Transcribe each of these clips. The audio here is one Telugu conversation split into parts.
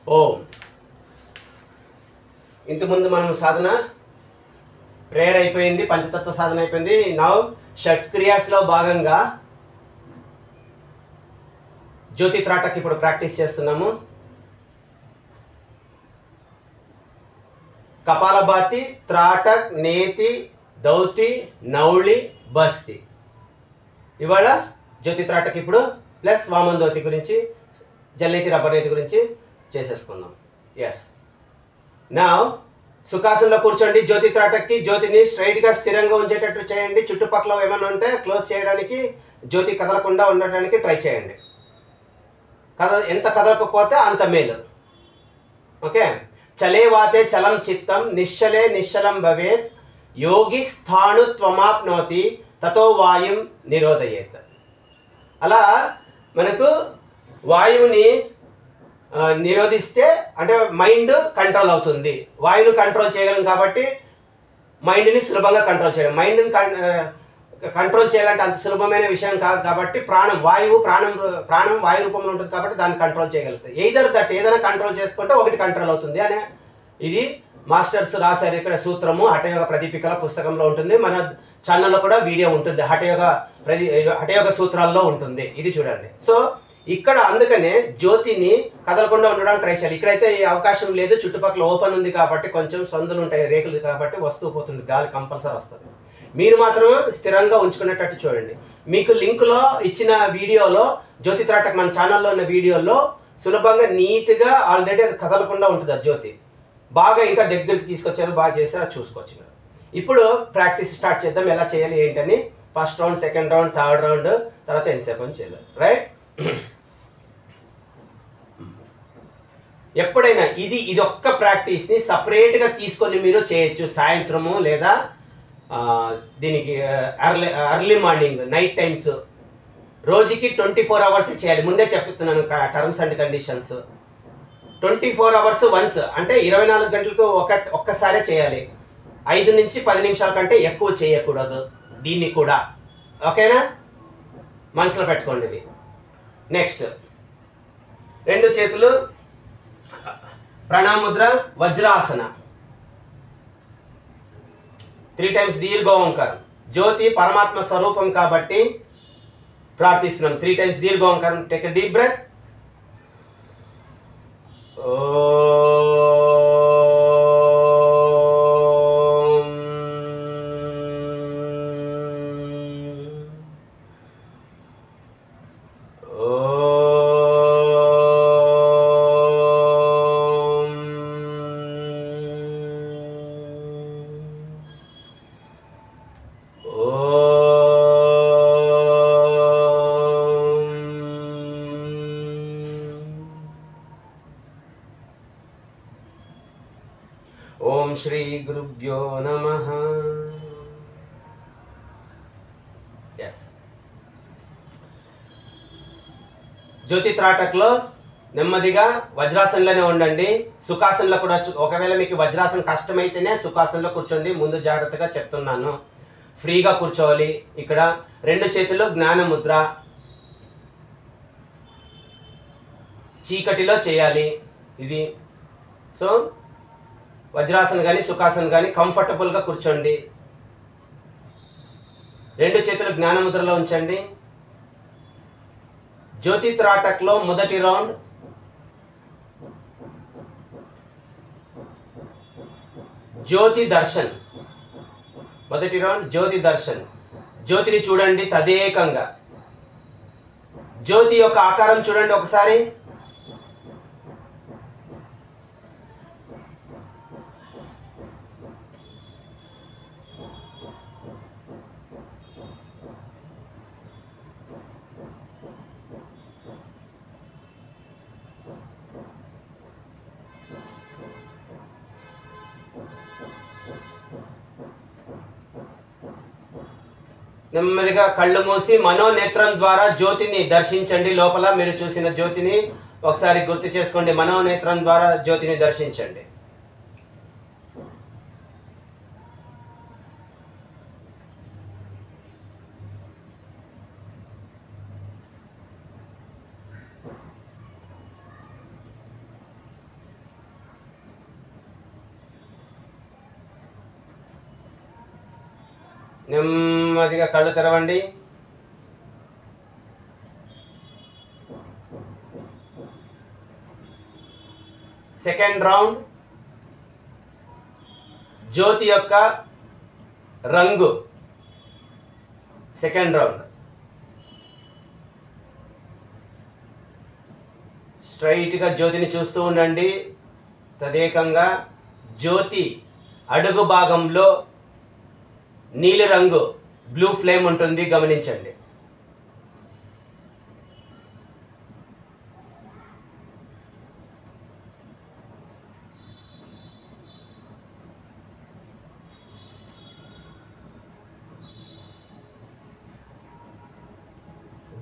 ఓం. ఇంతకుముందు మనం సాధన ప్రేయర్ అయిపోయింది, పంచతత్వ సాధన అయిపోయింది. నౌ షట్ క్రియాస్లో భాగంగా జ్యోతి త్రాటక్ ఇప్పుడు ప్రాక్టీస్ చేస్తున్నాము. కపాలభాతి, త్రాటక్, నేతి, దౌతి, నౌళి, బస్తి. ఇవాళ జ్యోతి త్రాటక్ ఇప్పుడు ప్లస్ వామందోతి గురించి, జల్నేతి, రబ్బర్ నేతి గురించి చేసేసుకుందాం. ఎస్. నా సుఖాసనంలో కూర్చోండి. జ్యోతి త్రాటక్కి జ్యోతిని స్ట్రైట్గా స్థిరంగా ఉంచేటట్టు చేయండి. చుట్టుపక్కల ఏమైనా ఉంటే క్లోజ్ చేయడానికి, జ్యోతి కదలకుండా ఉండడానికి ట్రై చేయండి. ఎంత కదలకపోతే అంత మేలు. ఓకే. చలే వాతే చలం చిత్తం, నిశ్చలే నిశ్చలం భవేత్, యోగి స్థాణుత్వమాప్నోతి తతో వాయుం నిరోధయేత్. అలా మనకు వాయువుని నిరోధిస్తే అంటే మైండ్ కంట్రోల్ అవుతుంది. వాయువుని కంట్రోల్ చేయగలం కాబట్టి మైండ్ని సులభంగా కంట్రోల్ చేయడం. మైండ్ని కంట్రోల్ చేయాలంటే అంత సులభమైన విషయం కాదు కాబట్టి ప్రాణం వాయు రూపంలో ఉంటుంది కాబట్టి దాన్ని కంట్రోల్ చేయగలుగుతుంది. ఏదైనా కంట్రోల్ చేసుకుంటే ఒకటి కంట్రోల్ అవుతుంది అనే ఇది మాస్టర్స్ రాశారు. ఇక్కడ సూత్రము హఠయోగ ప్రదీపికల పుస్తకంలో ఉంటుంది. మన ఛానల్లో కూడా వీడియో ఉంటుంది, హఠయోగ సూత్రాల్లో ఉంటుంది. ఇది చూడండి. సో ఇక్కడ అందుకనే జ్యోతిని కదలకుండా ఉండడానికి ట్రై చేయాలి. ఇక్కడైతే అవకాశం లేదు, చుట్టుపక్కల ఓపెన్ ఉంది కాబట్టి కొంచెం సందులు ఉంటాయి, రేకులు కాబట్టి వస్తూ పోతుంది, గాలి కంపల్సరీ వస్తుంది. మీరు మాత్రం స్థిరంగా ఉంచుకునేటట్టు చూడండి. మీకు లింక్లో ఇచ్చిన వీడియోలో జ్యోతి త్రాటక్ మన ఛానల్లో ఉన్న వీడియోలో సులభంగా నీట్గా ఆల్రెడీ అది కదలకుండా ఉంటుంది. ఆ జ్యోతి బాగా ఇంకా దగ్గరికి తీసుకొచ్చారు, బాగా చేశారు, అది చూసుకోవచ్చు. ఇప్పుడు ప్రాక్టీస్ స్టార్ట్ చేద్దాం. ఎలా చేయాలి ఏంటని. First round, second round, third round, తర్వాత ఎంతసేపు అని చేయాలి. రైట్. ఎప్పుడైనా ఇది ఒక్క ప్రాక్టీస్ని సపరేట్గా తీసుకొని మీరు చేయొచ్చు. సాయంత్రము లేదా దీనికి ఎర్లీ మార్నింగ్, నైట్ టైమ్స్, రోజుకి 24 hours చేయాలి. ముందే చెప్తున్నాను terms and conditions. 24 hours once అంటే 24 గంటలకు ఒక్కసారే చేయాలి. 5 నుంచి 10 నిమిషాల కంటే ఎక్కువ చేయకూడదు దీన్ని కూడా. ఓకేనా? మనసులో పెట్టుకోండి ఇది. నెక్స్ట్, 2 చేతులు ప్రణాముద్ర, వజ్రాసన, 3 times దీర్ఘ ఓంకారం. జ్యోతి పరమాత్మ స్వరూపం కాబట్టి ప్రార్థిస్తున్నాం. 3 times దీర్ఘ ఓంకారం. Take a deep breath. ఓం శ్రీ గురుభ్యో నమః. ఎస్. జ్యోతి త్రాటక్లో నెమ్మదిగా వజ్రాసనంలోనే ఉండండి. సుఖాసనంలో కూడా ఒకవేళ మీకు వజ్రాసనం కష్టమైతేనే సుఖాసనంలో కూర్చోండి. ముందు జాగ్రత్తగా చెప్తున్నాను. ఫ్రీగా కూర్చోవాలి. ఇక్కడ 2 చేతులు జ్ఞానముద్ర, చీకటిలో చేయాలి ఇది. సో వజ్రాసనం కానీ సుఖాసనం కానీ కంఫర్టబుల్గా కూర్చోండి. 2 చేతులు జ్ఞానముద్రలో ఉంచండి. జ్యోతి త్రాటక్లో మొదటి రౌండ్ జ్యోతి దర్శన్. మొదటి రౌండ్ జ్యోతి దర్శన్. జ్యోతిని చూడండి తదేకంగా. జ్యోతి యొక్క ఆకారం చూడండి ఒకసారి. నెమ్మదిగా కళ్ళు మూసి మనోనేత్రం ద్వారా జ్యోతిని దర్శించండి. లోపల మీరు చూసిన జ్యోతిని ఒకసారి గుర్తు చేసుకోండి. మనోనేత్రం ద్వారా జ్యోతిని దర్శించండి. నెమ్మదిగా కళ్ళు తెరవండి. సెకండ్ రౌండ్ జ్యోతి యొక్క రంగు. సెకండ్ రౌండ్ స్ట్రైట్గా జ్యోతిని చూస్తూ ఉండండి. తదేకంగా జ్యోతి అడుగు భాగంలో నీలి రంగు బ్లూ ఫ్లేమ్ ఉంటుంది, గమనించండి.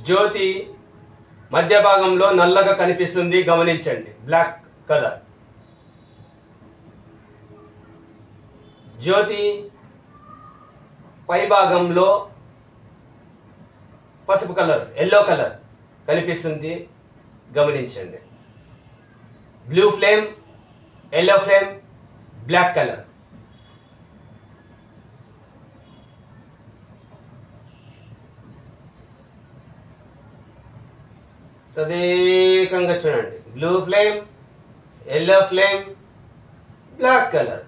జ్యోతి మధ్య భాగంలో నల్లగా కనిపిస్తుంది, గమనించండి, బ్లాక్ కలర్. జ్యోతి పై భాగంలో పసుపు కలర్, ఎల్లో కలర్ కనిపిస్తుంది, గమనించండి. Blue flame, yellow flame, black colour. తదేకంగా చూడండి. Blue flame, yellow flame, black colour.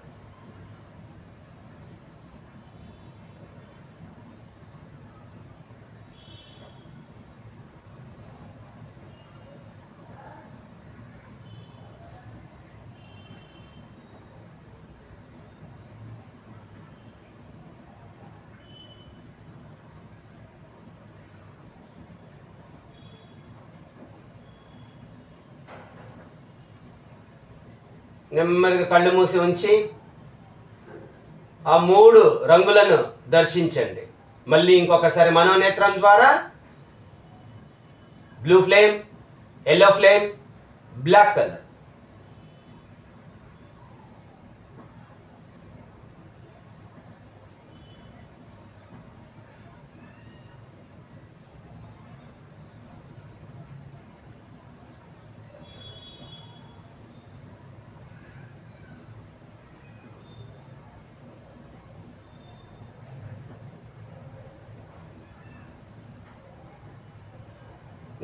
నెమ్మదిగా కళ్ళు మూసి ఉంచి ఆ 3 రంగులను దర్శించండి. మళ్ళీ ఇంకొకసారి మనోనేత్రం ద్వారా blue flame, yellow flame, black colour.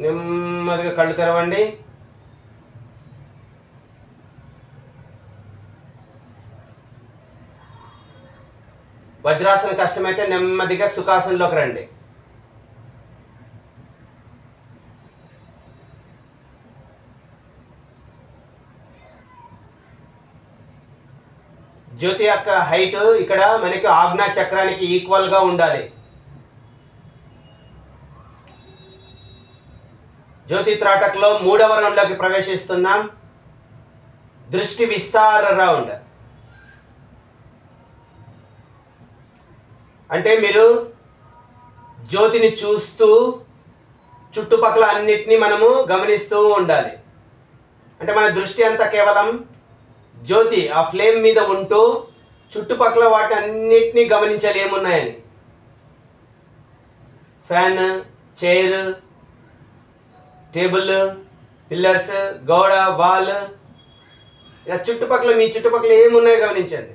నెమ్మదిగా కళ్ళు తెరవండి. వజ్రాసన కష్టమైతే నెమ్మదిగా సుఖాసనంలోకి రండి. జ్యోతి యొక్క హైట్ ఇక్కడ మనకి ఆజ్ఞా చక్రానికి ఈక్వల్ గా ఉండాలి. జ్యోతి త్రాటక్లో 3వ రౌండ్లోకి ప్రవేశిస్తున్నాం. దృష్టి విస్తార రౌండ్. అంటే మీరు జ్యోతిని చూస్తూ చుట్టుపక్కల అన్నిటినీ మనము గమనిస్తూ ఉండాలి. అంటే మన దృష్టి అంతా కేవలం జ్యోతి ఆ ఫ్లేమ్ మీద ఉంటూ చుట్టుపక్కల వాటి అన్నిటినీ గమనించాలి ఏమున్నాయని. ఫ్యాన్, చైర్, టేబుల్, పిల్లర్స్, గోడ, వాల్, ఇలా చుట్టుపక్కల మీ చుట్టుపక్కల ఏమున్నాయో గమనించండి.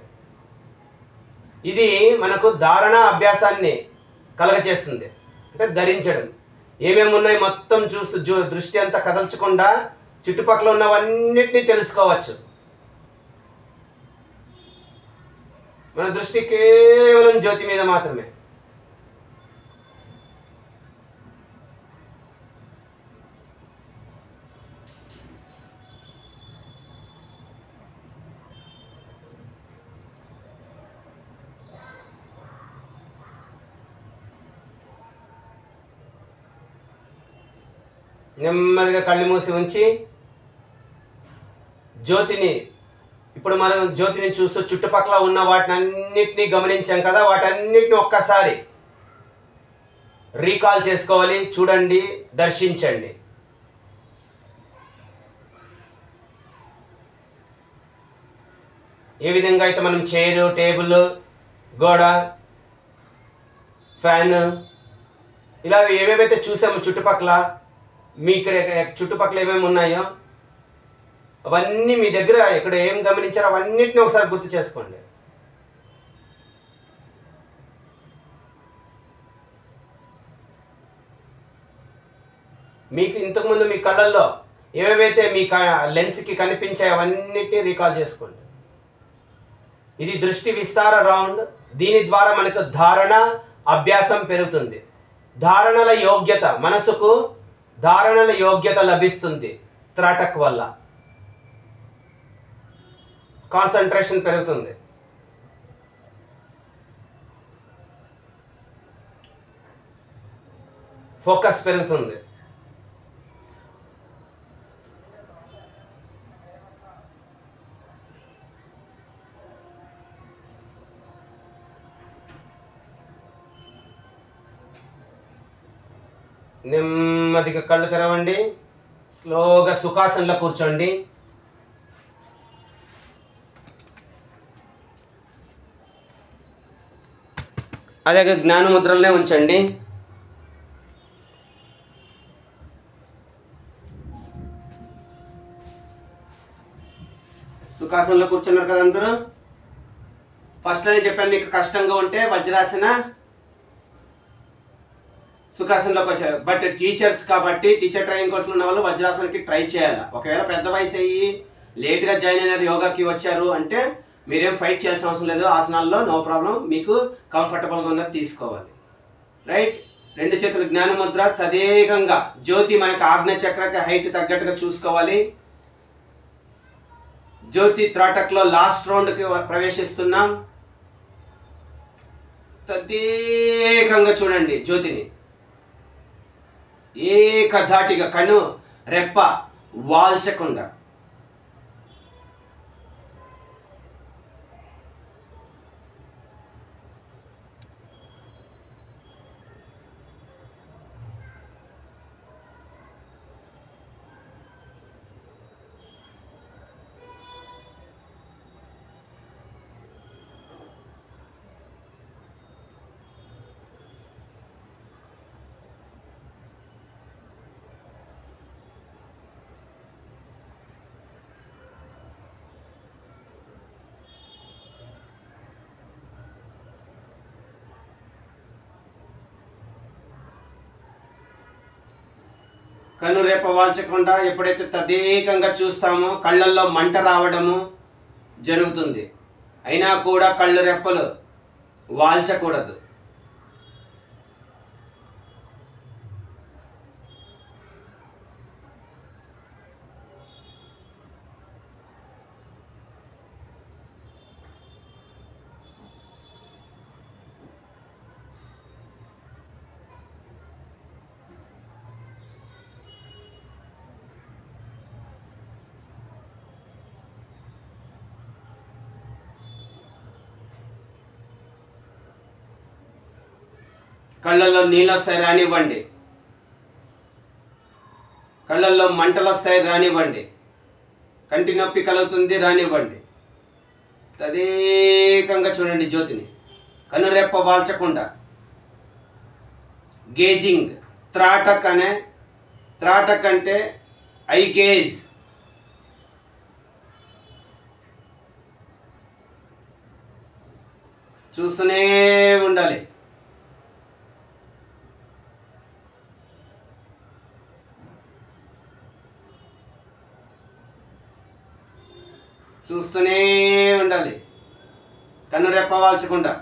ఇది మనకు ధారణ అభ్యాసాన్ని కలగచేస్తుంది. అంటే ధరించడం, ఏమేమి ఉన్నాయి మొత్తం చూస్తూ దృష్టి అంతా కదల్చకుండా చుట్టుపక్కల ఉన్నవన్నిటినీ తెలుసుకోవచ్చు. మన దృష్టి కేవలం జ్యోతి మీద మాత్రమే. నెమ్మదిగా కళ్ళు మూసి ఉంచి జ్యోతిని, ఇప్పుడు మనం జ్యోతిని చూస్తూ చుట్టుపక్కల ఉన్న వాటిని అన్నిటినీ గమనించాం కదా, వాటన్నిటిని ఒక్కసారి రీకాల్ చేసుకోవాలి. చూడండి, దర్శించండి. ఏ విధంగా అయితే మనం చైరు, టేబుల్, గోడ, ఫ్యాన్ ఇలా ఏవేవైతే చూసామో చుట్టుపక్కల, మీ ఇక్కడ చుట్టుపక్కల ఏమేమి ఉన్నాయో అవన్నీ మీ దగ్గర ఇక్కడ ఏం గమనించారో అవన్నిటిని ఒకసారి గుర్తు చేసుకోండి. మీకు ఇంతకుముందు మీ కళ్ళల్లో ఏవేవైతే మీ లెన్స్కి కనిపించాయో అవన్నిటిని రీకాల్ చేసుకోండి. ఇది దృష్టి విస్తార రౌండ్. దీని ద్వారా మనకు ధారణ, అభ్యాసం పెరుగుతుంది. ధారణల యోగ్యత, మనసుకు ధారణల యోగ్యత లభిస్తుంది. త్రాటక్ వల్ల కాన్సంట్రేషన్ పెరుగుతుంది. ఫోకస్ పెరుగుతుంది. నెమ్మదిగా కళ్ళు తెరవండి. స్లోగా సుఖాసనంలో కూర్చోండి. అదే జ్ఞాన ముద్రలనే ఉంచండి. సుఖాసనంలో కూర్చున్నారు కదా అందరూ. ఫస్ట్లోనే చెప్పాను, మీకు కష్టంగా ఉంటే వజ్రాసన సుఖాసనంలోకి వచ్చారు. బట్ టీచర్స్ కాబట్టి, టీచర్ ట్రైనింగ్ కోర్సులో ఉన్న వాళ్ళు వజ్రాసనకి ట్రై చేయాలి. ఒకవేళ పెద్ద వయసు అయ్యి లేట్గా జాయిన్ అయినారు, యోగాకి వచ్చారు అంటే మీరేం ఫైట్ చేయాల్సిన అవసరం లేదు. ఆసనాల్లో నో ప్రాబ్లం, మీకు కంఫర్టబుల్గా ఉన్నది తీసుకోవాలి. రైట్. రెండు చేతులు జ్ఞానముద్ర. తదేకంగా జ్యోతి మనకి ఆజ్ఞ చక్రకి హైట్ తగ్గట్టుగా చూసుకోవాలి. జ్యోతి త్రాటక్లో లాస్ట్ రౌండ్కి ప్రవేశిస్తున్నాం. తదేకంగా చూడండి జ్యోతిని. ఏకధాటిగా కన్ను రెప్ప వాల్చకుండా. కన్ను రేప వాల్చకుండా ఎప్పుడైతే తదేకంగా చూస్తామో కళ్ళల్లో మంట రావడము జరుగుతుంది. అయినా కూడా కళ్ళు రెప్పలు వాల్చకూడదు. కళ్ళల్లో నీళ్ళు వస్తాయి, రానివ్వండి. కళ్ళల్లో మంటలు వస్తాయి, రానివ్వండి. కంటి నొప్పి కలుగుతుంది, రానివ్వండి. తదేకంగా చూడండి జ్యోతిని, కనురెప్ప వాల్చకుండా. గేజింగ్. త్రాటక్ అంటే ఐ గేజ్. చూస్తూనే ఉండాలి. చూస్తూనే ఉండాలి, కన్ను రెప్ప వాల్చకుండా.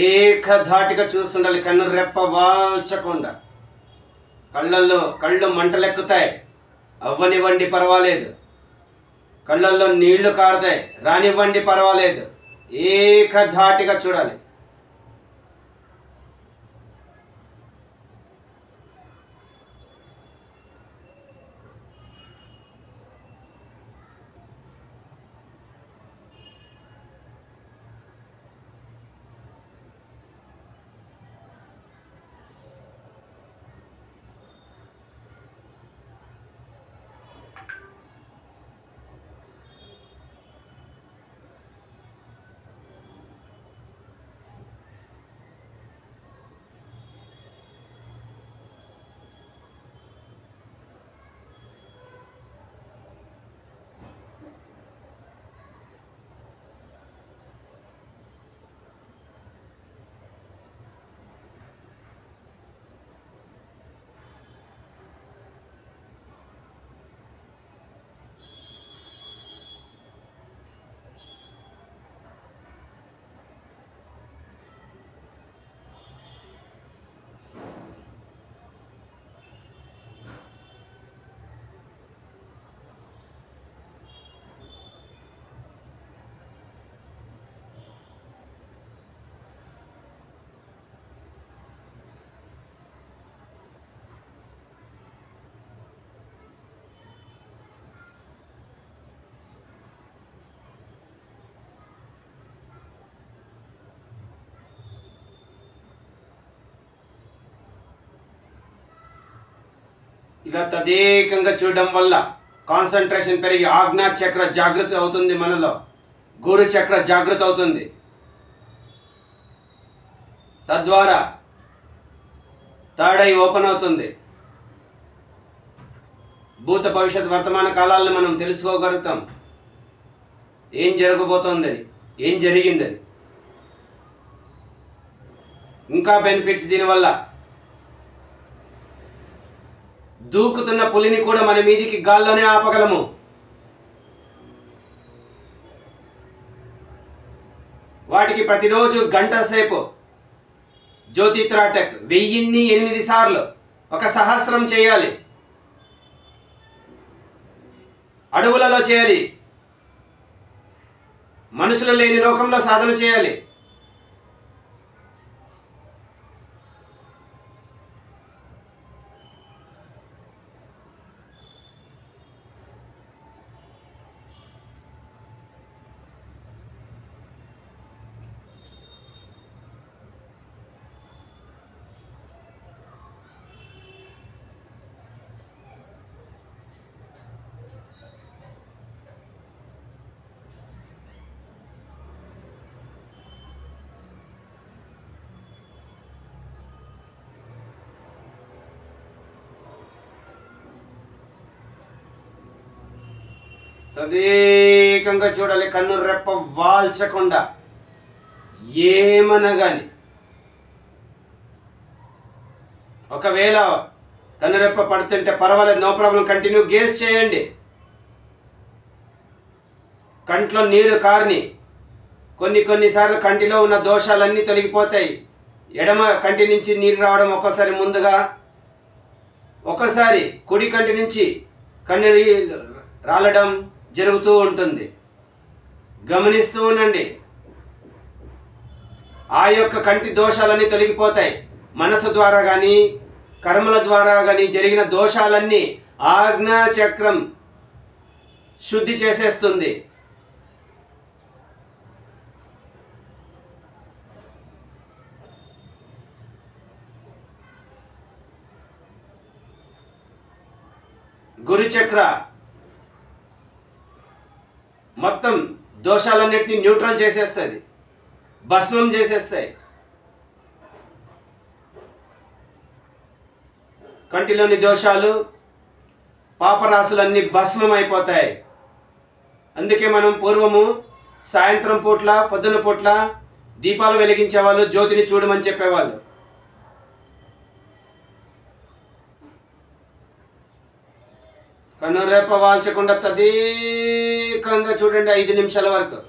ఏకధాటిగా చూస్తుండాలి, కన్ను రెప్ప వాల్చకుండా. కళ్ళు మంటలెక్కుతాయి, అవ్వనివ్వండి పర్వాలేదు. కళ్ళల్లో నీళ్లు కారుతాయి, రానివ్వండి పర్వాలేదు. ఏకధాటిగా చూడాలి. ఇక తదేకంగా చూడడం వల్ల కాన్సన్ట్రేషన్ పెరిగి ఆజ్ఞా చక్ర జాగృతి అవుతుంది, మనలో గురు చక్ర జాగృతి అవుతుంది. తద్వారా థర్డ్ ఐ ఓపెన్ అవుతుంది. భూత భవిష్యత్ వర్తమాన కాలాలను మనం తెలుసుకోగలుగుతాం, ఏం జరగబోతోందని, ఏం జరిగిందని. ఇంకా బెనిఫిట్స్ దీనివల్ల దూకుతున్న పులిని కూడా మన మీదికి గాల్లోనే ఆపగలము. వాటికి ప్రతిరోజు గంట సేపు జ్యోతి త్రాటక్ 1008 సార్లు 1,000 చేయాలి. అడవులలో చేయాలి, మనుషులు లేని లోకంలో సాధన చేయాలి. తదేకంగా చూడాలి, కన్ను రెప్ప వాల్చకుండా. ఏమనగాని ఒకవేళ కన్నురెప్ప పడుతుంటే పర్వాలేదు, నో ప్రాబ్లం, కంటిన్యూ గేస్ చేయండి. కంట్లో నీరు కారిని కొన్నిసార్లు కంటిలో ఉన్న దోషాలన్నీ తొలగిపోతాయి. ఎడమ కంటి నుంచి నీరు రావడం ఒక్కోసారి ముందుగా, ఒక్కసారి కుడి కంటి నుంచి కన్నీరు రాలడం జరుగుతూ ఉంటుంది. గమనిస్తూ ఉండండి. ఆ యొక్క కంటి దోషాలన్నీ తొలగిపోతాయి. మనసు ద్వారా కానీ కర్మల ద్వారా కానీ జరిగిన దోషాలన్నీ ఆజ్ఞా చక్రం శుద్ధి చేసేస్తుంది. గురుచక్ర మొత్తం దోషాలన్నింటినీ న్యూట్రల్ చేసేస్తుంది, భస్మం చేసేస్తాయి. కంటిలోని దోషాలు పాపరాశులన్నీ భస్మం అయిపోతాయి. అందుకే మనం పూర్వము సాయంత్రం పూట్ల పొద్దున పూట్ల దీపాలు వెలిగించేవాళ్ళు, జ్యోతిని చూడమని చెప్పేవాళ్ళు. కన్నురెప్ప వాల్చకుండా తదేకంగా చూడండి 5 నిమిషాల వరకు.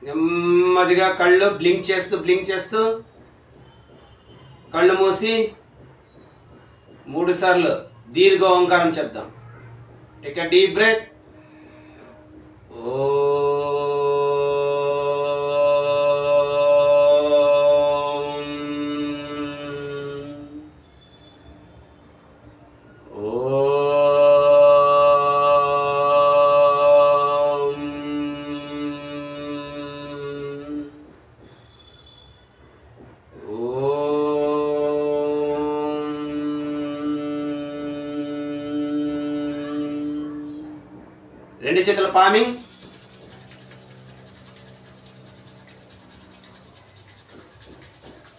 నెమ్మదిగా కళ్ళు బ్లింక్ చేస్తూ కళ్ళు మూసి 3 సార్లు దీర్ఘ ఓంకారం చెప్దాం. Take a deep breath. రెండు చేతుల పామింగ్.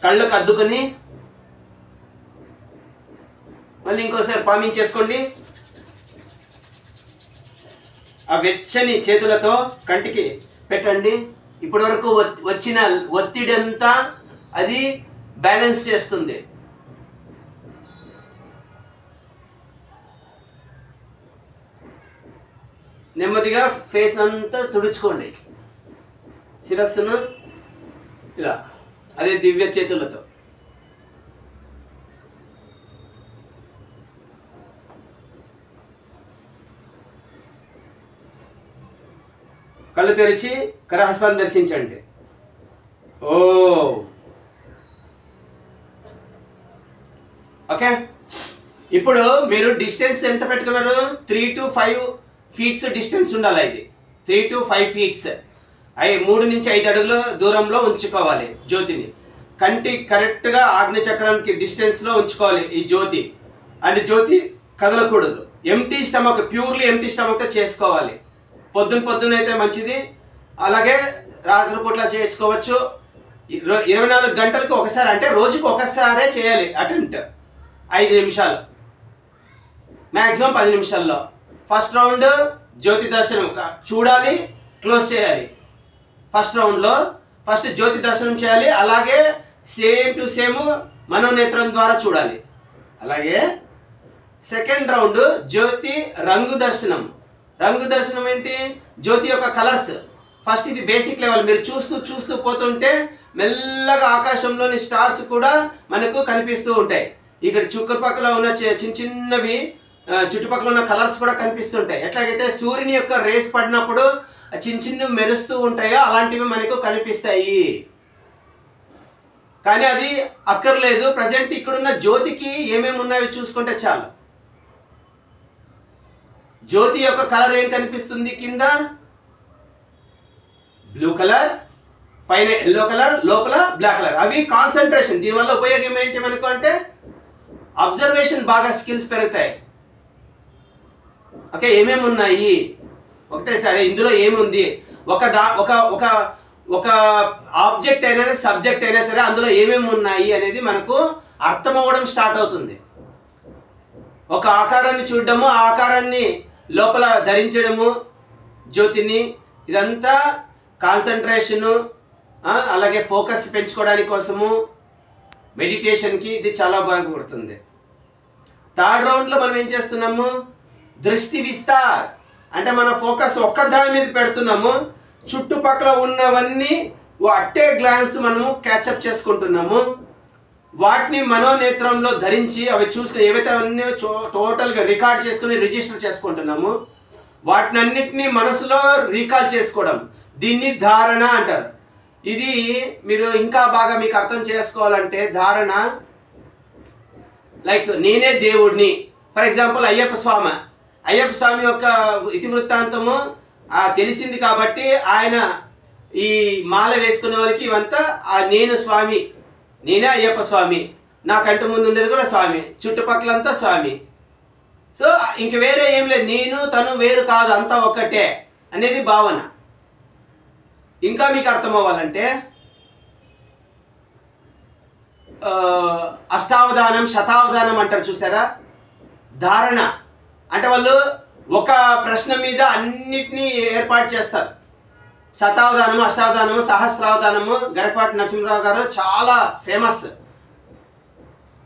కళ్ళకు అద్దుకొని మళ్ళీ ఇంకోసారి పామింగ్ చేసుకోండి. ఆ వెచ్చని చేతులతో కంటికి పెట్టండి. ఇప్పటి వరకు వచ్చిన ఒత్తిడి అంతా అది బ్యాలెన్స్ చేస్తుంది. నెమ్మదిగా ఫేస్ అంతా తుడుచుకోండి. శిరస్సును ఇలా అదే దివ్య చేతులతో. కళ్ళు తెరిచి కరహస్తాన్ని దర్శించండి. ఓ ఓకే. ఇప్పుడు మీరు డిస్టెన్స్ ఎంత పెట్టుకున్నారు? 3 to 5 feet డిస్టెన్స్ ఉండాలి. ఇది 3 to 5 feet, 3 నుంచి 5 అడుగుల దూరంలో ఉంచుకోవాలి జ్యోతిని. కంటి కరెక్ట్గా ఆగ్నేయచక్రానికి డిస్టెన్స్లో ఉంచుకోవాలి ఈ జ్యోతి. అండ్ జ్యోతి కదలకూడదు. ఎంటీ స్టమక్, ప్యూర్లీ ఎంటీ స్టమక్తో చేసుకోవాలి. పొద్దున అయితే మంచిది, అలాగే రాత్రిపూట్ల చేసుకోవచ్చు. 24 గంటలకు ఒకసారి, అంటే రోజుకు ఒకసారే చేయాలి అటెంప్ట్. 5 నిమిషాలు, మ్యాక్సిమం 10 నిమిషాల్లో. ఫస్ట్ రౌండ్ జ్యోతి దర్శనం చూడాలి, క్లోజ్ చేయాలి. ఫస్ట్ రౌండ్లో ఫస్ట్ జ్యోతి దర్శనం చేయాలి, అలాగే సేమ్ టు సేమ్ మనోనేత్రం ద్వారా చూడాలి. అలాగే సెకండ్ రౌండ్ జ్యోతి రంగు దర్శనం. రంగు దర్శనం ఏంటి? జ్యోతి యొక్క కలర్స్. ఫస్ట్ ఇది బేసిక్ లెవెల్. మీరు చూస్తూ పోతుంటే మెల్లగా ఆకాశంలోని స్టార్స్ కూడా మనకు కనిపిస్తూ ఉంటాయి. ఇక్కడ చుట్టుపక్కల ఉన్న చిన్నవి చుట్టుపక్కల ఉన్న కలర్స్ కూడా కనిపిస్తుంటాయి. ఎట్లాగైతే సూర్యుని యొక్క రేస్ పడినప్పుడు చిన్నవి మెరుస్తూ ఉంటాయో అలాంటివి మనకు కనిపిస్తాయి. కానీ అది అక్కర్లేదు. ప్రజెంట్ ఇక్కడున్న జ్యోతికి ఏమేమి ఉన్నాయో చూసుకుంటే చాలు. జ్యోతి యొక్క కలర్ ఏం కనిపిస్తుంది? కింద బ్లూ కలర్, పైన ఎల్లో కలర్, లోపల బ్లాక్ కలర్. అవి కాన్సన్ట్రేషన్. దీనివల్ల ఉపయోగం ఏంటి మనకు అంటే అబ్జర్వేషన్ బాగా స్కిల్స్ పెరుగుతాయి. ఓకే, ఏమేమి ఉన్నాయి ఒకటేసారి ఇందులో ఏముంది, ఒక ఆబ్జెక్ట్ అయినా సబ్జెక్ట్ అయినా సరే అందులో ఏమేమి ఉన్నాయి అనేది మనకు అర్థమవ్వడం స్టార్ట్ అవుతుంది. ఒక ఆకారాన్ని చూడడము, ఆ ఆకారాన్ని లోపల ధరించడము జ్యోతిని, ఇదంతా కాన్సన్ట్రేషను, అలాగే ఫోకస్ పెంచుకోవడానికి కోసము, మెడిటేషన్కి ఇది చాలా బాగా పడుతుంది. థర్డ్ రౌండ్లో మనం ఏం చేస్తున్నాము? దృష్టి విస్తార్. అంటే మన ఫోకస్ ఒక్క దాని మీద పెడుతున్నాము. చుట్టుపక్కల ఉన్నవన్నీ అట్టే గ్లాన్స్ మనము క్యాచప్ చేసుకుంటున్నాము. వాటిని మనోనేత్రంలో ధరించి అవి చూసుకుని ఏవైతే అవన్నీ టోటల్గా రికార్డ్ చేసుకుని రిజిస్టర్ చేసుకుంటున్నాము. వాటిని అన్నిటినీ మనసులో రీకాల్ చేసుకోవడం, దీన్ని ధారణ అంటారు. ఇది మీరు ఇంకా బాగా మీకు అర్థం చేసుకోవాలంటే ధారణ లైక్ నేనే దేవుడిని. ఫర్ ఎగ్జాంపుల్ అయ్యప్ప స్వామి యొక్క ఇతివృత్తాంతము తెలిసింది కాబట్టి ఆయన ఈ మాల వేసుకునే వాళ్ళకి ఇవంతా నేను స్వామి, నేనే అయ్యప్ప స్వామి, నా కంటి ముందు ఉండేది కూడా స్వామి, చుట్టుపక్కలంతా స్వామి. సో ఇంక వేరే ఏం లేదు, నేను తను వేరు కాదు, అంతా ఒక్కటే అనేది భావన. ఇంకా మీకు అర్థం అవ్వాలంటే అష్టావధానం, శతావధానం అంటారు చూసారా? ధారణ అంటే వాళ్ళు ఒక ప్రశ్న మీద అన్నిటినీ ఏర్పాటు చేస్తారు. శతావధానము, అష్టావధానము, సహస్రావధానము. గరకపాటి నరసింహరావు గారు చాలా ఫేమస్.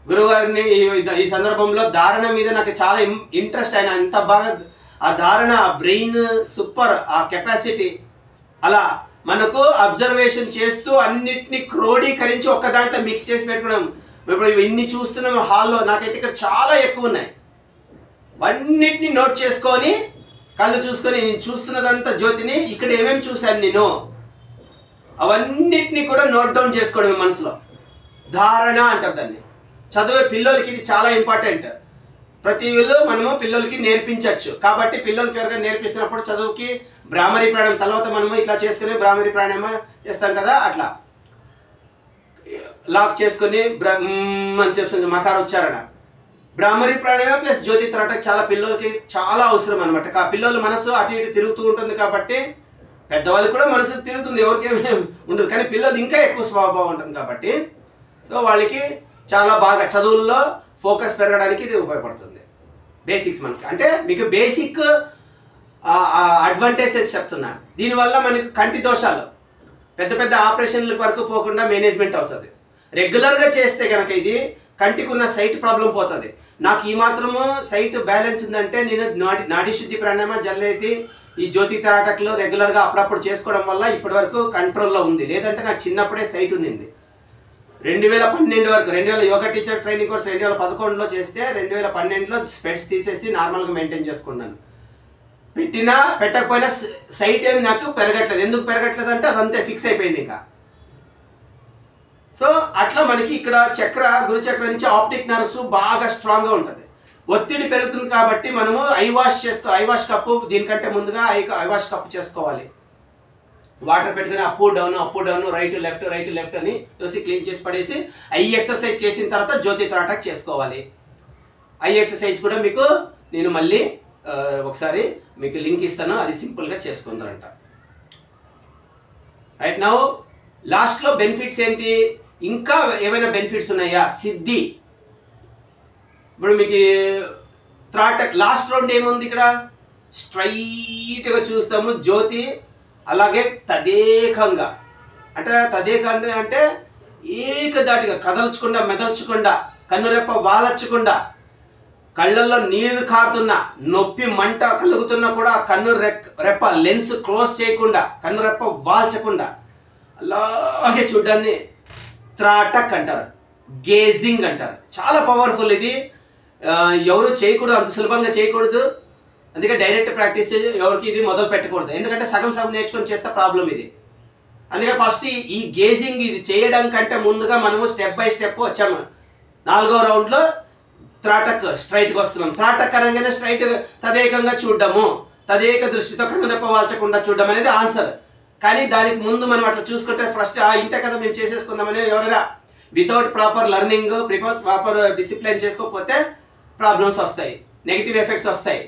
గురువుగారిని ఈ సందర్భంలో ధారణ మీద నాకు చాలా ఇంట్రెస్ట్. అయినా ఎంత బాగా ఆ ధారణ, ఆ బ్రెయిన్ సూపర్, ఆ కెపాసిటీ. అలా మనకు అబ్జర్వేషన్ చేస్తూ అన్నిటినీ క్రోడీకరించి ఒక్క దాంట్లో మిక్స్ చేసి పెట్టుకోవడం. ఇప్పుడు ఇన్ని చూస్తున్నాం హాల్లో, నాకైతే ఇక్కడ చాలా ఎక్కువ ఉన్నాయి. అన్నిటినీ నోట్ చేసుకొని కళ్ళు చూసుకొని నేను చూస్తున్నదంతా జ్యోతిని, ఇక్కడ ఏమేమి చూశాను నేను, అవన్నిటినీ కూడా నోట్ డౌన్ చేసుకోవడం మనసులో. ధారణ అంటారు దాన్ని. చదివే పిల్లలకి ఇది చాలా ఇంపార్టెంట్. ప్రతి వీళ్ళు మనము పిల్లలకి నేర్పించవచ్చు. కాబట్టి పిల్లలకి ఎవరికైనా నేర్పిస్తున్నప్పుడు చదువుకి భ్రామరీ ప్రాణాయామం తర్వాత మనము ఇట్లా చేసుకుని భ్రామరీ ప్రాణాయామం చేస్తాం కదా, అట్లా లాక్ చేసుకుని అని చెప్తుంది మకార ఉచ్చారణ. భ్రామరీ ప్రాణాయామం ప్లస్ జ్యోతి త్రాటక చాలా పిల్లలకి చాలా అవసరం అనమాట. పిల్లల మనసు అటు ఇటు తిరుగుతూ ఉంటుంది కాబట్టి పెద్దవాళ్ళకి కూడా మనసు తిరుగుతుంది, ఎవరికేమీ ఉండదు. కానీ పిల్లలు ఇంకా ఎక్కువ స్వభావం ఉంటుంది కాబట్టి సో వాళ్ళకి చాలా బాగా చదువుల్లో ఫోకస్ పెరగడానికి ఇది ఉపయోగపడుతుంది. బేసిక్స్ మనకి అంటే మీకు బేసిక్ అడ్వాంటేజెస్ చెప్తున్నాను. దీనివల్ల మనకు కంటి దోషాలు, పెద్ద పెద్ద ఆపరేషన్ల వరకు పోకుండా మేనేజ్మెంట్ అవుతుంది. రెగ్యులర్గా చేస్తే కనుక ఇది కంటికి ఉన్న సైట్ ప్రాబ్లం పోతుంది. నాకు ఈ మాత్రము సైట్ బ్యాలెన్స్ ఉందంటే నేను నాడీ శుద్ధి ప్రాణాయామ, జల్లేది, ఈ జ్యోతి త్రాటకలు రెగ్యులర్గా అప్పుడప్పుడు చేసుకోవడం వల్ల ఇప్పటి వరకు కంట్రోల్లో ఉంది. లేదంటే నాకు చిన్నప్పుడే సైట్ ఉండింది. 2012 వరకు 2000 యోగా టీచర్ ట్రైనింగ్ కోర్స్ 2011లో చేస్తే 2012లో స్పెట్స్ తీసేసి నార్మల్గా మెయింటైన్ చేసుకున్నాను. పెట్టినా పెట్టకపోయినా సైట్ ఏమి నాకు పెరగట్లేదు. ఎందుకు పెరగట్లేదు అంటే అదంతే ఫిక్స్ అయిపోయింది ఇంకా. సో అట్లా మనకి ఇక్కడ చక్ర గురుచక్ర నుంచి ఆప్టిక్ నర్వ్స్ బాగా స్ట్రాంగ్గా ఉంటుంది. ఒత్తిడి పెరుగుతుంది కాబట్టి మనము ఐ వాష్ కప్పు దీనికంటే ముందుగా ఐ వాష్ కప్పు చేసుకోవాలి. వాటర్ పెట్టుకుని అప్ డౌన్ రైట్ లెఫ్ట్ అని చూసి క్లీన్ చేసి పడేసి ఐ ఎక్సర్సైజ్ చేసిన తర్వాత జ్యోతి త్రాటక్ చేసుకోవాలి. ఐ ఎక్సర్సైజ్ కూడా మీకు నేను మళ్ళీ ఒకసారి మీకు లింక్ ఇస్తాను, అది సింపుల్గా చేసుకుంటారంట. రైట్ నౌ లాస్ట్లో బెనిఫిట్స్ ఏంటి, ఇంకా ఏమైనా బెనిఫిట్స్ ఉన్నాయా? సిద్ధి. ఇప్పుడు మీకు త్రాటక్ లాస్ట్ రౌండ్ ఏముంది ఇక్కడ, స్ట్రైట్గా చూస్తాము జ్యోతి, అలాగే తదేకంగా అంటే ఏకదాటిగా కదల్చకుండా మెదల్చకుండా కన్నురెప్ప వాలచ్చకుండా కళ్ళల్లో నీరు కారుతున్నా నొప్పి మంట కలుగుతున్నా కూడా కన్ను రెప్ప లెన్స్ క్లోజ్ చేయకుండా కన్నురెప్ప వాల్చకుండా అలాగే చూడ్డాన్ని త్రాటక్ అంటారు, గేజింగ్ అంటారు. చాలా పవర్ఫుల్ ఇది. ఎవరు చేయకూడదు, అంత సులభంగా చేయకూడదు. అందుకే డైరెక్ట్ ప్రాక్టీస్ ఎవరికి ఇది మొదలు పెట్టకూడదు, ఎందుకంటే సగం నేర్చుకొని చేస్తే ప్రాబ్లం ఇది. అందుకే ఫస్ట్ ఈ గేజింగ్ ఇది చేయడం కంటే ముందుగా మనము స్టెప్ బై స్టెప్ వచ్చాము. 4వ రౌండ్లో త్రాటక్ స్ట్రైట్గా వస్తున్నాం. త్రాటక్ అనగానే స్ట్రైట్ తదేకంగా చూడడము, తదేక దృష్టితో కన్నురెప్ప వాల్చకుండా చూడడం అనేది ఆన్సర్. కానీ దానికి ముందు మనం అట్లా చూసుకుంటే ఫస్ట్ ఇంతే కదా మేము చేసేసుకుందామని ఎవరైనా without proper learning proper discipline చేసుకోకపోతే ప్రాబ్లమ్స్ వస్తాయి, నెగిటివ్ ఎఫెక్ట్స్ వస్తాయి.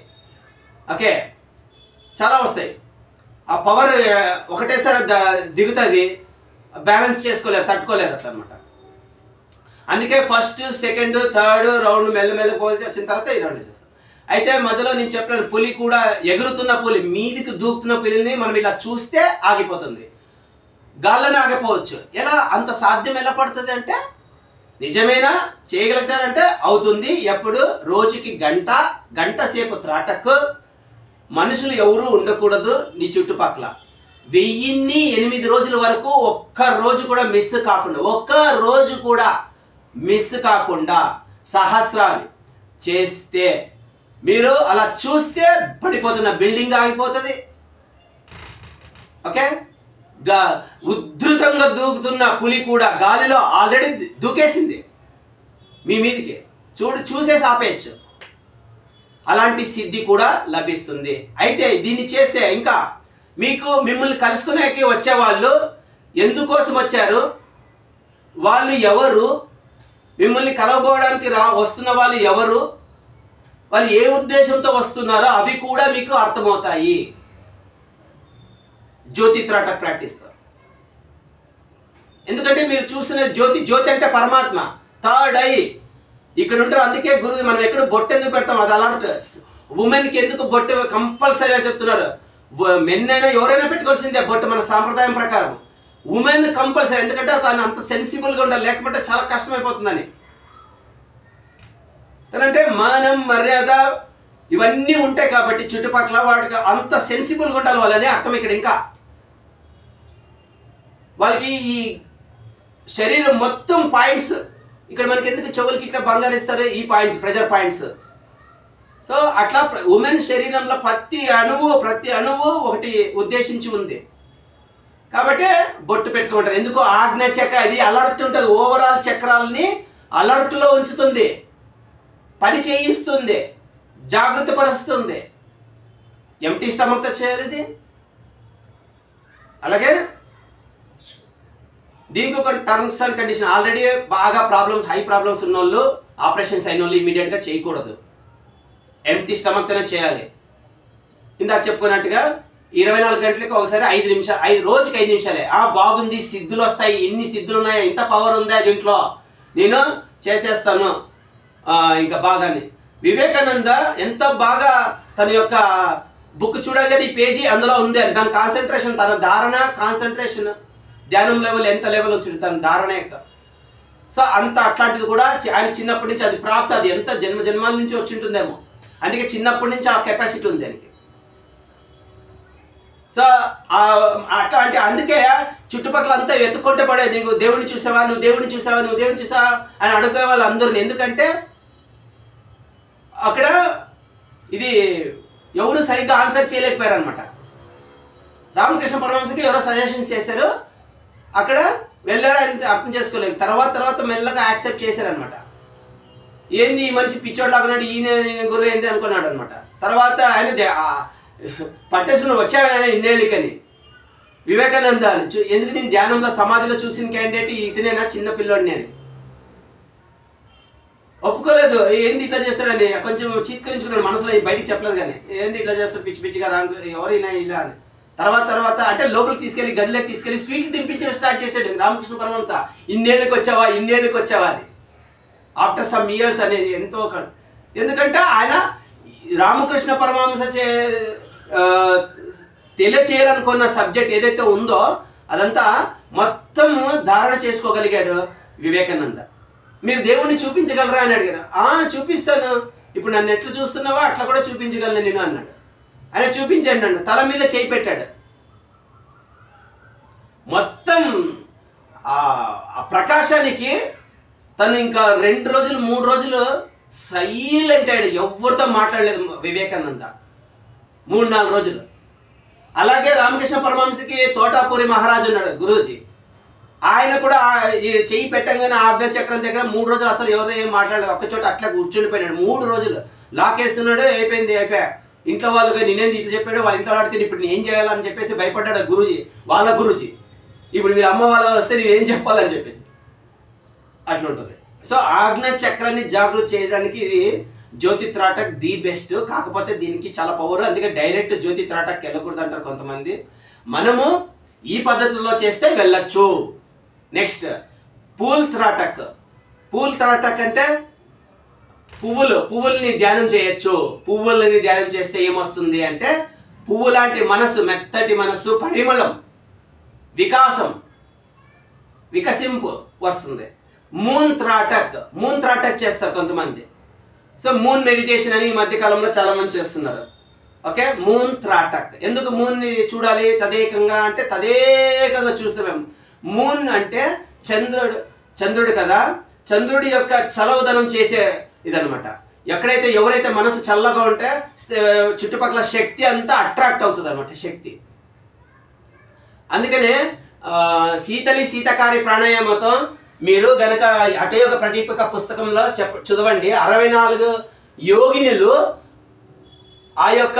ఓకే, చాలా వస్తాయి. ఆ పవర్ ఒకటేసారి దిగుతుంది, బ్యాలెన్స్ చేసుకోలేరు, తట్టుకోలేరు అట్లా అనమాట. అందుకే ఫస్ట్ సెకండ్ థర్డ్ రౌండ్ మెల్లమెల్ల పోయి వచ్చిన తర్వాత ఈ రౌండ్ చేస్తాం. అయితే మధ్యలో నేను చెప్పాను, పులి కూడా ఎగురుతున్న పులి, మీదికి దూకుతున్న పులిని మనం ఇలా చూస్తే ఆగిపోతుంది, గాల్లోనే ఆగిపోవచ్చు. ఎలా అంత సాధ్యం ఎలా పడుతుంది అంటే, నిజమేనా చేయగలుగుతారంటే అవుతుంది. ఎప్పుడు రోజుకి గంట సేపు త్రాటక్, మనుషులు ఎవరు ఉండకూడదు నీ చుట్టుపక్కల. 1008 రోజుల వరకు ఒక్క రోజు కూడా మిస్ కాకుండా సహస్రాలు చేస్తే, మీరు అలా చూస్తే పడిపోతున్న బిల్డింగ్ ఆగిపోతుంది. ఓకే, ఉధృతంగా దూకుతున్న పులి కూడా గాలిలో ఆల్రెడీ దూకేసింది మీ మీదికి, చూసేసి ఆపేయచ్చు. అలాంటి సిద్ధి కూడా లభిస్తుంది. అయితే దీన్ని చేస్తే ఇంకా మిమ్మల్ని కలుసుకునేకి వచ్చేవాళ్ళు ఎందుకోసం వచ్చారు, వాళ్ళు ఎవరు, మిమ్మల్ని కలవబోవడానికి వస్తున్న వాళ్ళు ఎవరు, వాళ్ళు ఏ ఉద్దేశంతో వస్తున్నారో అవి కూడా మీకు అర్థమవుతాయి జ్యోతి త్రాటక్ ప్రాక్టీస్తో. ఎందుకంటే మీరు చూస్తున్న జ్యోతి అంటే పరమాత్మ, థర్డ్ ఐ ఇక్కడ ఉంటారు. అందుకే గురువు మనం ఎక్కడ బొట్టు ఎందుకు పెడతాం, అది అలర్ట్. ఉమెన్కి ఎందుకు బొట్టు కంపల్సరీ అని చెప్తున్నారు. మెన్ అయినా ఎవరైనా పెట్టుకోవాల్సిందే బొట్టు మన సాంప్రదాయం ప్రకారం. ఉమెన్ కంపల్సరీ, ఎందుకంటే తను అంత సెన్సిబుల్గా ఉండాలి, లేకపోతే చాలా కష్టమైపోతుందని. అంటే మానం మర్యాద ఇవన్నీ ఉంటాయి కాబట్టి చుట్టుపక్కల వాటికి అంత సెన్సిబుల్గా ఉండాలి వాళ్ళని అర్థం. ఇక్కడ ఇంకా వాళ్ళకి ఈ శరీరం మొత్తం పాయింట్స్, ఇక్కడ మనకి ఎందుకు చెవులకి ఇట్లా బంగారు ఇస్తారు, ఈ పాయింట్స్ ప్రెజర్ పాయింట్స్. సో అట్లా ఉమెన్ శరీరంలో ప్రతి అణువు ఒకటి ఉద్దేశించి ఉంది కాబట్టి బొట్టు పెట్టుకుంటారు. ఎందుకు ఆజ్ఞ చక్ర ఇది అలర్ట్ ఉంటుంది, ఓవరాల్ చక్రాలని అలర్ట్లో ఉంచుతుంది, పని చేయిస్తుంది, జాగృతి పరుస్తుంది. ఎంటీ స్టమక్తో చేయాలి ఇది. అలాగే దీనికి ఒక టర్మ్స్ అండ్ కండిషన్, ఆల్రెడీ బాగా హై ప్రాబ్లమ్స్ ఉన్న వాళ్ళు, ఆపరేషన్స్ అయిన వాళ్ళు ఇమీడియట్గా చేయకూడదు, ఎంటీ స్టమక్తోనే చేయాలి. ఇందాక చెప్పుకున్నట్టుగా 24 గంటలకు ఒకసారి 5 నిమిషాలు, రోజుకి 5 నిమిషాలే. బాగుంది, సిద్ధులు వస్తాయి, ఇన్ని సిద్ధులు ఉన్నాయి, ఇంత పవర్ ఉందా దీంట్లో, నేను చేసేస్తాను ఇంకా బాగానే. వివేకానంద ఎంత బాగా తన యొక్క బుక్ చూడగానే ఈ పేజీ అందులో ఉంది అని, దాని కాన్సన్ట్రేషన్, తన ధారణ కాన్సన్ట్రేషన్, ధ్యానం లెవెల్ ఎంత లెవెల్ వచ్చింది తన ధారణ యొక్క. సో అట్లాంటిది కూడా ఆయన చిన్నప్పటి నుంచి అది ప్రాప్తి, అది ఎంత జన్మాల నుంచి వచ్చి ఉంటుందేమో, అందుకే చిన్నప్పటి నుంచి ఆ కెపాసిటీ ఉంది దానికి. సో సో అట్లా అంటే అందుకే చుట్టుపక్కల అంతా వెతుక్కుంటే పడేది, నీకు దేవుడిని చూసావా, నువ్వు దేవుడిని చూసావా, నువ్వు దేవుడిని చూసావా అని అడుగునే వాళ్ళు అందరిని. ఎందుకంటే అక్కడ ఇది ఎవరు సరిగ్గా ఆన్సర్ చేయలేకపోయారు అనమాట. రామకృష్ణ పరమహంసకి ఎవరో సజెషన్స్ చేశారు, అక్కడ వెళ్ళారు, ఆయన అర్థం చేసుకోలేదు. తర్వాత మెల్లగా యాక్సెప్ట్ చేశారనమాట. ఏంది ఈ మనిషి పిచ్చోడ్లాగున్నాడు, ఈయన గురువు ఏంది అనుకున్నాడు అనమాట. తర్వాత ఆయన పట్టేసుకుని వచ్చాడు ఆయన ఇన్నేళ్ళకని. వివేకానంద ఎందుకు నేను ధ్యానంలో సమాధిలో చూసిన క్యాండిడేట్ ఇతనేనా చిన్న పిల్లోడిని అని ఒప్పుకోలేదు. ఏంది ఇట్లా చేస్తాడని కొంచెం చీత్కరించుకున్నాడు మనసులో, బయటికి చెప్పలేదు. కానీ ఏంది ఇట్లా చేస్తాడు పిచ్చి పిచ్చిగా ఎవరైనా ఇలా అని. తర్వాత అంటే లోపలికి తీసుకెళ్ళి గదిలోకి తీసుకెళ్ళి స్వీట్లు తినిపించడం స్టార్ట్ చేశాడు రామకృష్ణ పరమహంస. ఇన్నేళ్ళకి వచ్చావా అని. ఆఫ్టర్ సమ్ ఇయర్స్ అనేది ఎంతో. ఎందుకంటే ఆయన రామకృష్ణ పరమహంస తెలియచేయాలనుకున్న సబ్జెక్ట్ ఏదైతే ఉందో అదంతా మొత్తం ధారణ చేసుకోగలిగాడు వివేకానంద. మీరు దేవుణ్ణి చూపించగలరా అని అడిగాడు. చూపిస్తాను, ఇప్పుడు నన్ను ఎట్లా చూస్తున్నావో అట్లా కూడా చూపించగలను నేను అన్నాడు. ఆయన చూపించండి అన్నాడు. తల మీద చేయి పెట్టాడు. మొత్తం ఆ ప్రకాశానికి తను ఇంకా 2 రోజులు 3 రోజులు సైలెంట్ అయ్యాడు. ఎవరితో మాట్లాడలేదు వివేకానంద 3-4 రోజులు. అలాగే రామకృష్ణ పరమహంసకి తోటాపూరి మహారాజు ఉన్నాడు గురూజీ. ఆయన కూడా చెయ్యి పెట్టంగానే ఆజ్ఞా చక్రం దగ్గర 3 రోజులు అసలు ఎవరితో ఏం మాట్లాడలేదు. ఒక్కచోట అట్లా కూర్చుండిపోయినాడు 3 రోజులు. లాకేస్తున్నాడు, అయిపోయా. ఇంట్లో వాళ్ళుగా నేనేంది ఇట్లా చెప్పాడు, వాళ్ళ ఇంట్లో ఆడితే ఇప్పుడు నేను ఏం చేయాలని చెప్పేసి భయపడ్డాడు గురూజీ, వాళ్ళ గురూజీ. ఇప్పుడు వీళ్ళ అమ్మ వాళ్ళ వస్తే నేనేం చెప్పాలని చెప్పేసి అట్లా ఉంటుంది. సో ఆజ్ఞా చక్రాన్ని జాగృతి చేయడానికి ఇది జ్యోతి త్రాటక్ ది బెస్ట్. కాకపోతే దీనికి చాలా పవర్, అందుకే డైరెక్ట్ జ్యోతి త్రాటక్ వెళ్ళకూడదు అంటారు కొంతమంది. మనము ఈ పద్ధతిలో చేస్తే వెళ్ళచ్చు. నెక్స్ట్ పూల్ త్రాటక్. పూల్ త్రాటక్ అంటే పువ్వుల్ని ధ్యానం చేయొచ్చు. పువ్వులని ధ్యానం చేస్తే ఏమొస్తుంది అంటే పువ్వు లాంటి మనసు, మెత్తటి మనసు, పరిమళం, వికసింపు వస్తుంది. మూన్ త్రాటక్ చేస్తారు కొంతమంది. సో మూన్ మెడిటేషన్ అని ఈ మధ్యకాలంలో చాలా మంది చేస్తున్నారు. ఓకే, మూన్ త్రాటక్. ఎందుకు మూన్ని చూడాలి తదేకంగా అంటే తదేకంగా చూస్తే మేము మూన్ అంటే చంద్రుడు కదా, చంద్రుడి యొక్క చలవదనం చేసే ఇదనమాట. ఎవరైతే మనసు చల్లగా ఉంటే చుట్టుపక్కల శక్తి అంతా అట్రాక్ట్ అవుతుంది అనమాట, శక్తి. అందుకనే శీతకారి ప్రాణాయామతో మీరు గనక హఠయోగ ప్రదీపిక పుస్తకంలో చదవండి. 64 యోగినులు ఆ యొక్క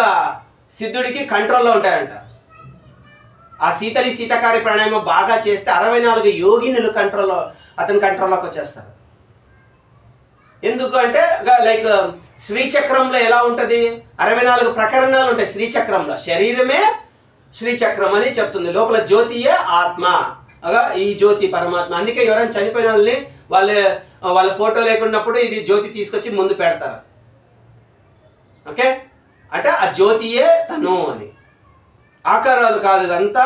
సిద్ధుడికి కంట్రోల్లో ఉంటాయంట. ఆ శీతకారి ప్రాణాయామం బాగా చేస్తే 64 యోగినులు అతని కంట్రోల్లోకి వచ్చేస్తారు. ఎందుకు అంటే లైక్ శ్రీచక్రంలో ఎలా ఉంటుంది, 64 ప్రకరణాలు ఉంటాయి శ్రీచక్రంలో. శరీరమే శ్రీచక్రం అని చెప్తుంది. లోపల జ్యోతియే ఆత్మ, ఈ జ్యోతి పరమాత్మ. అందుకే ఎవరైనా చనిపోయిన వాళ్ళని వాళ్ళ ఫోటో లేకున్నప్పుడు ఇది జ్యోతి తీసుకొచ్చి ముందు పెడతారు. ఓకే, అంటే ఆ జ్యోతియే తను అని. ఆకారాలు కాదు, ఇదంతా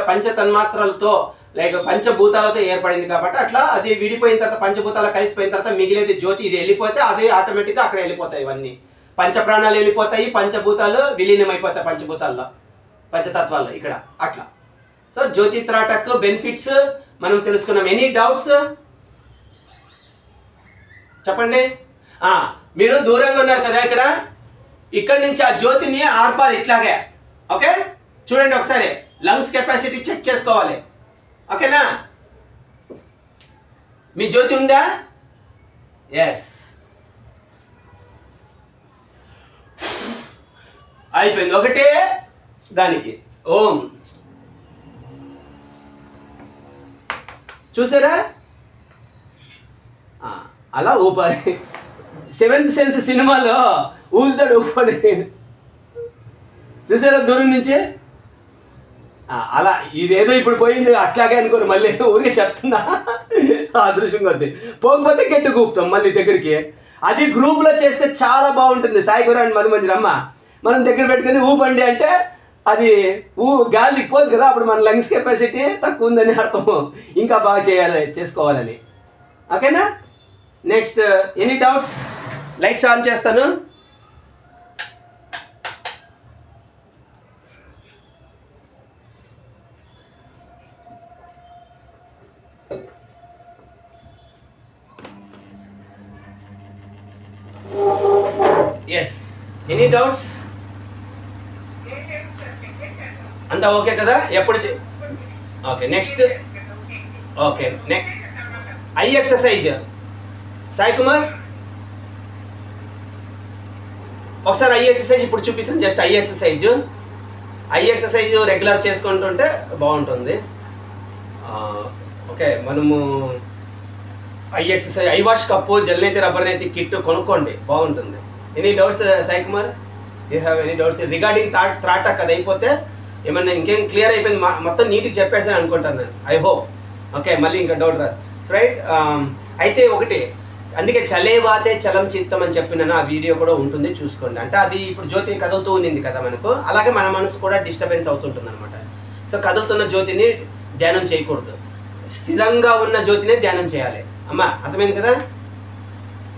పంచతన్మాత్రలతో లైక్ పంచభూతాలతో ఏర్పడింది కాబట్టి అట్లా అది విడిపోయిన తర్వాత పంచభూతాలు కలిసిపోయిన తర్వాత మిగిలేది జ్యోతి. ఇది వెళ్ళిపోతే అదే ఆటోమేటిక్గా అక్కడ వెళ్ళిపోతాయి. ఇవన్నీ పంచప్రాణాలు వెళ్ళిపోతాయి, పంచభూతాలు విలీనం అయిపోతాయి పంచభూతాల్లో, పంచతత్వాల్లో ఇక్కడ అట్లా. సో జ్యోతి త్రాటక్ బెనిఫిట్స్ మనం తెలుసుకున్నాం. ఎనీ డౌట్స్ చెప్పండి. మీరు దూరంగా ఉన్నారు కదా, ఇక్కడ నుంచి ఆ జ్యోతిని ఆర్పాలి ఇట్లాగే. ఓకే, చూడండి ఒకసారి లంగ్స్ కెపాసిటీ చెక్ చేసుకోవాలి. ఓకేనా, మీ జ్యోతి ఉందా? ఎస్, అయిపోయింది. ఒకటే దానికి ఓం. చూసారా, అలా ఊపాలి. 7th సెన్స్ సినిమాలో ఊదుతాడు ఊపని, చూసారా దూరం నుంచి. అలా ఇదేదో ఇప్పుడు పోయింది అట్లాగే అనుకోరు, మళ్ళీ ఊరికే చెప్తున్నా అదృష్టం కొద్ది. పోకపోతే గట్టి కూపుతాం మళ్ళీ దగ్గరికి. అది గ్రూప్లో చేస్తే చాలా బాగుంటుంది. సాయి గురు అండ్ మధుమంజరి అమ్మ మనం దగ్గర పెట్టుకుని ఊపండి అంటే అది గాలికి పోదు కదా, అప్పుడు మన లంగ్స్ కెపాసిటీ తక్కువ ఉందని అర్థం. ఇంకా బాగా చేసుకోవాలని. ఓకేనా, next any doubts? Lights on చేస్తాను. Yes, any doubts? అంతా ఓకే కదా? ఎప్పుడు okay. Next okay, eye exercise. Sai Kumar ఒకసారి ఐ ఎక్సర్సైజ్ ఇప్పుడు చూపిస్తాను. జస్ట్ ఐ ఎక్సర్సైజ్ రెగ్యులర్ చేసుకుంటుంటే బాగుంటుంది. ఓకే, మనము eye exercise, eye wash cup, జల్నేతి రబ్బర్ నేతి కిట్ కొనుక్కోండి, బాగుంటుంది. Any doubts Sai Kumar? You have any doubts regarding త్రాటక్? అది అయిపోతే ఏమన్నా ఇంకేం క్లియర్ అయిపోయింది, మొత్తం నీట్గా చెప్పేసాను అనుకుంటాను నేను, ఐ హోప్. ఓకే, మళ్ళీ ఇంకా డౌట్ రాదు, రైట్? అయితే ఒకటి, అందుకే చలేవాతే చలం చిత్తం అని చెప్పిన ఆ వీడియో కూడా ఉంటుంది, చూసుకోండి. అంటే అది ఇప్పుడు జ్యోతి కదులుతూ ఉంది కదా మనకు, అలాగే మన మనసు కూడా డిస్టర్బెన్స్ అవుతుంటుంది అనమాట. సో కదులుతున్న జ్యోతిని ధ్యానం చేయకూడదు, స్థిరంగా ఉన్న జ్యోతినే ధ్యానం చేయాలి. అమ్మా అర్థమైంది కదా?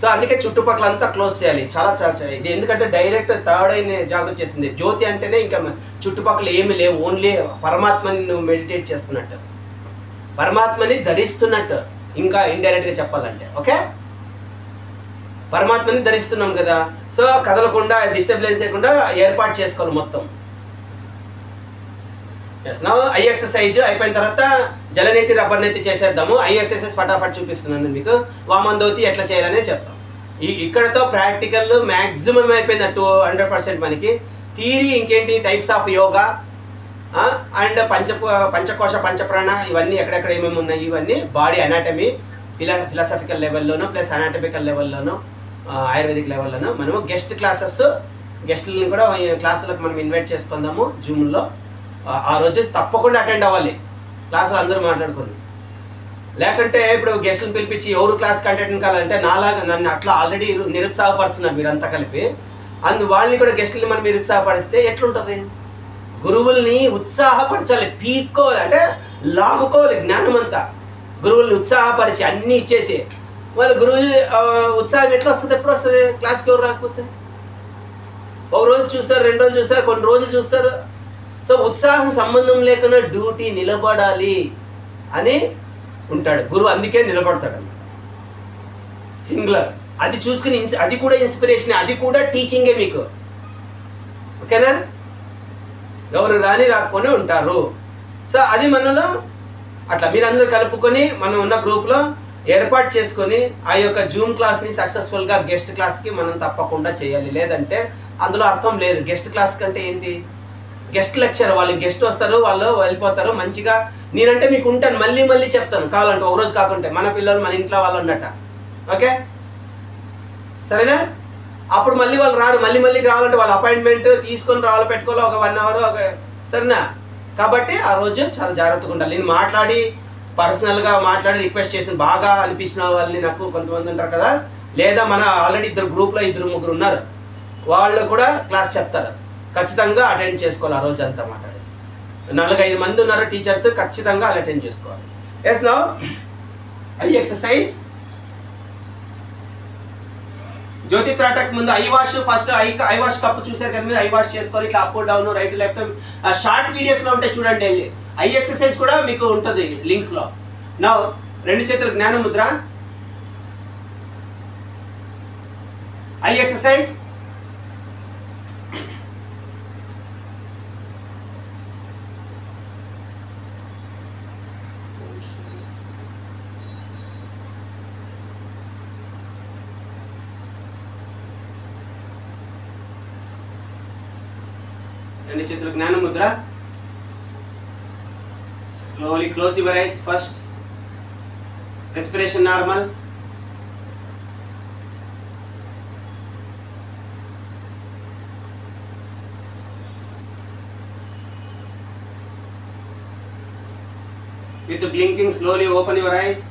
సో అందుకే చుట్టుపక్కల అంతా క్లోజ్ చేయాలి. చాలా చాలా ఇది, ఎందుకంటే డైరెక్ట్ థర్డ్ ఐని జాగ్రత్త చేసింది. జ్యోతి అంటేనే ఇంకా చుట్టుపక్కల ఏమి లేవు, ఓన్లీ పరమాత్మని నువ్వు మెడిటేట్ చేస్తున్నట్టు, పరమాత్మని ధరిస్తున్నట్టు, ఇంకా ఇండైరెక్ట్గా చెప్పాలంటే. ఓకే, పరమాత్మని ధరిస్తున్నాం కదా, సో కదలకుండా డిస్టర్బెన్స్ లేకుండా ఏర్పాటు చేసుకోవాలి మొత్తం. ఎస్, నా ఐ ఎక్సర్సైజ్ అయిపోయిన తర్వాత జలనేతి రబ్బర్ నేతి చేసేద్దాము. ఐ ఎక్సర్సైజ్ ఫటాఫట్ చూపిస్తున్నాను మీకు, వామందోతి ఎట్లా చేయాలనే చెప్తాం. ఇక్కడతో ప్రాక్టికల్ మ్యాక్సిమం అయిపోయింది 200% మనకి. థియరీ ఇంకేంటి, టైప్స్ ఆఫ్ యోగా అండ్ పంచకోశ పంచప్రాణ, ఇవన్నీ ఎక్కడెక్కడ ఏమేమి ఉన్నాయి, ఇవన్నీ బాడీ అనాటమీ, ఫిలాసఫికల్ లెవెల్లోనూ ప్లస్ అనాటమికల్ లెవెల్లోనూ ఆయుర్వేదిక్ లెవెల్లోనూ మనము గెస్ట్లని కూడా క్లాసులకు మనం ఇన్వైట్ చేసుకుందాము జూమ్లో. ఆ రోజు తప్పకుండా అటెండ్ అవ్వాలి, క్లాసులో అందరూ మాట్లాడుకుంది. లేకుంటే ఇప్పుడు గెస్ట్లను పిలిపించి ఎవరు క్లాస్ కంటెంట్ కావాలంటే నాలాగా నన్ను అట్లా ఆల్రెడీ నిరుత్సాహపరుస్తున్నారు మీరంతా కలిపి, వాళ్ళని కూడా గెస్ట్లని మనం నిరుత్సాహపరిస్తే ఎట్లుంటుంది? గురువుల్ని ఉత్సాహపరచాలి, పీక్కోవాలి, అంటే లాగుకోవాలి జ్ఞానం అంతా. గురువుల్ని ఉత్సాహపరిచి అన్నీ ఇచ్చేసి, వాళ్ళు గురువు ఉత్సాహం ఎట్లా వస్తుంది, ఎప్పుడు వస్తుంది? క్లాస్కి ఎవరు రాకపోతే ఒక రోజు చూస్తారు, 2 రోజులు చూస్తారు, కొన్ని రోజులు చూస్తారు. సో ఉత్సాహం సంబంధం లేకుండా డ్యూటీ నిలబడాలి అని ఉంటాడు గురువు, అందుకే నిలబడతాడు అన్నమాట. సింగులర్ అది చూసుకుని, అది కూడా ఇన్స్పిరేషన్, అది కూడా టీచింగే మీకు. ఓకేనా? ఎవరు రాకపోనే ఉంటారు. సో అది మనలో అట్లా మీరందరూ కలుపుకొని మనం ఉన్న గ్రూప్లో ఏర్పాటు చేసుకొని ఆ యొక్క జూమ్ క్లాస్ని సక్సెస్ఫుల్గా గెస్ట్ క్లాస్కి మనం తప్పకుండా చేయాలి. లేదంటే అందులో అర్థం లేదు. గెస్ట్ క్లాస్ కంటే ఏంటి, గెస్ట్ లెక్చర్, వాళ్ళు గెస్ట్ వస్తారు, వాళ్ళు వెళ్ళిపోతారు. మంచిగా నేనంటే మీకు ఉంటాను, మళ్ళీ మళ్ళీ చెప్తాను కావాలంటే, ఒక రోజు కాకుంటే మన పిల్లలు మన ఇంట్లో వాళ్ళు ఉన్నట్ట. ఓకే, సరేనా? అప్పుడు మళ్ళీ వాళ్ళు రారు, మళ్ళీ రావాలంటే వాళ్ళ అపాయింట్మెంట్ తీసుకొని రావాలి, పెట్టుకోవాలి ఒక 1 అవర్. సరేనా? కాబట్టి ఆ రోజు చాలా జాగ్రత్తగా ఉండాలి. నేను పర్సనల్గా మాట్లాడి రిక్వెస్ట్ చేసిన బాగా అనిపించిన వాళ్ళని, నాకు కొంతమంది ఉంటారు కదా, లేదా మన ఆల్రెడీ గ్రూప్లో 2-3 ఉన్నారు, వాళ్ళు కూడా క్లాస్ చెప్తారు. ఖచ్చితంగా అటెండ్ చేసుకోవాలి ఆ రోజు అంతా. మాట్లాడి 4-5 మంది ఉన్నారు టీచర్స్, ఖచ్చితంగా వాళ్ళు అటెండ్ చేసుకోవాలి. Yes, now eye exercise. జ్యోతి త్రాటక్ ముందు eye wash, first eye wash cup చూసారు కదా, ఐ వాష్ చేసుకోవాలి. ఇట్లా up down right left short వీడియోస్లో ఉంటాయి చూడండి. ఐ ఎక్సర్సైజ్ కూడా మీకు ఉంటుంది లింక్స్లో. నౌ 2 చేతులు జ్ఞాన ముద్ర, ఐ ఎక్సర్సైజ్. రెండు చేతులు జ్ఞాన Mudra. Slowly close your eyes first. Respiration normal. With blinking, slowly open your eyes.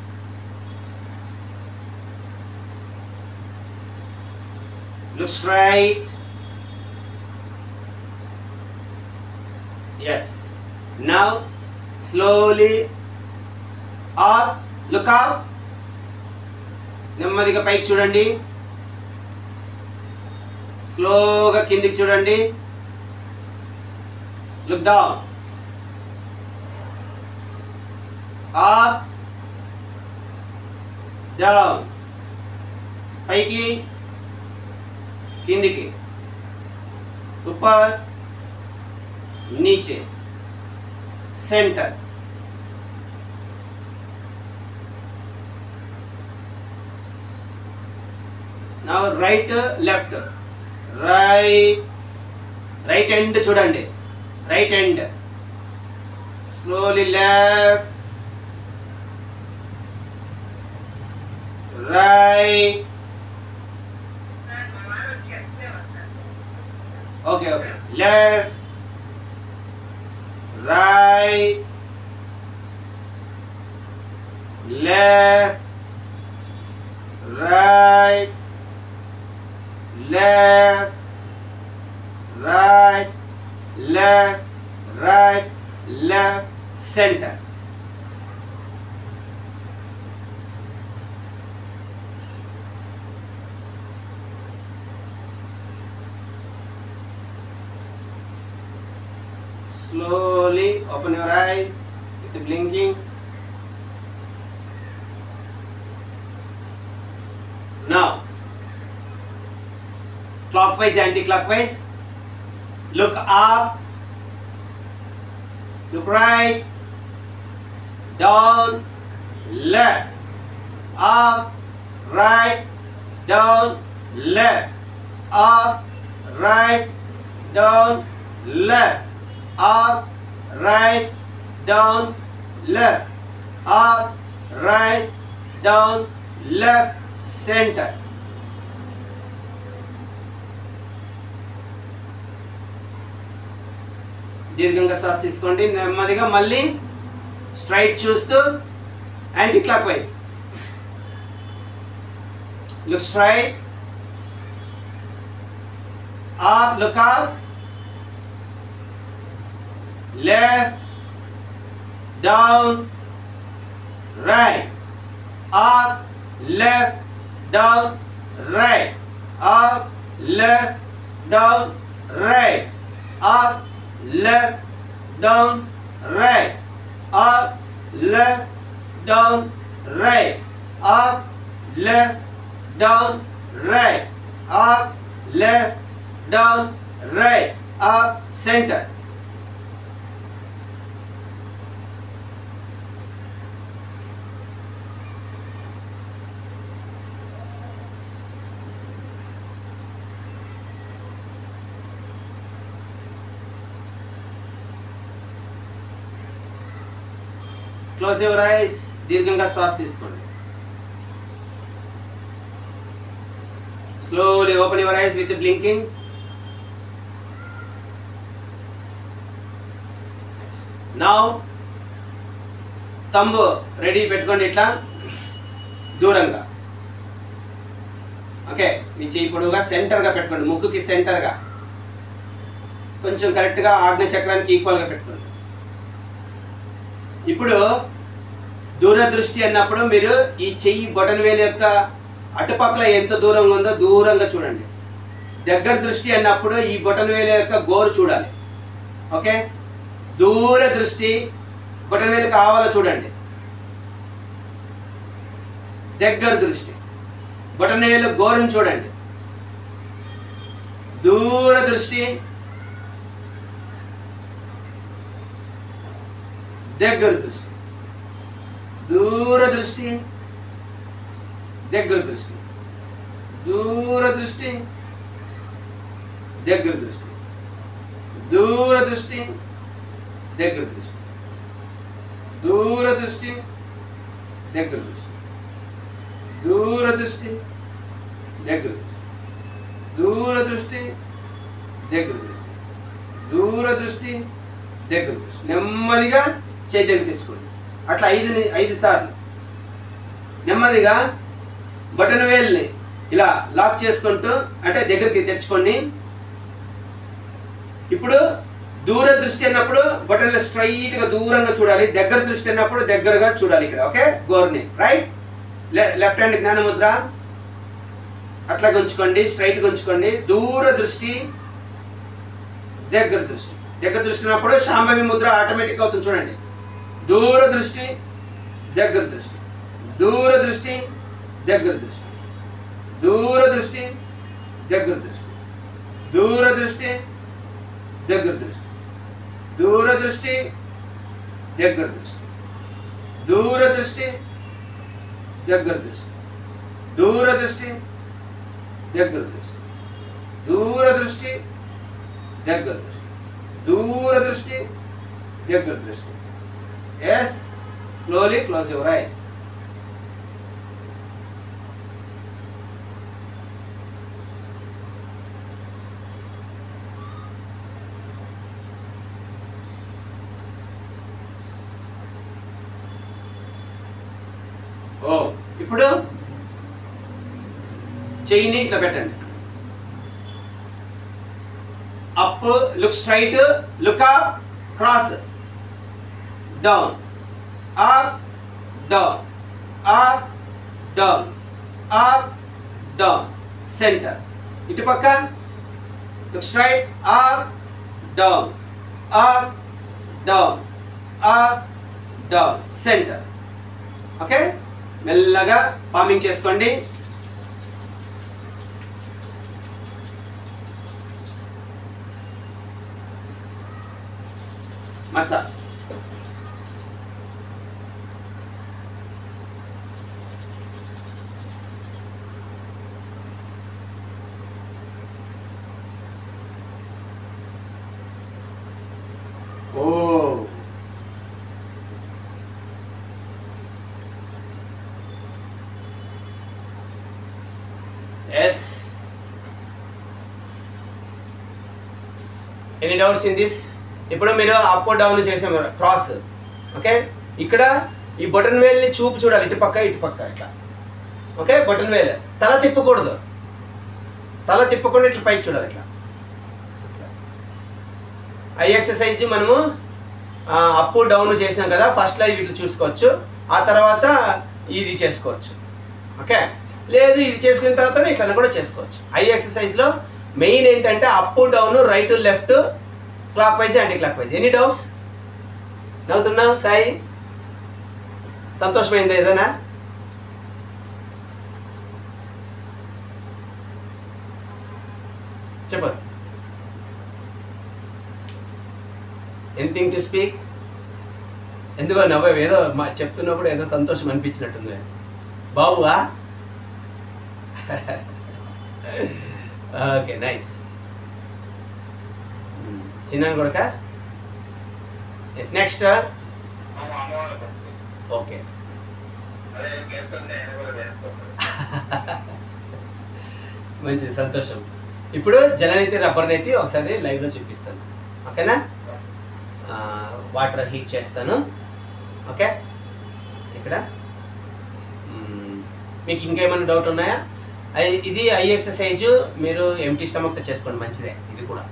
Look straight. Yes. Now slowly up, look up. నెమ్మదిగా పైకి చూడండి, స్లోగా కిందికి చూడండి. లుక్ డౌన్, అప్, డౌన్, పైకి కిందికి, ऊपर नीचे, centre. now right left, right end చూడండి, right end, slowly left, right, okay, left, right, left, right, left, right, left, right, left, center। slowly open your eyes with the blinking। now clockwise, anti-clockwise, look up, look right, down, left, up, right, down, left, up, right, down, left, up, right, down, left, up, right, down, left, center। దీర్ఘంగా శ్వాస తీసుకోండి, నెమ్మదిగా మళ్ళీ స్ట్రైట్ చూస్తూ anti clock wise, look straight, up, look up, left, down, right, up, left, down, right, up, left, down, right, up, left, down, right, up, left, down, right, up, left, down, right, up, left, down, right, up, center। Close your eyes, దీర్ఘంగా శ్వాస తీసుకోండి, slowly open your eyes with blinking. Now thumb ready పెట్టుకోండి, ఇట్లా దూరంగా, ఓకే, మీ చెయ్యి పొడవుగా సెంటర్గా పెట్టుకోండి, ముక్కుకి సెంటర్గా, కొంచెం కరెక్ట్గా ఆగ్నేయ చక్రానికి ఈక్వల్గా పెట్టుకోండి। ఇప్పుడు దూరదృష్టి అన్నప్పుడు మీరు ఈ చెయ్యి బొటన వేలు యొక్క అటుపక్కల ఎంత దూరంగా ఉందో దూరంగా చూడండి। దగ్గర దృష్టి అన్నప్పుడు ఈ బొటన వేలు యొక్క గోరు చూడాలి, ఓకే। దూర దృష్టి బొటన వేలు కావాలో చూడండి, దగ్గర దృష్టి బొటన వేలు గోరును చూడండి, దూర దృష్టి దగ్గర దృష్టి, దూర దృష్టి దగ్గర దృష్టి, దూర దృష్టి దగ్గర దృష్టి, దూర దృష్టి దగ్గర దృష్టి, దూర దృష్టి దగ్గర దృష్టి, దూర దృష్టి దగ్గర దృష్టి, దూర దృష్టి దగ్గర దృష్టి, దూర దృష్టి దగ్గర దృష్టి। నెమ్మదిగా చైతన్యం తెచ్చుకోండి, అట్లా 5 సార్లు నెమ్మదిగా బటన్ వేల్ని ఇలా లాక్ చేసుకుంటూ అంటే దగ్గరికి తెచ్చుకోండి। ఇప్పుడు దూర దృష్టి అన్నప్పుడు బటన్లు స్ట్రైట్ గా దూరంగా చూడాలి, దగ్గర దృష్టి అన్నప్పుడు దగ్గరగా చూడాలి ఇక్కడ, ఓకే। గోర్ని రైట్, లెఫ్ట్ హ్యాండ్ జ్ఞాన ముద్ర అట్లా ఉంచుకోండి, స్ట్రైట్ గా ఉంచుకోండి। దూర దృష్టి దగ్గర దృష్టి, దగ్గర దృష్టి అన్నప్పుడు శాంభవి ముద్ర ఆటోమేటిక్ అవుతుంది చూడండి। దూర దృష్టి దగ్గర దృష్టి, దూర దృష్టి దగ్గర దృష్టి, దూర దృష్టి దగ్గర దృష్టి, దూరదృష్టి, దగ్గర దృష్టి, దూరదృష్టి, దగ్గర దృష్టి, దూరదృష్టి, దగ్గర దృష్టి, దూరదృష్టి, దగ్గర దృష్టి, దూరదృష్టి, దగ్గర దృష్టి, దూరదృష్టి, దగ్గర దృష్టి. Yes, slowly close your eyes. ఇప్పుడు చెయ్యిని ఇట్లా పెట్టండి. Up, look straight, look up, cross, down, up, down, up, down, up, down, centre. ఇటు పక్క look straight, up, down, up, down, up, down, centre. Okay, మెల్లగా పామింగ్ చేసుకోండి. Massage. Oh yes. Any doubts in this? ఇప్పుడు మీరు అప్ డౌన్ చేసాం క్రాస్. ఓకే, ఇక్కడ ఈ బటన్ వేల్ని చూపు చూడాలి, ఇటు పక్క ఇటు పక్క ఇట్లా. ఓకే, బటన్ వేల్ తల తిప్పకూడదు, తల తిప్పకుండా ఇట్లా పైకి చూడాలి ఇట్లా. ఐ ఎక్సర్సైజ్ మనము అప్ డౌన్ చేసినాం కదా, ఫస్ట్లో ఇట్లా చూసుకోవచ్చు, ఆ తర్వాత ఇది చేసుకోవచ్చు. ఓకే, లేదు ఇది చేసుకున్న తర్వాత ఇట్లా కూడా చేసుకోవచ్చు. ఐ ఎక్సర్సైజ్లో మెయిన్ ఏంటంటే up down, right left, clock wise anti clock wise. Any doubts? నవ్వుతున్నావు సాయి? సంతోషమైందా ఏదైనా? చెప్పు. Anything to speak? ఎందుకో నవ్వు, ఏదో చెప్తున్నప్పుడు ఏదో సంతోషం అనిపించినట్టుంది. బాబువా? Okay, nice. చిన్న కొడుక? ఎస్. నెక్స్ట్. ఓకే, మంచిది, సంతోషం. ఇప్పుడు జలనీతి రబ్బర్ నైతి ఒకసారి లైవ్లో చూపిస్తాను. ఓకేనా? వాటర్ హీట్ చేస్తాను. ఓకే, ఇక్కడ మీకు ఇంకేమైనా డౌట్ ఉన్నాయా? ఇది ఐ ఎక్సర్సైజ్ మీరు ఎంటీ స్టమక్తో చేసుకోండి, మంచిదే ఇది కూడా.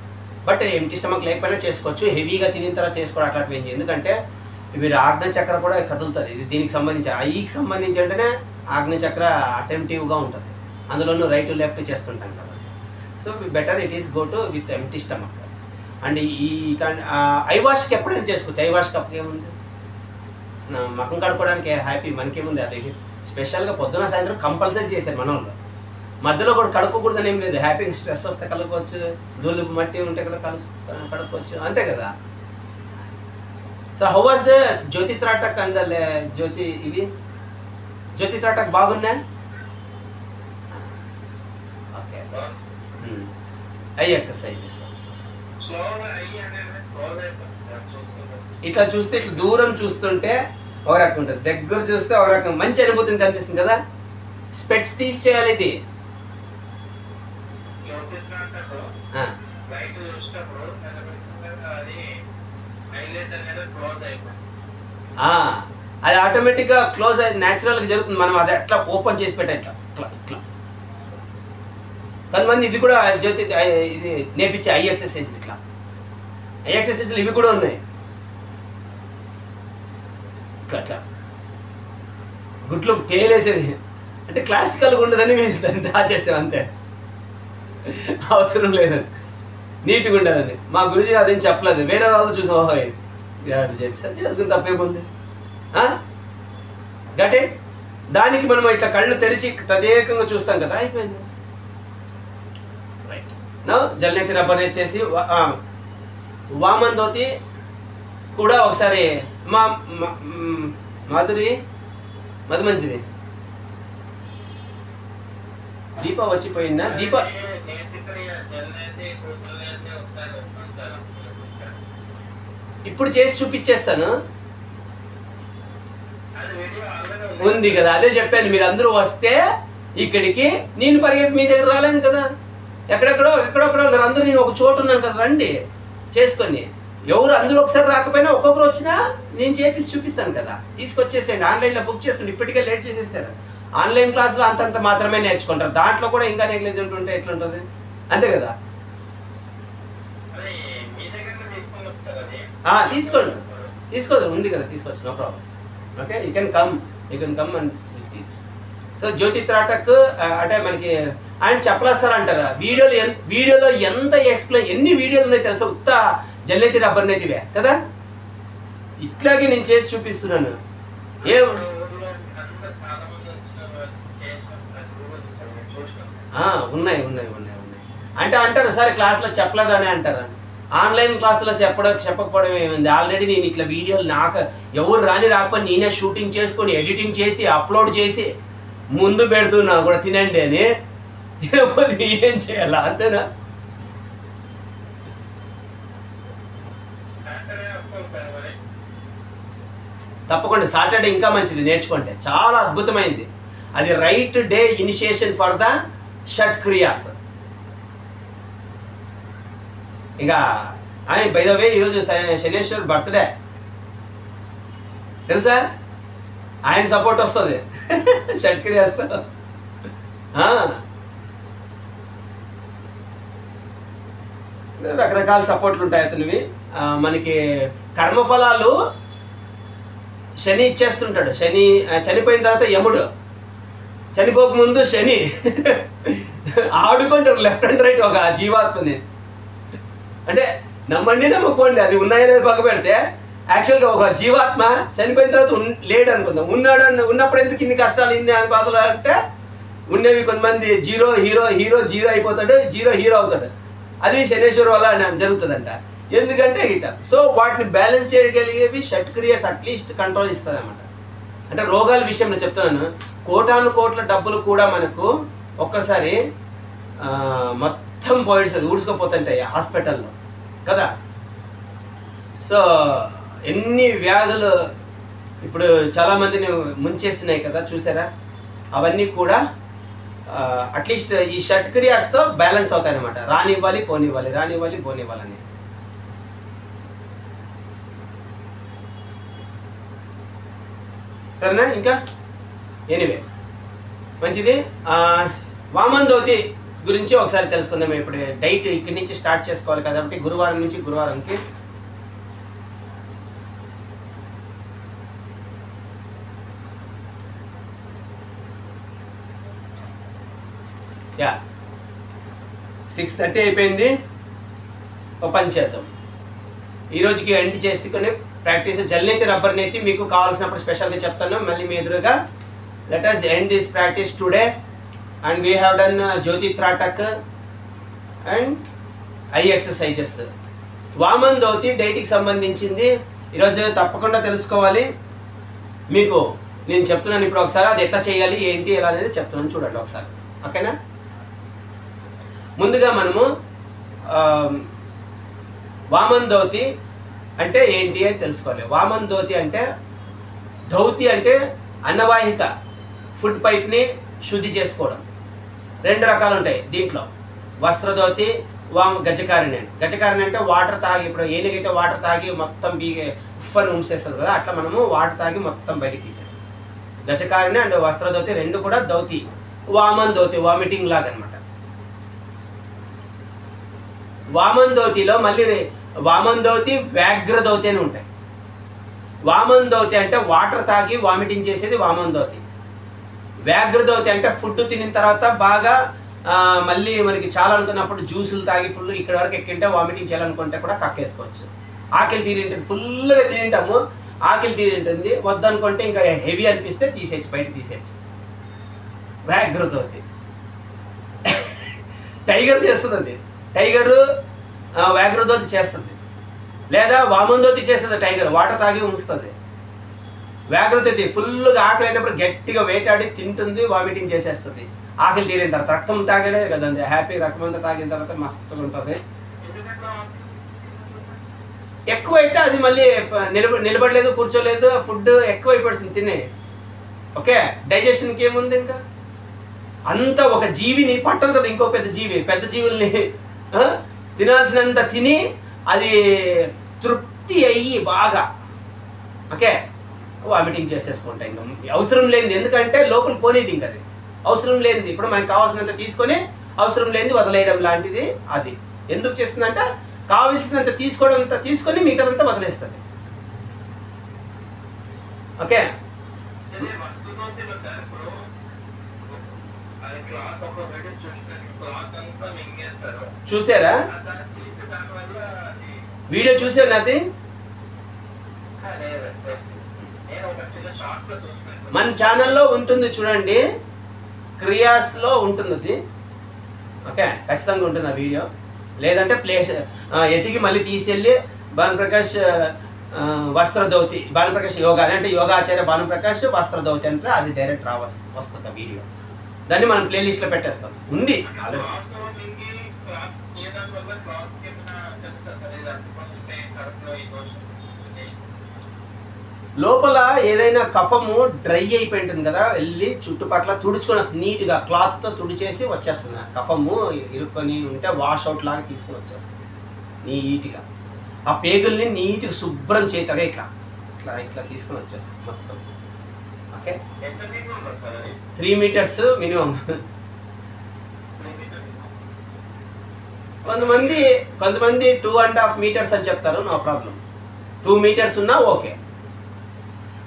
బట్ ఎంటీ స్టమక్ లేకపోయినా చేసుకోవచ్చు, హెవీగా తినిన తర్వాత చేసుకోవడం అట్లాంటివి ఏం చేయండి. ఎందుకంటే మీరు ఆగ్నేయ చక్ర కూడా కదులుతుంది. ఇది దీనికి సంబంధించి, ఐకి సంబంధించి అంటేనే ఆగ్నేయ చక్ర అటెంప్టివ్గా ఉంటుంది, అందులోనూ రైట్ లెఫ్ట్ చేస్తుంటాం కదా. So better it is go to with empty stomach. And ఈ ఐ వాష్కి ఎప్పుడైనా చేసుకోవచ్చు. ఐ వాష్కి అప్పుడు ఏముంది, మకం కడుక్కోవడానికి హ్యాపీ, మనకేముంది. అది స్పెషల్గా పొద్దున సాయంత్రం కంపల్సరీ చేశారు మన వాళ్ళు. మధ్యలో కూడా కడుక్కోకూడదని ఏం లేదు, హ్యాపీగా స్ట్రెస్ వస్తే కలుపుకోవచ్చు, ధూళి మట్టి ఉంటే కూడా కడుక్కోవచ్చు, అంతే కదా. సో హౌ వాజ్ ద జ్యోతి త్రాటక్ అండ్ జ్యోతి, ఇవి జ్యోతి త్రాటక్ బాగున్నా? ఓకే, ఐ ఎక్సర్సైజెస్ ఇట్లా చూస్తే, ఇట్లా దూరం చూస్తుంటే ఒక రకం ఉంటుంది, దగ్గర చూస్తే ఒక రకం మంచి అనుభూతిని కనిపిస్తుంది కదా. స్పెట్స్ తీసి చేయాలి ఇది. అది ఆటోమేటిక్గా క్లోజ్ అయ్యి న్యాచురల్గా జరుగుతుంది. మనం అది ఎట్లా ఓపెన్ చేసి పెట్టాలి, ఇట్లా ఇట్లా ఇట్లా. కొంతమంది ఇది కూడా జ్యోతి ఇది నేర్పించే ఐ ఎక్సర్సైజ్. ఇట్లా ఐ ఎక్సర్సైజ్లు ఇవి కూడా ఉన్నాయి. ఇట్లా అట్లా గుట్లు తేలేసేది అంటే క్లాసికల్గా ఉండదని మేము దాన్ని దాచేసాం, అంతే, అవసరం లేదని, నీట్గా ఉండదని. మా గురుజీ అదేం చెప్పలేదు, వేరే వాళ్ళు చూసాం, ఓహో చెప్పి సరి చేసుకుని తప్పేముంది. గటే దానికి మనం ఇట్లా కళ్ళు తెరిచి తదేకంగా చూస్తాం కదా, అయిపోయింది. రైట్, నో జల్నేతి రబ్బర్ నేతి చేసి వామన్ ధోతి కూడా ఒకసారి మా మధుమంతిది దీప వచ్చిపోయిందా? దీప ఇప్పుడు చేసి చూపించేస్తాను, ఉంది కదా. అదే చెప్పాను, మీరు అందరూ వస్తే ఇక్కడికి నేను పరిగెత్తి మీ దగ్గర రాలేను కదా, ఎక్కడెక్కడో ఉన్నారు అందరూ, నేను ఒక చోటు ఉన్నాను కదా, రండి చేసుకొని. ఎవరు అందరూ ఒకసారి రాకపోయినా ఒక్కొక్కరు వచ్చినా నేను చేపిసి చూపిస్తాను కదా, తీసుకొచ్చేసేయండి. ఆన్లైన్లో బుక్ చేసుకోండి, ఇప్పటికే లేట్ చేసేసారు. ఆన్లైన్ క్లాసులో అంతంత మాత్రమే నేర్చుకుంటారు, దాంట్లో కూడా ఇంకా నెగ్లిజెంట్ ఉంటే ఎట్లుంటుంది, అంతే కదా. తీసుకోండి ఉంది కదా, తీసుకోవచ్చు, no problem. Okay, you can come and teach. So జ్యోతి త్రాటక్ అంటే మనకి ఆయన చెప్పలేదు సార్ అంటారా, వీడియోలో ఎంత ఎక్స్ప్లెయిన్, ఎన్ని వీడియోలు ఉన్నాయి తెలుసా, ఉత్త జల్నేతి రబ్బర్ నేతివే కదా, ఇట్లాగే నేను చేసి చూపిస్తున్నాను. ఉన్నాయి అంటే అంటారు సార్ క్లాస్లో చెప్పలేదని అంటారు. ఆన్లైన్ క్లాసులో చెప్పకపోవడం ఏమైంది, ఆల్రెడీ నేను ఇట్లా వీడియోలు నాకు ఎవరు రాకపోతే నేనే షూటింగ్ చేసుకొని ఎడిటింగ్ చేసి అప్లోడ్ చేసి ముందు పెడుతున్నా కూడా, తినండి అని. తినకపోతే ఏం చేయాలా, అంతేనా? తప్పకుండా సాటర్డే ఇంకా మంచిది, నేర్చుకుంటే చాలా అద్భుతమైంది. అది right day initiation for the షట్ క్రియాస్. ఇక బై ద వే ఈరోజు శనేశ్వర్ బర్త్డే తెలుసా, ఆయన సపోర్ట్ వస్తుంది షట్ క్రియాస్. రకరకాల సపోర్ట్లు ఉంటాయి అతనివి. మనకి కర్మఫలాలు శని ఇచ్చేస్తుంటాడు. శని చనిపోయిన తర్వాత యముడు, చనిపోకముందు శని ఆడుకుంటారు లెఫ్ట్ అండ్ రైట్ ఒక జీవాత్మని. అంటే నమ్మండి నమ్మకపోండి, అది ఉన్నాయనేది పక్క పెడితే యాక్చువల్గా ఒక జీవాత్మ చనిపోయిన తర్వాత లేడు అనుకుందాం, ఉన్నప్పుడు ఎందుకు ఇన్ని కష్టాలు ఇన్ని అని బాధలు అంటే, ఉండేవి కొంతమంది జీరో జీరో అయిపోతాడు, జీరో హీరో అవుతాడు. అది శనేశ్వర్ వల్ల జరుగుతుందంట. ఎందుకంటే ఇట సో వాటిని బ్యాలెన్స్ చేయగలిగేవి షట్ క్రియాస్ అట్లీస్ట్ కంట్రోల్ ఇస్తుంది అన్నమాట. అంటే రోగాల విషయంలో చెప్తున్నాను, కోటాను కోట్ల డబ్బులు కూడా మనకు ఒక్కసారి మొత్తం పోయిస్తుంది, ఊడ్చుకోపోతుంటాయి హాస్పిటల్లో కదా. సో ఎన్ని వ్యాధులు ఇప్పుడు చాలామందిని ముంచేస్తున్నాయి కదా, చూసారా? అవన్నీ కూడా అట్లీస్ట్ ఈ షట్ క్రియాస్తో బ్యాలెన్స్ అవుతాయి అన్నమాట. రానివ్వాలి పోనివ్వాలని. సరేనా? ఇంకా ఎనీవేస్ మంచిది. వామన్ ధోతి గురించి ఒకసారి తెలుసుకుందాం. ఇప్పుడు డైట్ ఇక్కడి నుంచి స్టార్ట్ చేసుకోవాలి కాబట్టి గురువారం నుంచి గురువారంకి యా 6:30 అయిపోయింది. ఒక పని చేద్దాం, ఈరోజుకి ఎండ్ చేసుకుని ప్రాక్టీస్ జల్నేతి రబ్బర్ నేతి మీకు కావాల్సినప్పుడు స్పెషల్గా చెప్తాను మళ్ళీ మీ ఎదురుగా. Let us end this practice today and we have done జ్యోతి త్రాటక్ అండ్ ఐ ఎక్సర్సైజెస్. వామన్ ధోతి డైట్కి సంబంధించింది ఈరోజు తప్పకుండా తెలుసుకోవాలి. మీకు నేను చెప్తున్నాను ఇప్పుడు ఒకసారి, అది ఎట్లా చేయాలి ఏంటి ఎలా అనేది చెప్తున్నాను, చూడండి ఒకసారి. ఓకేనా? ముందుగా మనము వామన్ ధోతి అంటే ఏంటి అని తెలుసుకోవాలి. వామన్ ధోతి అంటే, ధౌతి అంటే అన్నవాహిక ఫుడ్ పైప్ని శుద్ధి చేసుకోవడం. 2 రకాలు ఉంటాయి దీంట్లో, వస్త్రధోతి, గజకారిణి. గజకారిణి అంటే వాటర్ తాగి, ఇప్పుడు ఏనుగైతే వాటర్ తాగి మొత్తం ఉఫ్ఫని ఉంచేస్తుంది కదా, అట్లా మనము వాటర్ తాగి మొత్తం బయటికి తీసాం. గజకారిణి అండ్ వస్త్రధోతి 2 కూడా ధౌతి. వామన్ ధోతి వామిటింగ్ లాగా అనమాట. వామన్ ధోతిలో మళ్ళీ వామన్ ధోతి, వ్యాఘ్ర ధోతి అని ఉంటాయి. వామన్ ధోతి అంటే వాటర్ తాగి వామిటింగ్ చేసేది వామన్ ధోతి. వ్యాఘ్ర ధోతి అంటే ఫుడ్ తినిన తర్వాత బాగా మళ్ళీ మనకి చాలా అనుకున్నప్పుడు జ్యూసులు తాగి ఫుల్ ఇక్కడ వరకు ఎక్కింటే వామిటింగ్ చేయాలనుకుంటే కూడా కక్కేసుకోవచ్చు. ఆకలి తీరింటుంది, ఫుల్గా తింటాము, ఆకలి తీరింటుంది, వద్దనుకుంటే ఇంకా హెవీ అనిపిస్తే తీసేయచ్చు, బయట తీసేయచ్చు. వ్యాఘ్ర ధోతి టైగర్ చేస్తుంది అది. టైగరు వ్యాఘ్రదోతి చేస్తుంది, లేదా వామందోతి చేస్తుంది. టైగర్ వాటర్ తాగి ఉంచుతుంది. వ్యాఘ్రదోతి ఫుల్గా ఆకలి అయినప్పుడు గట్టిగా వేటాడి తింటుంది, వామిటింగ్ చేసేస్తుంది. ఆకలి తీరిన తర్వాత రక్తం తాగడే కదండి హ్యాపీ, రక్తం అంతా తాగిన తర్వాత మస్తుగా ఉంటుంది. ఎక్కువైతే అది మళ్ళీ నిలబడలేదు, కూర్చోలేదు, ఫుడ్ ఎక్కువ అయిపోతుంది తినే. ఓకే, డైజెషన్కి ఏముంది ఇంకా అంత ఒక జీవిని పట్టదు కదా ఇంకో పెద్ద జీవుల్ని తినాల్సినంత తిని అది తృప్తి అయ్యి బాగా ఓకే వామిటింగ్ చేసేసుకుంటాయి. ఇంకా అవసరం లేనిది, ఎందుకంటే లోపల పోనేది ఇంకా అది అవసరం లేనిది. ఇప్పుడు మనకి కావాల్సినంత తీసుకొని అవసరం లేనిది వదిలేయడం లాంటిది. అది ఎందుకు చేస్తుందంటే కావాల్సినంత తీసుకోవడం అంతా తీసుకొని మిగతాదంతా వదిలేస్తుంది. ఓకే, చూసారా వీడియో? చూసారు నాది? మన ఛానల్లో ఉంటుంది చూడండి, క్రియాస్లో ఉంటుంది అది. ఓకే, ఖచ్చితంగా ఉంటుంది ఆ వీడియో. లేదంటే ప్లేస్ ఎతికి మళ్ళీ తీసుకెళ్ళి భానుప్రకాష్ వస్త్రధౌతి, భానుప్రకాష్ యోగా అంటే యోగాచార్య భానుప్రకాష్ వస్త్రధౌతి అంటే అది డైరెక్ట్ వస్తుంది ఆ వీడియో. దాన్ని మనం ప్లేలిస్ట్లో పెట్టేస్తాం. ఉంది లోపల ఏదైనా కఫము డ్రై అయిపోయి ఉంటుంది కదా, వెళ్ళి చుట్టుపక్కల తుడుచుకొని వస్తుంది నీట్గా, క్లాత్తో తుడిచేసి వచ్చేస్తుంది. కఫము ఇరుక్కొని ఉంటే వాష్ అవుట్ లాగా తీసుకొని వచ్చేస్తుంది నీట్గా. ఆ పేగుల్ని నీట్గా శుభ్రం చేతగా ఇట్లా ఇట్లా ఇట్లా తీసుకొని వచ్చేస్తుంది మొత్తం. Okay, 3 meters minimum. కొంతమంది 2.5 meters అని చెప్తారు, నో ప్రాబ్లం. 2 meters ఉన్నా ఓకే,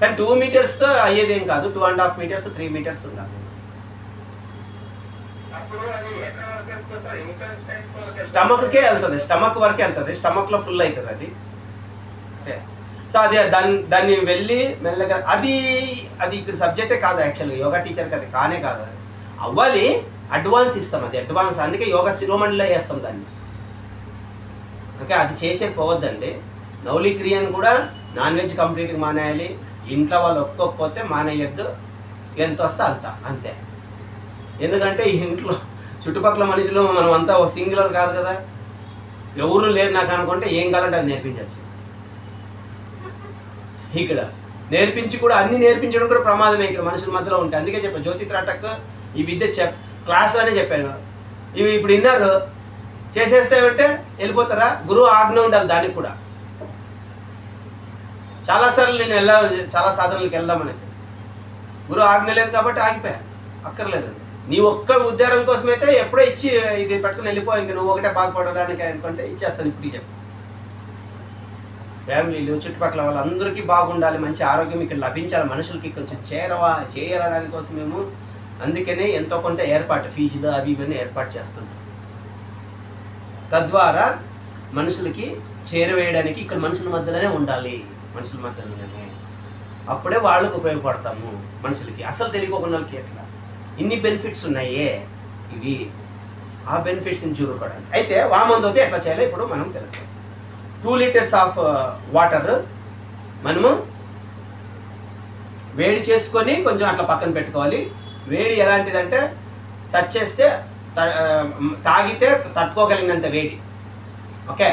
కానీ 2 metersతో అయ్యేదేం కాదు. 2.5 meters 3 meters ఉండాలి. స్టమక్కే వెళ్తుంది, స్టమక్ వరకే వెళ్తుంది, స్టమక్లో ఫుల్ అవుతుంది అది. ఓకే, సో అది దాన్ని వెళ్ళి మెల్లగా అది ఇక్కడ సబ్జెక్టే కాదు యాక్చువల్గా, యోగా టీచర్కి అది కానే కాదు. అది అవ్వాలి, అడ్వాన్స్ ఇస్తాం, అది అడ్వాన్స్. అందుకే యోగా శిరోమణిలో వేస్తాం దాన్ని. ఓకే, అది చేసే పోవద్దండి. నౌలి క్రియను కూడా నాన్ వెజ్ కంప్లీట్గా మానేయాలి. ఇంట్లో వాళ్ళు ఒప్పుకోకపోతే మానేయద్దు, ఎంత వస్తే అంతే. ఎందుకంటే ఇంట్లో చుట్టుపక్కల మనుషులు మనం అంతా సింగులర్ కాదు కదా, ఎవరు లేరు నాకు అనుకుంటే ఏం కావాలంటే అది నేర్పించవచ్చు. ఇక్కడ నేర్పించి కూడా అన్ని నేర్పించడం కూడా ప్రమాదమే ఇక్కడ మనుషుల మధ్యలో ఉంటాయి. అందుకే చెప్పాను జ్యోతి త్రాటక్ ఈ విద్య క్లాస్లోనే చెప్పాను. ఇవి ఇప్పుడు విన్నారు, చేసేస్తే అంటే వెళ్ళిపోతారా? గురువు ఆజ్ఞ ఉండాలి దానికి కూడా. చాలాసార్లు నేను చాలా సాధనలకు వెళ్దామనేది గురువు ఆజ్ఞ లేదు కాబట్టి ఆగిపోయాను. అక్కర్లేదు, నీ ఒక్క ఉద్యోగం కోసమైతే ఎప్పుడో ఇచ్చి ఇది పట్టుకుని వెళ్ళిపో, ఇంక నువ్వు ఒకటే బాగుపడడానికి అనుకుంటే ఇచ్చేస్తాను. ఇప్పుడు చెప్పు, ఫ్యామిలీలు చుట్టుపక్కల వాళ్ళందరికీ బాగుండాలి, మంచి ఆరోగ్యం ఇక్కడ లభించాలి, మనుషులకి కొంచెం చేరడానికి కోసం మేము అందుకనే ఎంతో కొంత ఏర్పాటు, ఫీజులు అవి ఇవన్నీ ఏర్పాటు చేస్తున్నాం. తద్వారా మనుషులకి చేరవేయడానికి ఇక్కడ మనుషుల మధ్యలోనే ఉండాలి, మనుషుల మధ్యలోనే. అప్పుడే వాళ్ళకు ఉపయోగపడతాము మనుషులకి. అసలు తెలియకోకుండా వాళ్ళకి ఎట్లా ఇన్ని బెనిఫిట్స్ ఉన్నాయే ఇవి, ఆ బెనిఫిట్స్ని చూడకూడదు. అయితే వామందోతి ఎట్లా చేయాలో ఇప్పుడు మనం తెలుస్తాం. 2 liters ఆఫ్ వాటర్ మనము వేడి చేసుకొని కొంచెం అట్లా పక్కన పెట్టుకోవాలి. వేడి ఎలాంటిదంటే టచ్ చేస్తే తాగితే తట్టుకోగలిగినంత వేడి. ఓకే,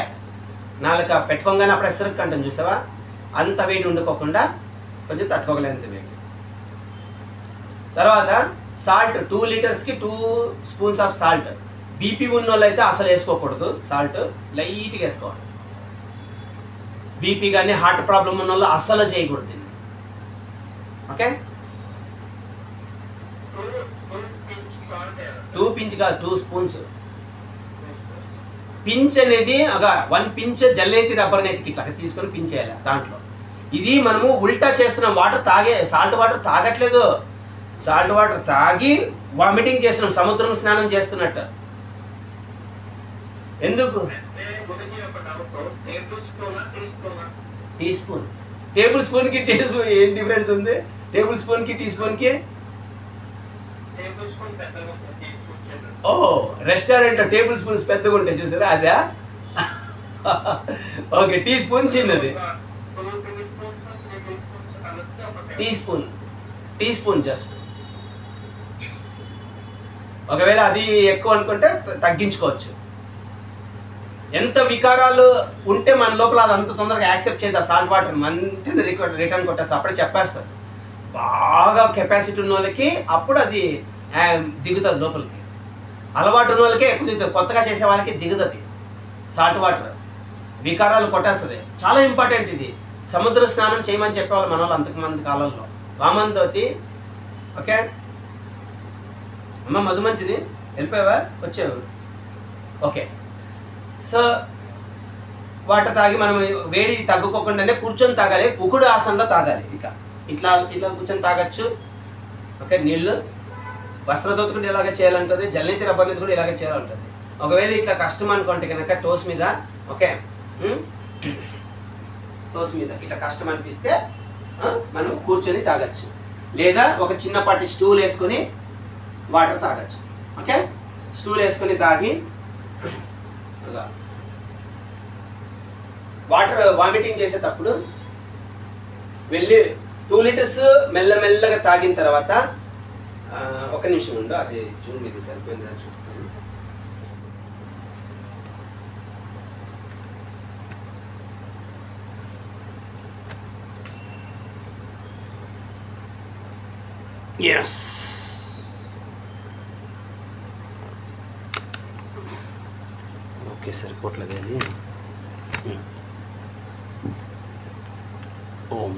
నాలుక పెట్టుకోగానే అప్పుడు ఎసరుకు అంటాం చూసావా, అంత వేడి ఉండుకోకుండా కొంచెం తట్టుకోగలిగినంత వేడి. తర్వాత salt 2 litersకి 2 spoons of salt. BP ఉన్న వాళ్ళు అయితే అసలు వేసుకోకూడదు, సాల్ట్ లైట్గా వేసుకోవాలి. బీపీ కానీ హార్ట్ ప్రాబ్లం ఉన్న వాళ్ళు అసలు చేయకూడదు. ఓకే, 2 pinch కాదు, 2 spoons. పించ్ అనేది ఒక 1 pinch జల్లేతి రబ్బర్ నెత్తికి ఇట్లా తీసుకొని పించ్ చేయాలి దాంట్లో. ఇది మనము ఉల్టా చేస్తున్నాం, సాల్ట్ వాటర్ తాగట్లేదు, సాల్ట్ వాటర్ తాగి వామిటింగ్ చేస్తున్నాం, సముద్రం స్నానం చేస్తున్నట్టు. ఎందుకు? టీ స్పూన్, టేబుల్ స్పూన్కి టీ స్పూన్ ఏం డిఫరెన్స్ ఉంది? టేబుల్ స్పూన్కి టీ స్పూన్కి ఓ రెస్టారెంట్లో టేబుల్ స్పూన్స్ పెద్దగా ఉంటాయి చూసారా అదా? ఓకే, టీ స్పూన్ చిన్నది, టీ స్పూన్ జస్ట్. ఒకవేళ అది ఎక్కువ అనుకుంటే తగ్గించుకోవచ్చు. ఎంత వికారాలు ఉంటే మన లోపల అది అంత తొందరగా యాక్సెప్ట్ చేయదు. ఆ సాల్ట్ వాటర్ మంచిగా రిటర్న్ కొట్టేస్తారు, అప్పుడే చెప్పేస్తారు. బాగా కెపాసిటీ ఉన్న వాళ్ళకి అప్పుడు అది దిగుతుంది లోపలికి, అలవాటు ఉన్న వాళ్ళకే ఎక్కువ దిగుతుంది, కొత్తగా చేసే వాళ్ళకి దిగుతుంది సాల్ట్ వాటర్, వికారాలు కొట్టేస్తుంది. చాలా ఇంపార్టెంట్ ఇది. సముద్ర స్నానం చేయమని చెప్పేవాళ్ళు మన వాళ్ళు అంతకుమంది కాలంలో. వామంతోతి. ఓకే అమ్మ మధుమంతిది వెళ్ళిపోయావా? వచ్చావు. ఓకే, సో వాటర్ తాగి మనం వేడి తగ్గుకోకుండానే కూర్చొని తాగాలి. ఉకుడు ఆసనలో తాగాలి. ఇట్లా ఇట్లా ఇట్లా కూర్చొని తాగొచ్చు. ఓకే, నీళ్ళు. వస్త్రదోత్ కూడా ఇలాగే చేయాలంటుంది, జలనేతి రబ్బర్ మీద కూడా ఇలాగే చేయాలంటుంది. ఒకవేళ ఇట్లా కష్టం అనుకుంటే కనుక టోస్ మీద, ఓకే టోస్ మీద ఇట్లా కష్టం అనిపిస్తే మనం కూర్చొని తాగొచ్చు, లేదా ఒక చిన్నపాటి స్టూల్ వేసుకొని వాటర్ తాగొచ్చు. ఓకే, స్టూల్ వేసుకొని తాగి వాటర్ వామిటింగ్ చేసేటప్పుడు వెళ్ళి 2 లీటర్స్ మెల్లమెల్లగా తాగిన తర్వాత ఒక నిమిషం ఉండు, అది జూమ్ మీకు సరిపోయిందని చూస్తాను. ఎస్, ఓకే సరిపోవట్లేదు అది. ఓం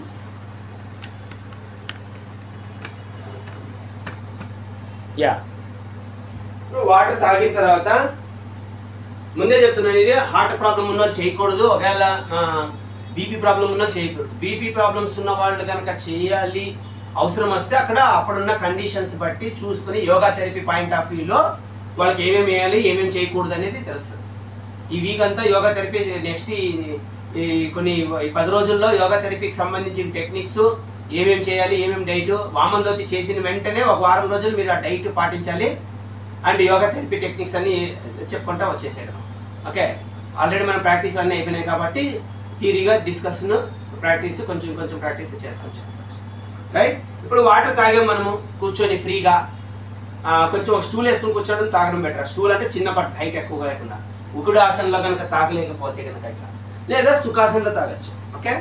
యా, వాటర్ తాగిన తర్వాత ముందే చెప్తున్నాను, ఇది హార్ట్ ప్రాబ్లం ఉన్న వాళ్ళు చేయకూడదు. ఒకవేళ బీపీ ప్రాబ్లం ఉన్న చేయకూడదు. బీపీ ప్రాబ్లమ్స్ ఉన్న వాళ్ళు కనుక చేయాలి, అవసరం వస్తే అక్కడ అప్పుడున్న కండిషన్స్ బట్టి చూసుకుని యోగా థెరపీ పాయింట్ ఆఫ్ వ్యూలో వాళ్ళకి ఏమేమి వేయాలి ఏమేమి చేయకూడదు అనేది తెలుస్తుంది. ఈ వీక్ అంతా యోగా థెరపీ, నెక్స్ట్ కొన్ని 10 రోజుల్లో యోగా థెరపీకి సంబంధించిన టెక్నిక్స్, ఏమేమి చేయాలి, ఏమేమి డైట్, వామందోతి చేసిన వెంటనే ఒక వారం రోజులు మీరు ఆ డైట్ పాటించాలి. అండ్ యోగా థెరపీ టెక్నిక్స్ అన్ని చెప్పుకుంటా వచ్చేసేయడం. ఓకే, ఆల్రెడీ మనం ప్రాక్టీస్ అన్నీ అయిపోయినాయి కాబట్టి థియరీగా డిస్కషన్, ప్రాక్టీస్ కొంచెం కొంచెం ప్రాక్టీస్ చేస్తాం చెప్పచ్చు. రైట్, ఇప్పుడు వాటర్ తాగాం మనము కూర్చొని ఫ్రీగా, కొంచెం ఒక స్టూల్ వేసుకొని కూర్చోవడం తాగడం బెటర్. స్టూల్ అంటే చిన్న పట్టు, హైట్ ఎక్కువగా లేకుండా. ఉకుడు ఆసనంలో కనుక తాగలేకపోతే కనుక ఇట్లా, లేదా సుఖాసనంలో తాగొచ్చు. ఓకే,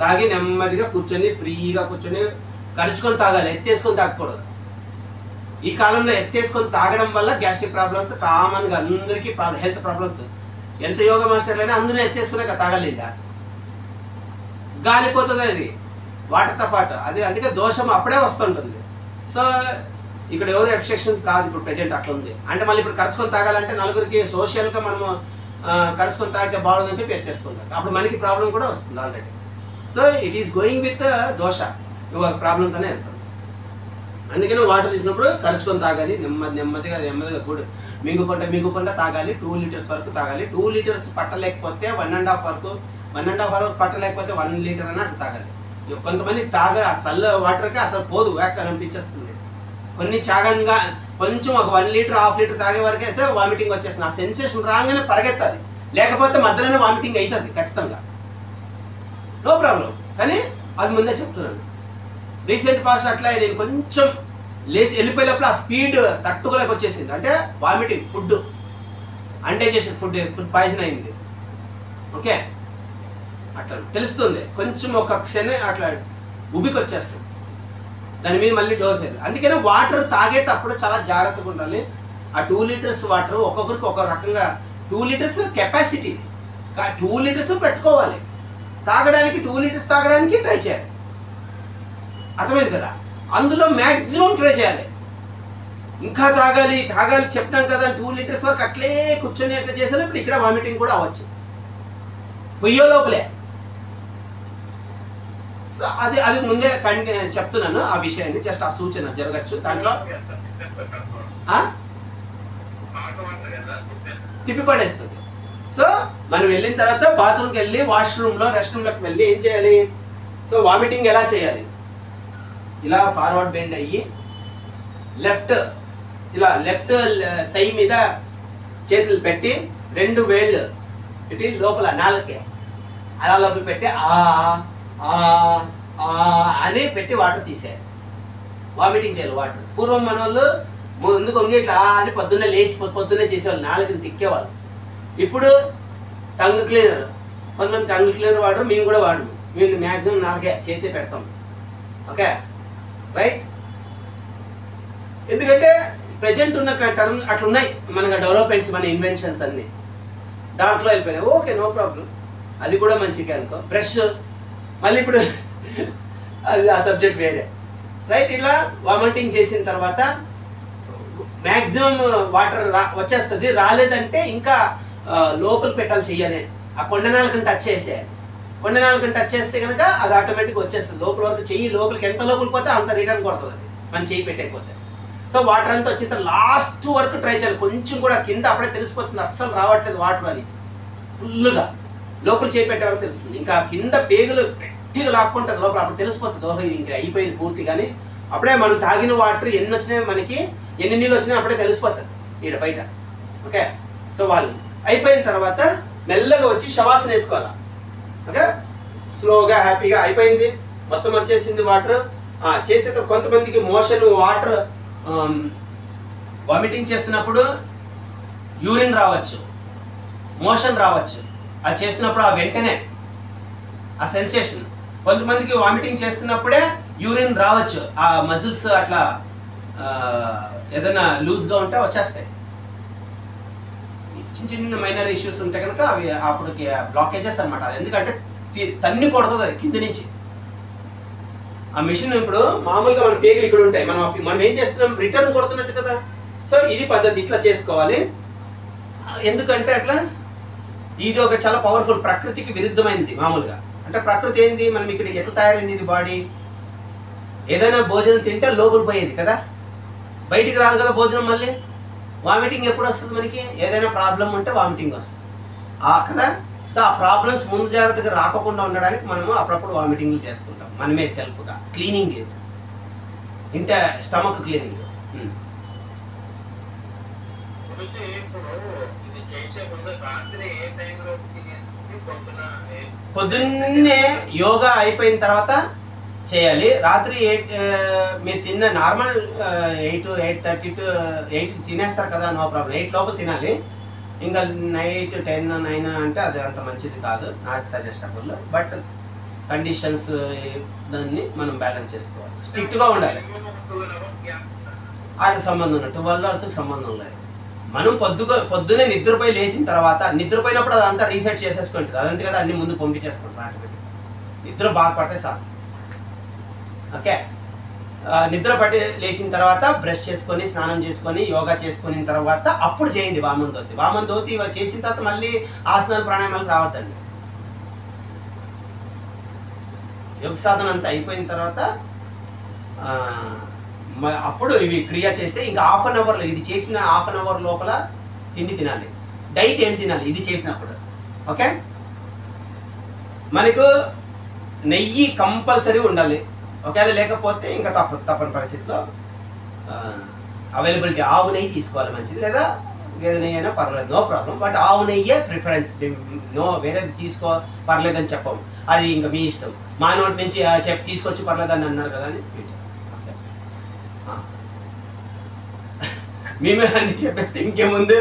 తాగి నెమ్మదిగా కూర్చొని ఫ్రీగా కూర్చొని కరుచుకొని తాగాలి, ఎత్తేసుకొని తాగకూడదు. ఈ కాలంలో ఎత్తేసుకొని తాగడం వల్ల గ్యాస్ట్రిక్ ప్రాబ్లమ్స్ కామన్గా అందరికీ హెల్త్ ప్రాబ్లమ్స్. ఎంత యోగా మాస్టర్లైనా అందరూ ఎత్తేసుకునే తాగాలి, గాలిపోతుంది అది వాటర్తో పాటు. అది అందుకే దోషం అప్పుడే వస్తుంటుంది. సో ఇక్కడ ఎవరు ఎబ్స్ట్రక్షన్స్ కాదు ఇప్పుడు ప్రెజెంట్ అట్లా ఉంది. అంటే మళ్ళీ ఇప్పుడు కలుసుకొని తాగాలంటే నలుగురికి సోషల్గా మనము కలుసుకొని తాగితే బాగుందని చెప్పి ఎత్తేసుకుంటాం, అప్పుడు మనకి ప్రాబ్లం కూడా వస్తుంది already. So it is going with దోష, ప్రాబ్లంతోనే వెళ్తుంది. అందుకని వాటర్ తీసినప్పుడు కలుసుకొని తాగాలి, నెమ్మదిగా కూడా మింగుకుంటా తాగాలి. 2 లీటర్స్ వరకు తాగాలి. 2 లీటర్స్ పట్టలేకపోతే 1.5 వరకు పట్టలేకపోతే 1 లీటర్ అని అట్లా తాగాలి. కొంతమంది చల్ల వాటర్కి అసలు పోదు, వ్యాక్ అనిపించేస్తుంది. కొన్ని చాగంగా కొంచెం ఒక 1 లీటర్ 1/2 లీటర్ తాగే వరకే వామిటింగ్ వచ్చేస్తుంది. ఆ సెన్సేషన్ రాగానే పరిగెత్తాలి, లేకపోతే మధ్యలోనే వామిటింగ్ అవుతుంది ఖచ్చితంగా, నో ప్రాబ్లం. కానీ అది ముందే చెప్తున్నాను. రీసెంట్ పాస్ట్ అట్లా నేను కొంచెం లేచి వెళ్ళిపోయేటప్పుడు ఆ స్పీడ్ తట్టుకోలేక వచ్చేసింది. అంటే వామిటింగ్, ఫుడ్ అన్డైజెషన్, ఫుడ్ పాయిజన్ అయింది. ఓకే, అట్లా తెలుస్తుంది. కొంచెం ఒక క్షణే అట్లా ఉబికి వచ్చేస్తుంది, దాని మీద మళ్ళీ డోస్ లేదు. అందుకని వాటర్ తాగేటప్పుడు చాలా జాగ్రత్తగా ఉండాలి. ఆ 2 లీటర్స్ వాటర్ ఒక్కొక్కరికి ఒక రకంగా, 2 లీటర్స్ కెపాసిటీ, 2 లీటర్స్ పెట్టుకోవాలి తాగడానికి. 2 లీటర్స్ తాగడానికి ట్రై చేయాలి, అర్థమైంది కదా? అందులో మ్యాక్సిమం ట్రై చేయాలి. ఇంకా తాగాలి చెప్పినాం కదా, 2 లీటర్స్ వరకు అట్లే కూర్చొని అట్లా చేసినప్పుడు ఇక్కడ వామిటింగ్ కూడా అవ్వచ్చు పొయ్యో లోపలే. సో అది ముందే చెప్తున్నాను ఆ విషయాన్ని, జస్ట్ ఆ సూచన జరగచ్చు. దాంట్లో తిప్పి పడేస్తుంది. సో మనం వెళ్ళిన తర్వాత బాత్రూమ్కి వెళ్ళి వాష్రూమ్లో రెస్ట్ రూమ్లోకి వెళ్ళి ఏం చేయాలి? సో వామిటింగ్ ఎలా చేయాలి? ఇలా ఫార్వర్డ్ బెండ్ అయ్యి లెఫ్ట్ ఇలా లెఫ్ట్ తై మీద చేతులు పెట్టి 2 వేళ్ళు పెట్టి లోపల నాలుకే అలా లోపల పెట్టి అని పెట్టి వాటర్ తీసేయాలి. వామిటింగ్ చేయాలి వాటర్. పూర్వం మన వాళ్ళు ముందుకు వంగి ఇట్లా అని పొద్దున్నే లేచి పొద్దున్నే చేసేవాళ్ళు, నాలుగుని తిక్కేవాళ్ళు. ఇప్పుడు టంగ్ క్లీనర్, కొంతమంది టంగ్ క్లీనర్ వాడరు, మేము కూడా వాడము. మేము మ్యాక్సిమం నాలుగే చేతి పెడతాం. Okay right. ఎందుకంటే ప్రజెంట్ ఉన్న టర్మ్ అట్లున్నాయి మన డెవలప్మెంట్స్, మన ఇన్వెన్షన్స్ అన్నీ దాంట్లో వెళ్ళిపోయినాయి. ఓకే నో ప్రాబ్లం, అది కూడా మంచిగా అనుకో. బ్రష్ మళ్ళీ ఇప్పుడు అది ఆ సబ్జెక్ట్ వేరే రైట్. ఇలా వామిటింగ్ చేసిన తర్వాత మ్యాక్సిమం వాటర్ వచ్చేస్తుంది. రాలేదంటే ఇంకా లోపల పెట్టాలి చెయ్యనే, ఆ కొండనాలకని టచ్ చేసేయాలి. కొండనాలకని టచ్ చేస్తే కనుక అది ఆటోమేటిక్గా వచ్చేస్తుంది లోపల వరకు. చెయ్యి లోపలికి ఎంత లోపలికి పోతే అంత రిటర్న్ కొడుతుంది అది మన చెయ్యి పెట్టకపోతే. సో వాటర్ అంతా వచ్చిన తర్వాత లాస్ట్ వరకు ట్రై చేయాలి. కొంచెం కూడా కింద అప్పుడే తెలిసిపోతుంది అస్సలు రావట్లేదు వాటర్ అని. ఫుల్గా లోపల చేయి పెట్టే వరకు తెలుస్తుంది. ఇంకా కింద పేగులు గట్టిగా లాక్కుంటుంది లోపల, అప్పుడు తెలిసిపోతుంది ఓహో ఇది ఇంకా అయిపోయింది పూర్తి. కానీ అప్పుడే మనం తాగిన వాటర్ ఎన్ని వచ్చినాయి మనకి, ఎన్ని నీళ్ళు వచ్చినాయి అప్పుడే తెలిసిపోతుంది ఈడ బయట. ఓకే సో వాళ్ళు అయిపోయిన తర్వాత మెల్లగా వచ్చి శవాసన వేసుకోవాలి. ఓకే స్లోగా హ్యాపీగా అయిపోయింది, మొత్తం వచ్చేసింది వాటర్. చేసే కొంతమందికి మోషన్ వాటర్ వామిటింగ్ చేస్తున్నప్పుడు యూరిన్ రావచ్చు, మోషన్ రావచ్చు. అది చేసినప్పుడు ఆ వెంటనే ఆ సెన్సేషన్. కొంతమందికి వామిటింగ్ చేస్తున్నప్పుడే యూరిన్ రావచ్చు, ఆ మజిల్స్ అట్లా ఏదైనా లూజ్గా ఉంటే వచ్చేస్తాయి. చిన్న చిన్న మైనర్ ఇష్యూస్ ఉంటే కనుక అవి అప్పటికి బ్లాకేజెస్ అనమాట. అది ఎందుకంటే తన్ని కొడుతుంది అది కింద నుంచి. ఆ మిషన్ ఇప్పుడు మామూలుగా మన పేగులు ఇక్కడ ఉంటాయి, మనం ఏం చేస్తున్నాం రిటర్న్ కొడుతున్నట్టు కదా. సో ఇది పద్ధతి, ఇట్లా చేసుకోవాలి. ఎందుకంటే అట్లా ఇది ఒక చాలా పవర్ఫుల్, ప్రకృతికి విరుద్ధమైనది మామూలుగా. అంటే ప్రకృతి ఏంది, మనం ఇక్కడ ఎట్లా తయారైంది ఇది బాడీ. ఏదైనా భోజనం తింటే లోపల పోయేది కదా, బయటికి రాదు కదా భోజనం. మళ్ళీ వామిటింగ్ ఎప్పుడు వస్తుంది మనకి, ఏదైనా ప్రాబ్లం ఉంటే వామిటింగ్ వస్తుంది కదా. సో ఆ ప్రాబ్లమ్స్ ముందు జాగ్రత్తగా రాకుండా ఉండడానికి మనము అప్పుడప్పుడు వామిటింగ్లు చేస్తుంటాం మనమే సెల్ఫ్గా. క్లీనింగ్ ఇంటే స్టమక్ క్లీనింగ్. పొద్దున్నే యోగా అయిపోయిన తర్వాత చేయాలి. రాత్రి 8 మీరు తిన్న నార్మల్ 8, 8:30 to 8 తినేస్తారు కదా, నో ప్రాబ్లం. 8 లోపల తినాలి. ఇంకా నైట్ 10, 9 అంటే అది అంత మంచిది కాదు, నాట్ సజెస్టబుల్. బట్ కండిషన్స్ దాన్ని మనం బ్యాలెన్స్ చేసుకోవాలి, స్ట్రిక్ట్గా ఉండాలి. వాటికి సంబంధం ఉన్నట్టు 12 hours సంబంధం లేదు. మనం పొద్దునే నిద్రపోయి లేచిన తర్వాత, నిద్రపోయినప్పుడు అదంతా రీసెట్ చేసేసుకుంటుంది. అదంతే కదా అన్ని ముందు పంపించేసుకుంటుంది ఆటోమేటిక్. నిద్ర బాగా పడితే చాలు. ఓకే నిద్ర పట్టి లేచిన తర్వాత బ్రష్ చేసుకొని స్నానం చేసుకొని యోగా చేసుకున్న తర్వాత అప్పుడు చేయండి వామన్ దోతి. చేసిన తర్వాత మళ్ళీ ఆసనాలు ప్రాణాయామాలు రావద్దండి. యోగ సాధన అంతా అయిపోయిన తర్వాత అప్పుడు ఇవి క్రియ చేస్తే ఇంకా ½ an hour, ఇది చేసిన ½ an hour లోపల తిండి తినాలి. డైట్ ఏం తినాలి ఇది చేసినప్పుడు. ఓకే మనకు నెయ్యి కంపల్సరీ ఉండాలి. ఒకవేళ లేకపోతే ఇంకా తప్పని పరిస్థితిలో అవైలబిలిటీ ఆవు నెయ్యి తీసుకోవాలి మంచిది, లేదా గేదె నెయ్యి అయినా పర్లేదు, నో ప్రాబ్లం. బట్ ఆవు నెయ్యే ప్రిఫరెన్స్, నో వేరేది తీసుకో పర్లేదని చెప్పము, అది ఇంకా మీ ఇష్టం. మా నోటి నుంచి తీసుకొచ్చి పర్లేదని అన్నారు కదా అని మేమే అన్ని చెప్పేస్తే ఇంకేముంది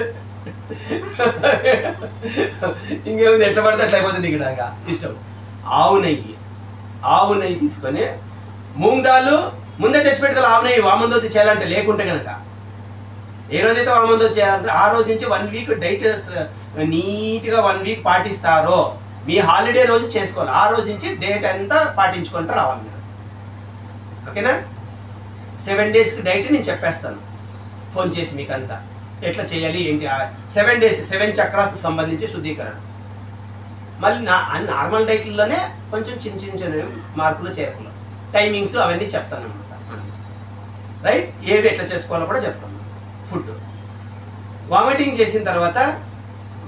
ఎట్లా పడితే అట్లా అయిపోతుంది ఇక్కడ సిస్టమ్. ఆవు నెయ్యి తీసుకొని మూంగ్ దాల్ ముందే తెచ్చిపెట్టుకోవాలి. ఆవు నెయ్యి వామన్ దోతి చేయాలంటే, లేకుంటే కనుక ఏ రోజైతే వామన్ దోతి చేయాలంటే ఆ రోజు నుంచి 1 week డైట్ నీట్గా 1 week పాటిస్తారో మీ హాలిడే రోజు చేసుకోవాలి. ఆ రోజు నుంచి డేట్ అంతా పాటించుకుంటూ రావాలి మీరు. ఓకేనా 7 days డైట్ నేను చెప్పేస్తాను ఫోన్ చేసి మీకు అంతా ఎట్లా చేయాలి ఏంటి. 7 days 7 చక్రాస్ సంబంధించి శుద్ధీకరణ. మళ్ళీ నార్మల్ డైట్లోనే కొంచెం చిన్న మార్పులు చేర్పులు, టైమింగ్స్ అవన్నీ చెప్తాను అనమాట. రైట్ ఏవి ఎట్లా చేసుకోవాలో కూడా చెప్తాను. ఫుడ్ వామిటింగ్ చేసిన తర్వాత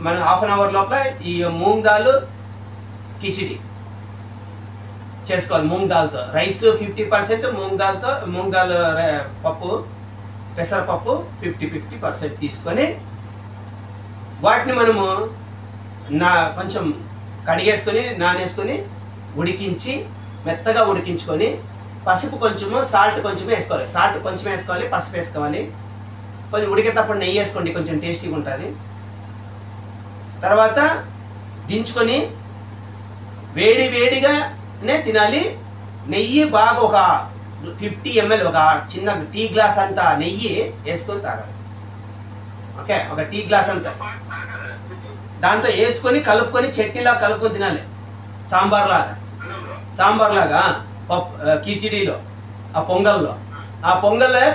మనం ½ an hour లోపల ఈ మూంగ్ దాల్ కిచిడి చేసుకోవాలి. మూంగ్ దాల్తో రైస్ 50%, మూంగ్ దాల్ పప్పు పెసరపప్పు 50-50% తీసుకొని వాటిని మనము కొంచెం కడిగేసుకొని నానేసుకొని ఉడికించి మెత్తగా ఉడికించుకొని పసుపు కొంచెము సాల్ట్ కొంచెం వేసుకోవాలి. సాల్ట్ కొంచెం వేసుకోవాలి, పసుపు వేసుకోవాలి. కొంచెం ఉడికేటప్పుడు నెయ్యి వేసుకోండి, కొంచెం టేస్టీగా ఉంటుంది. తర్వాత దించుకొని వేడిగానే తినాలి. నెయ్యి బాగా ఒక 50 ml, ఒక చిన్న టీ గ్లాస్ అంతా నెయ్యి వేసుకొని తాగాలి. ఓకే, ఒక టీ గ్లాస్ అంతా దాంతో వేసుకొని కలుపుకొని చట్నీలా కలుపుకొని తినాలి. సాంబార్ లాగా కిచిడీలో, ఆ పొంగల్లో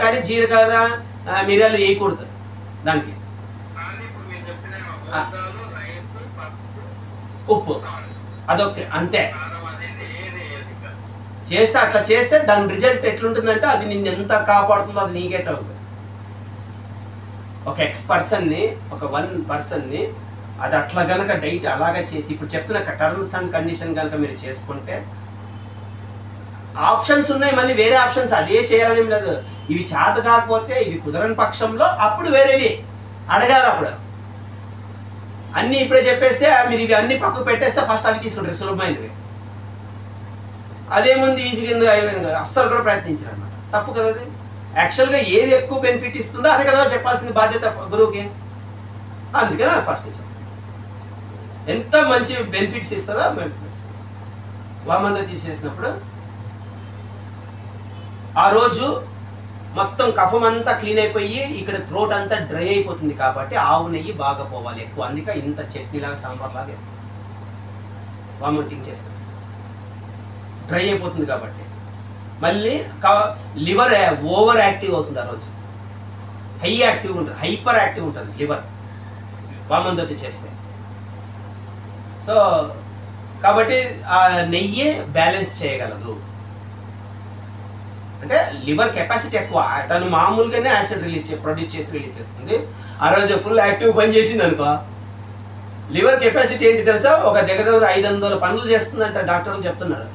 కానీ జీలకర్ర మిరియాలు వేయకూడదు దానికి. ఉప్పు అదొకే, అంతే. అట్లా చేస్తే దాని రిజల్ట్ ఎట్లుంటుందంటే అది నిన్ను ఎంత కాపాడుతుందో అది నీకే తెలుస్తుంది. ఒక ఎక్స్-పర్సన్ని, ఒక 1% అది అట్లా కనుక డైట్ అలాగే చేసి ఇప్పుడు చెప్తున్న టర్మ్స్ అండ్ కండిషన్ కనుక మీరు చేసుకుంటే ఆప్షన్స్ ఉన్నాయి. మళ్ళీ వేరే ఆప్షన్స్ అదే చేయాలనేం లేదు. ఇవి చేత కాకపోతే, ఇవి కుదరని పక్షంలో అప్పుడు వేరేవి అడగాలి. అప్పుడు అన్నీ ఇప్పుడే చెప్పేస్తే మీరు ఇవి అన్ని పక్కకు పెట్టేస్తే ఫస్ట్ అవి తీసుకుంటారు సులభమైనవి. అదేముంది ఈజీ కింద అయిపోయింది, అస్సలు కూడా ప్రయత్నించారు అన్నమాట. తప్పు కదా అది. యాక్చువల్గా ఏది ఎక్కువ బెనిఫిట్ ఇస్తుందో అదే కదా చెప్పాల్సిన బాధ్యత గురువుకి. అందుకని అది ఫస్ట్ చెప్పాలి. ఎంత మంచి బెనిఫిట్స్ ఇస్తుందో బెనిఫిట్స్. వామంతో తీసేసినప్పుడు ఆ రోజు మొత్తం కఫం అంతా క్లీన్ అయిపోయి ఇక్కడ థ్రోట్ అంతా డ్రై అయిపోతుంది కాబట్టి ఆవు నెయ్యి బాగా పోవాలి ఎక్కువ. అందుకే ఇంత చట్నీలాగా సాంబార్ లాగా వేస్తాం, వామిటింగ్ చేస్తాం, డ్రై అయిపోతుంది కాబట్టి. మళ్ళీ లివర్ ఓవర్ యాక్టివ్ అవుతుంది ఆ రోజు, హై యాక్టివ్ ఉంటుంది, హైపర్ యాక్టివ్ ఉంటుంది లివర్ వామందోతి చేస్తే. సో కాబట్టి ఆ నెయ్యి బ్యాలెన్స్ చేయగలదు. అంటే లివర్ కెపాసిటీ ఎక్కువ, తను మామూలుగానే యాసిడ్ ప్రొడ్యూస్ చేసి రిలీజ్ చేస్తుంది. ఆ రోజు ఫుల్ యాక్టివ్ పని చేసింది అనుకో, లివర్ కెపాసిటీ ఏంటి తెలుసా? ఒక దగ్గర 500 పనులు చేస్తుందంట డాక్టర్లు చెప్తున్నారు.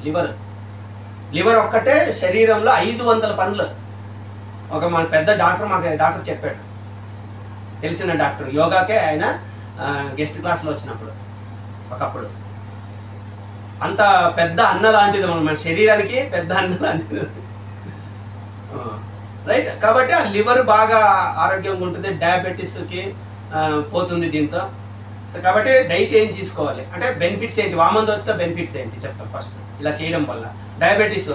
లివర్ ఒక్కటే శరీరంలో 500 పనులు. ఒక మన పెద్ద డాక్టర్ చెప్పాడు, తెలిసిన డాక్టర్, యోగాకే ఆయన గెస్ట్ క్లాస్లో వచ్చినప్పుడు. ఒకప్పుడు అంత పెద్ద అన్న లాంటిది మన శరీరానికి, పెద్ద అన్న లాంటిది, రైట్. కాబట్టి ఆ లివర్ బాగా ఆరోగ్యంగా ఉంటుంది, డయాబెటీస్కి పోతుంది దీంతో. సో కాబట్టి డైట్ ఏం తీసుకోవాలి అంటే బెనిఫిట్స్ ఏంటి, వామందోతితో బెనిఫిట్స్ ఏంటి చెప్తాం ఫస్ట్. ఇలా చేయడం వల్ల డయాబెటీస్,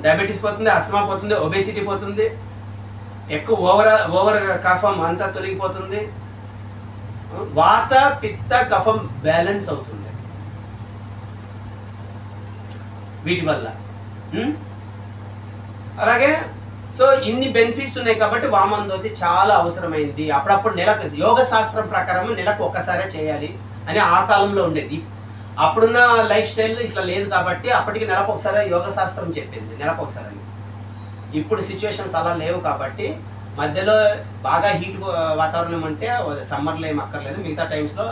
డయాబెటీస్ పోతుంది, అస్తమా పోతుంది, ఒబేసిటీ పోతుంది, ఎక్కువ ఓవర్ కఫం అంతా తొలగిపోతుంది, వాత పిత్త కఫం బ్యాలెన్స్ అవుతుంది వీటి వల్ల. అలాగే సో ఇన్ని బెనిఫిట్స్ ఉన్నాయి కాబట్టి వామందోతి చాలా అవసరమైంది. అప్పుడప్పుడు నెలకు, యోగ శాస్త్రం ప్రకారం నెలకు ఒక్కసారే చేయాలి అని ఆ కాలంలో ఉండేది. అప్పుడున్న లైఫ్ స్టైల్ ఇట్లా లేదు కాబట్టి అప్పటికి నెలకు ఒకసారి యోగ శాస్త్రం చెప్పింది, నెలకు ఒకసారి అని. ఇప్పుడు సిచ్యువేషన్స్ అలా లేవు కాబట్టి మధ్యలో బాగా హీట్ వాతావరణం అంటే సమ్మర్లో ఏం అక్కర్లేదు, మిగతా టైమ్స్లో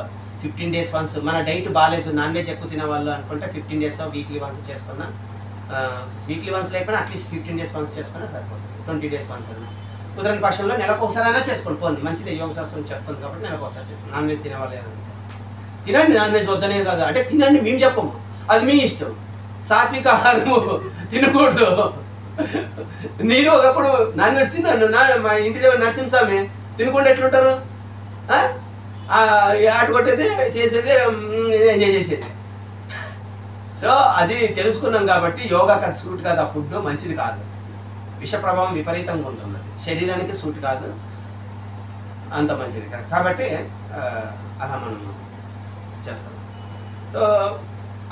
15 days వన్స్. మన డైట్ బాగాలేదు, నాన్ వెజ్ ఎక్కువ తినే వాళ్ళు అనుకుంటే 15 days వీక్లీ వన్స్ చేసుకున్నా, వీక్లీ వన్స్ లేకపోయినా అట్లీస్ట్ 15 days వన్స్ చేసుకున్నా సరిపోతుంది. 20 days వన్స్ అన్న కుదరని పక్షంలో నెలకు ఒకసారి అయినా చేసుకోండి, పోండి, మంచిది. యోగ శాస్త్రం చెప్తుంది కాబట్టి నెలకు ఒకసారి చేసుకోండి. నాన్ వెజ్ తినేవాళ్ళు తినండి, నాన్ వెజ్ వద్దనేది కాదు, అంటే తినండి, మేము చెప్పము, అది మీ ఇష్టం. సాత్విక ఆహారము తినకూడదు. నేను ఒకప్పుడు నాన్ వెజ్ తిన్నాను, మా ఇంటి దగ్గర నరసింహస్వామి తినకుండా ఎట్లుంటారు, ఆట కొట్టేది, చేసేది, ఎంజాయ్ చేసేది. సో అది తెలుసుకున్నాం కాబట్టి యోగాకి అది సూట్ కాదు, ఆ ఫుడ్ మంచిది కాదు, విష ప్రభావం విపరీతంగా ఉంటుంది, శరీరానికి సూట్ కాదు, అంత మంచిది కాదు. కాబట్టి అలా మనం చేస్తాం. సో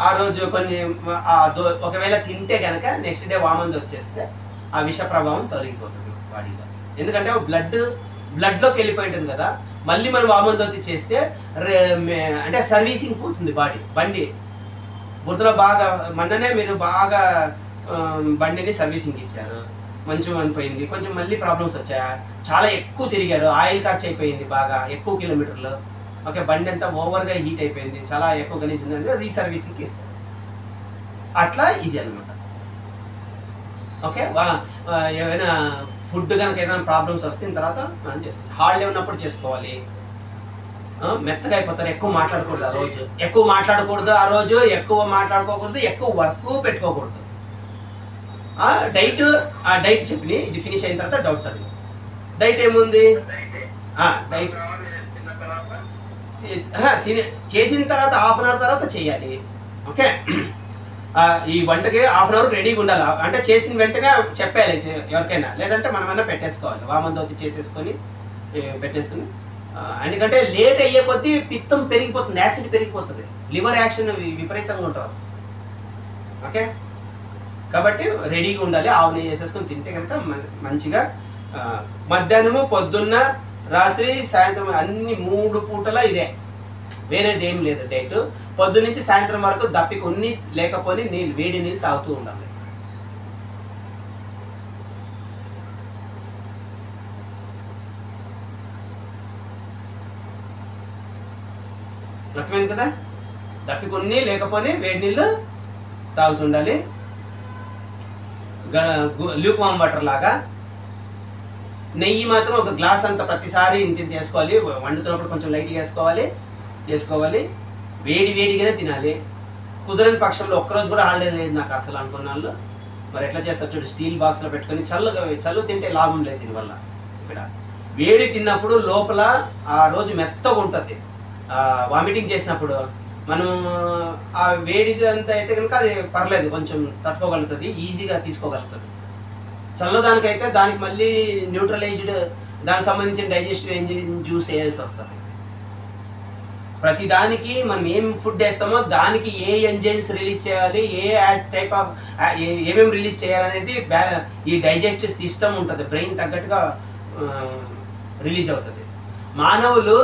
ఆ రోజు కొన్ని ఒకవేళ తింటే కనుక నెక్స్ట్ డే వామంది వచ్చేస్తే ఆ విష ప్రభావం తొలగిపోతుంది బాడీలో. ఎందుకంటే బ్లడ్లోకి వెళ్ళిపోయి ఉంటుంది కదా, మళ్ళీ మనం వామందోతి చేస్తే అంటే సర్వీసింగ్ పోతుంది బండి. బురదలో బాగా మొన్ననే మీరు బాగా బండిని సర్వీసింగ్ ఇచ్చారు, మంచిగా అనిపోయింది, కొంచెం మళ్ళీ ప్రాబ్లమ్స్ వచ్చాయా, చాలా ఎక్కువ తిరిగారు, ఆయిల్ ఖర్చు అయిపోయింది, బాగా ఎక్కువ కిలోమీటర్లు, ఓకే, బండి అంతా ఓవర్గా హీట్ అయిపోయింది, చాలా ఎక్కువ గణించింది, రీసర్వీసింగ్కి ఇస్తారు. అట్లా ఇది అనమాట. ఓకే, ఏమైనా ఫుడ్ కనుక ఏదైనా ప్రాబ్లమ్స్ వస్తే తర్వాత మనం చేసుకోవాలి. హాలిడే ఉన్నప్పుడు చేసుకోవాలి. మెత్తగా అయిపోతారు. ఎక్కువ మాట్లాడకూడదు ఆ రోజు, ఎక్కువ మాట్లాడకూడదు ఆ రోజు, ఎక్కువ మాట్లాడుకోకూడదు, ఎక్కువ వర్క్ పెట్టుకోకూడదు. డైట్ చెప్పి ఇది ఫినిష్ అయిన తర్వాత డౌట్స్ అడిగి. డైట్ ఏముంది? డైట్ చేసిన తర్వాత హాఫ్ అన్ అవర్ తర్వాత చేయాలి. ఓకే, ఈ వంటకి హాఫ్ అన్ అవర్ రెడీగా ఉండాలి. అంటే చేసిన వెంటనే చెప్పాలి ఎవరికైనా, లేదంటే మనమైనా పెట్టేసుకోవాలి. వామందోతి చేసేసుకొని పెట్టేసుకొని. ఎందుకంటే లేట్ అయ్యే కొద్దీ పిత్తం పెరిగిపోతుంది, యాసిడ్ పెరిగిపోతుంది, లివర్ యాక్షన్ విపరీతంగా ఉంటుంది. ఓకే, కాబట్టి రెడీగా ఉండాలి. ఆవు నెయ్యి చేసేసుకొని తింటే కనుక మంచిగా మధ్యాహ్నము, పొద్దున్న, రాత్రి, సాయంత్రం అన్ని 3 పూటల ఇదే, వేరేది ఏం లేదు డైట్. పొద్దున్న నుంచి సాయంత్రం వరకు దప్పిక ఉన్ని లేకపోని నీళ్ళు, వేడి నీళ్ళు తాగుతూ ఉండాలి. అర్థమైంది కదా? దప్పిక ఉన్ని లేకపోని వేడి నీళ్ళు తాగుతుండాలి. ల్యూక్ వామ్ వాటర్ లాగా. నెయ్యి మాత్రం ఒక గ్లాస్ అంత ప్రతిసారి ఇంత వేసుకోవాలి. వండుతున్నప్పుడు కొంచెం లైట్గా చేసుకోవాలి. వేడిగానే తినాలి. కుదరని పక్షంలో ఒక్కరోజు కూడా హాలిడే లేదు నాకు అసలు అనుకున్న వాళ్ళు మరి ఎట్లా చేస్తారు చూడు, స్టీల్ బాక్స్లో పెట్టుకొని చల్లు తింటే లాభం లేదు దీనివల్ల. ఇక్కడ వేడి తిన్నప్పుడు లోపల ఆ రోజు మెత్తగా ఉంటుంది. వామిటింగ్ చేసినప్పుడు మనం ఆ వేడిది అంతా అయితే కనుక అది పర్లేదు, కొంచెం తట్టుకోగలుగుతుంది, ఈజీగా తీసుకోగలుగుతుంది. చల్లదానికైతే దానికి మళ్ళీ న్యూట్రలైజ్డ్, దానికి సంబంధించిన డైజెస్టివ్ ఎంజైమ్ జ్యూస్ వేయాల్సి వస్తుంది. ప్రతి దానికి మనం ఏం ఫుడ్ వేస్తామో దానికి ఏ ఎంజైమ్స్ రిలీజ్ చేయాలి, ఏ టైప్ ఆఫ్ ఏమేమి రిలీజ్ చేయాలనేది ఈ డైజెస్టివ్ సిస్టమ్ ఉంటుంది, బ్రెయిన్ తగ్గట్టుగా రిలీజ్ అవుతుంది. మానవులు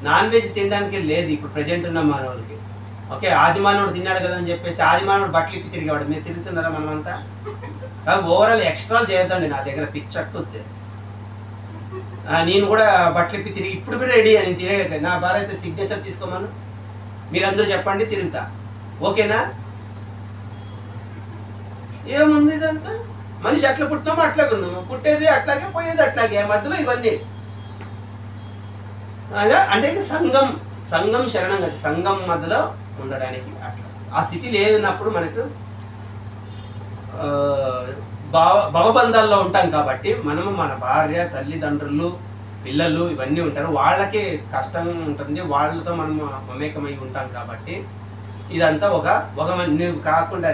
నాన్ వెజ్ తినడానికి లేదు ఇప్పుడు ప్రజెంట్ ఉన్న మానవులకి. ఓకే, ఆది మానవుడు తిన్నాడు కదా అని చెప్పేసి ఆది మానవుడు బట్టలు ఇప్పి తిరిగేవాడు. మీరు తిరుగుతున్నారా? మనమంతా ఓవరాల్ ఎక్స్ట్రా చేయొద్దండి. నా దగ్గర పిచ్చక్కుద్ది. నేను కూడా బట్టలు ఇప్పి తిరిగి ఇప్పుడు కూడా రెడీ అని తిరిగే. నా భార్య అయితే సిగ్నేచర్ తీసుకోమను, మీరందరూ చెప్పండి, తిరుగుతా. ఓకేనా? ఏముంది ఇదంతా? మనిషి అట్లా పుట్టినామో అట్లాగే ఉన్నాము, పుట్టేది అట్లాగే, పోయేది అట్లాగే, మధ్యలో ఇవన్నీ. అంటే సంఘం శరణం కదా, సంఘం మధ్యలో ఉండడానికి అట్లా ఆ స్థితి లేదన్నప్పుడు మనకు భవబంధాల్లో ఉంటాం కాబట్టి మనము మన భార్య, తల్లిదండ్రులు, పిల్లలు ఇవన్నీ ఉంటారు, వాళ్ళకి కష్టం ఉంటుంది, వాళ్ళతో మనం మమేకమై ఉంటాం కాబట్టి ఇదంతా ఒక నీవు కాకుండా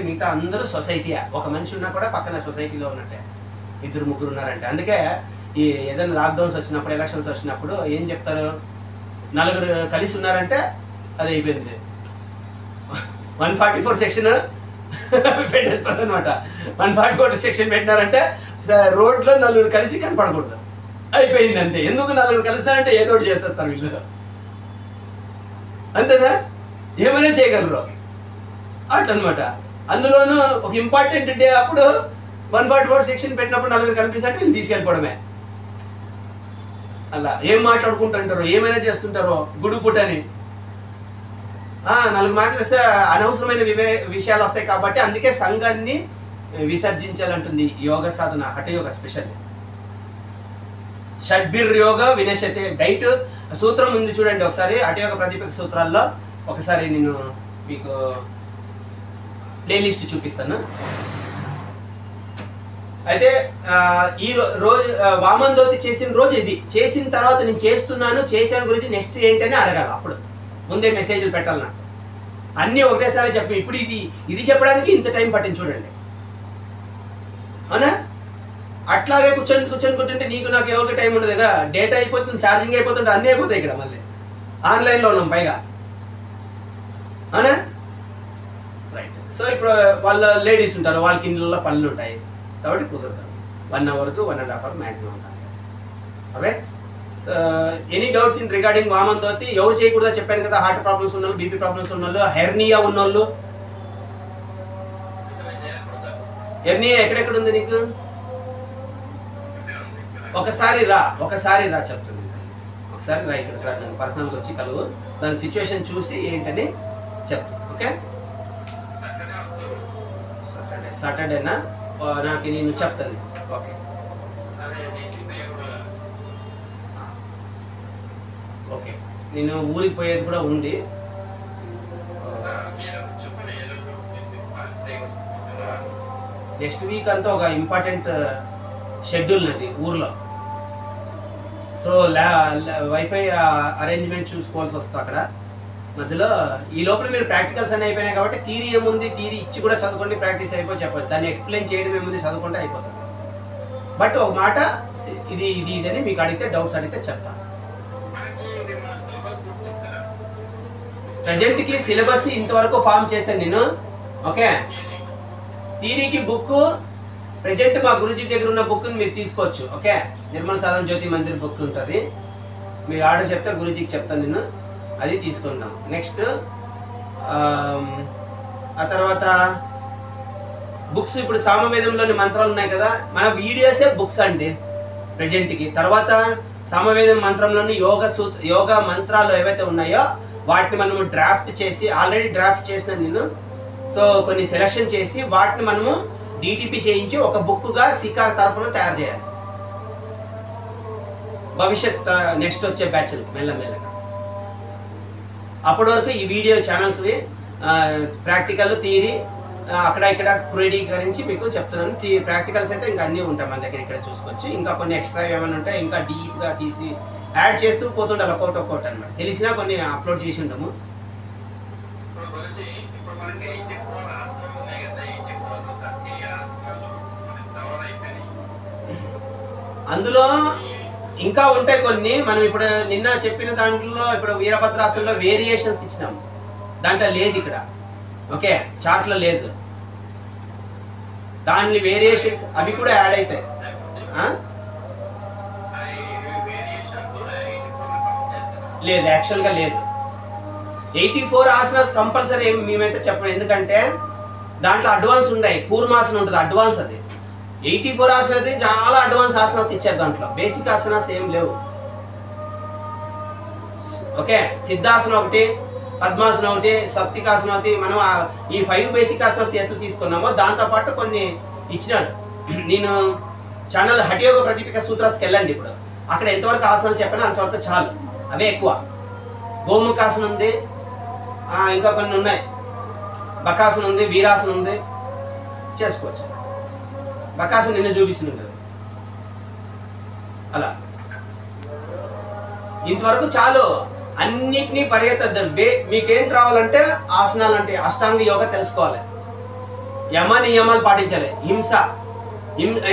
మిగతా అందరూ సొసైటీయా. ఒక మనిషి ఉన్నా కూడా పక్కన సొసైటీలో ఉన్నట్టే, 2-3 ఉన్నారంటే. అందుకే ఈ ఏదైనా లాక్డౌన్స్ వచ్చినప్పుడు, ఎలక్షన్స్ వచ్చినప్పుడు ఏం చెప్తారు, 4 కలిసి ఉన్నారంటే అది అయిపోయింది, 144 సెక్షన్ పెట్టేస్తారు అనమాట. 144 సెక్షన్ పెట్టినారంటే రోడ్లో 4 కలిసి కనపడకూడదు, అయిపోయింది అంతే. ఎందుకు 4 కలుస్తారంటే ఏదో ఒకటి చేసేస్తారు వీళ్ళు, అంతేనా? ఏమైనా చేయగలరు అట్లనమాట. అందులోనూ ఒక ఇంపార్టెంట్ డే అప్పుడు 144 సెక్షన్ పెట్టినప్పుడు 4 కనిపిస్తే వీళ్ళు తీసుకెళ్ళిపోవడమే. అలా ఏం మాట్లాడుకుంటుంటారో, ఏమైనా చేస్తుంటారో గుడి పుట్టని 4 మాటలు వస్తే అనవసరమైన విషయాలు వస్తాయి. కాబట్టి అందుకే సంఘాన్ని విసర్జించాలంటుంది యోగ సాధన, హఠయోగ స్పెషల్. షడ్భిర్ యోగ వినశతే. డైట్ సూత్రం ఉంది చూడండి ఒకసారి, హఠయోగ ప్రదీపక సూత్రాల్లో ఒకసారి నేను మీకు ప్లేలిస్ట్ చూపిస్తాను. అయితే ఈ రోజు వామందోతి చేసిన రోజు ఇది, చేసిన తర్వాత నేను చేశాను గురించి నెక్స్ట్ ఏంటని అడగాలి. అప్పుడు ముందే మెసేజ్లు పెట్టాలి నాకు, అన్నీ ఒకటేసారి చెప్పి. ఇప్పుడు ఇది చెప్పడానికి ఇంత టైం పట్టింది చూడండి, అవునా? అట్లాగే కూర్చుంటే నీకు నాకు ఎవరికి టైం ఉండదు కదా, డేటా అయిపోతుంది, ఛార్జింగ్ అయిపోతుంటే అన్నీ అయిపోతాయి ఇక్కడ, మళ్ళీ ఆన్లైన్లో ఉన్నాం పైగా, అవునా? రైట్. సో ఇప్పుడు వాళ్ళ లేడీస్ ఉంటారు, వాళ్ళకి ఇంట్లో పనులు ఉంటాయి కాబట్టి కుదురుతారు. 1 hour to 1.5 hours మ్యాక్సిమం ఉంటాయి. Okay, so any doubts in regarding వామందోతి? ఎవరు చేయకూడదో చెప్పాను కదా, హార్ట్ ప్రాబ్లమ్స్ ఉన్నోళ్ళు, బీపీ ప్రాబ్లమ్స్ ఉన్నోళ్ళు, హెర్నియా ఉన్నోళ్ళు. హెర్నియా ఎక్కడెక్కడ ఉంది నీకు? ఒకసారి రా చెప్తుంది. ఒకసారి రా, ఇక్కడికి రా, నేను పర్సనల్గా వచ్చి కలువు, దాని సిచ్యువేషన్ చూసి ఏంటని చెప్తాను. ఓకే, సాటర్డేనా? నాకు నేను చెప్తాను. ఓకే. ఓకే, నేను ఊరికి పోయేది కూడా ఉంది. నెక్స్ట్ వీక్ అంతా ఒక ఇంపార్టెంట్ షెడ్యూల్ నది ఊర్లో. సో వైఫై అరేంజ్మెంట్ చూసుకోవాల్సి వస్తుంది అక్కడ మధ్యలో. ఈ లోపల మీరు ప్రాక్టికల్స్ అన్నీ అయిపోయినాయి కాబట్టి థియరీ ఏముంది, థియరీ ఇచ్చి కూడా చదువుకోండి, ప్రాక్టీస్ అయిపోయి చెప్పచ్చు. దాన్ని ఎక్స్ప్లెయిన్ చేయడం ఏముంది, చదువుకుంటే అయిపోతుంది. బట్ ఒక మాట, ఇది ఇది ఇది అని మీకు అడిగితే, డౌట్స్ అడిగితే చెప్తాను. ప్రజెంట్కి సిలబస్ ఇంతవరకు ఫామ్ చేశాను నేను. ఓకే, థియరీకి బుక్ ప్రజెంట్ మా గురుజీ దగ్గర ఉన్న బుక్ని మీరు తీసుకోవచ్చు. ఓకే, నిర్మల్ సాధన జ్యోతి మందిర్ బుక్ ఉంటుంది, మీరు ఆర్డర్ చెప్తే గురుజీకి చెప్తాను నేను, అది తీసుకుంటాం. నెక్స్ట్ ఆ తర్వాత బుక్స్, ఇప్పుడు సామవేదంలోని మంత్రాలు ఉన్నాయి కదా, మన వీడియోసే బుక్స్ అండి ప్రజెంట్కి. తర్వాత సామవేదం మంత్రంలోని యోగ మంత్రాలు ఏవైతే ఉన్నాయో వాటిని మనము డ్రాఫ్ట్ చేసి, ఆల్రెడీ డ్రాఫ్ట్ చేసిన నేను, సో కొన్ని సెలెక్షన్ చేసి వాటిని మనము డిటిపి చేయించి ఒక బుక్గా సికా తరపున తయారు చేయాలి. భవిష్యత్ నెక్స్ట్ వచ్చే బ్యాచ్ మెల్లమెల్లగా. అప్పటి వరకు ఈ వీడియో ఛానల్స్వి ప్రాక్టికల్, థియరీ అక్కడ ఇక్కడ క్రోడీకరించి మీకు చెప్తున్నాను. ప్రాక్టికల్స్ అయితే ఇంకా అన్నీ ఉంటాయి మన దగ్గర, ఇక్కడ చూసుకోవచ్చు. ఇంకా కొన్ని ఎక్స్ట్రా ఏమైనా ఉంటాయి, ఇంకా డీప్గా తీసి యాడ్ చేస్తూ పోతుండాలి ఒక్కొక్కటి అనమాట. తెలిసినా కొన్ని అప్లోడ్ చేసి ఉంటాము. అందులో ఇంకా ఉంటాయి కొన్ని. మనం ఇప్పుడు నిన్న చెప్పిన దాంట్లో ఇప్పుడు వీరభద్రాసనంలో వేరియేషన్స్ ఇచ్చినాం, దాంట్లో లేదు ఇక్కడ. ఓకే, చార్ట్లో లేదు. దాని వేరియేషన్స్ అవి కూడా యాడ్ అవుతాయి. లేదు, యాక్చువల్గా లేదు. 84 ఆసనాస్ కంపల్సరీ మేమైతే చెప్పండి, ఎందుకంటే దాంట్లో అడ్వాన్స్ ఉన్నాయి. కూర్మాసనం ఉంటుంది, అడ్వాన్స్. అది 84 ఆసనాస్ చాలా అడ్వాన్స్ ఆసనాస్ ఇచ్చారు దాంట్లో, బేసిక్ ఆసనాస్ ఏం లేవు. ఓకే, సిద్ధాసనం ఒకటి, పద్మాసనం ఒకటి, సత్వికాసనం ఒకటి. మనం ఈ 5 బేసిక్ ఆసనాస్ చేస్తూ తీసుకున్నామో దాంతోపాటు కొన్ని ఇచ్చినారు. నేను ఛానల్ హఠయోగ ప్రదీపిక సూత్రాస్కి వెళ్ళండి, ఇప్పుడు అక్కడ ఎంతవరకు ఆసనాలు చెప్పినా అంతవరకు చాలు, అవే ఎక్కువ. గోముఖాసనం ఉంది, ఇంకా కొన్ని ఉన్నాయి, బకాసనం ఉంది, వీరాసనం ఉంది, చేసుకోవచ్చు. బకాసనం నిన్న చూపిస్తుంది కదా, అలా ఇంతవరకు చాలు. అన్నిటినీ పరిగెత్తద్దాం. మీకేం రావాలంటే ఆసనాలు అంటే అష్టాంగ యోగ తెలుసుకోవాలి, యమ నియమాలు పాటించాలి.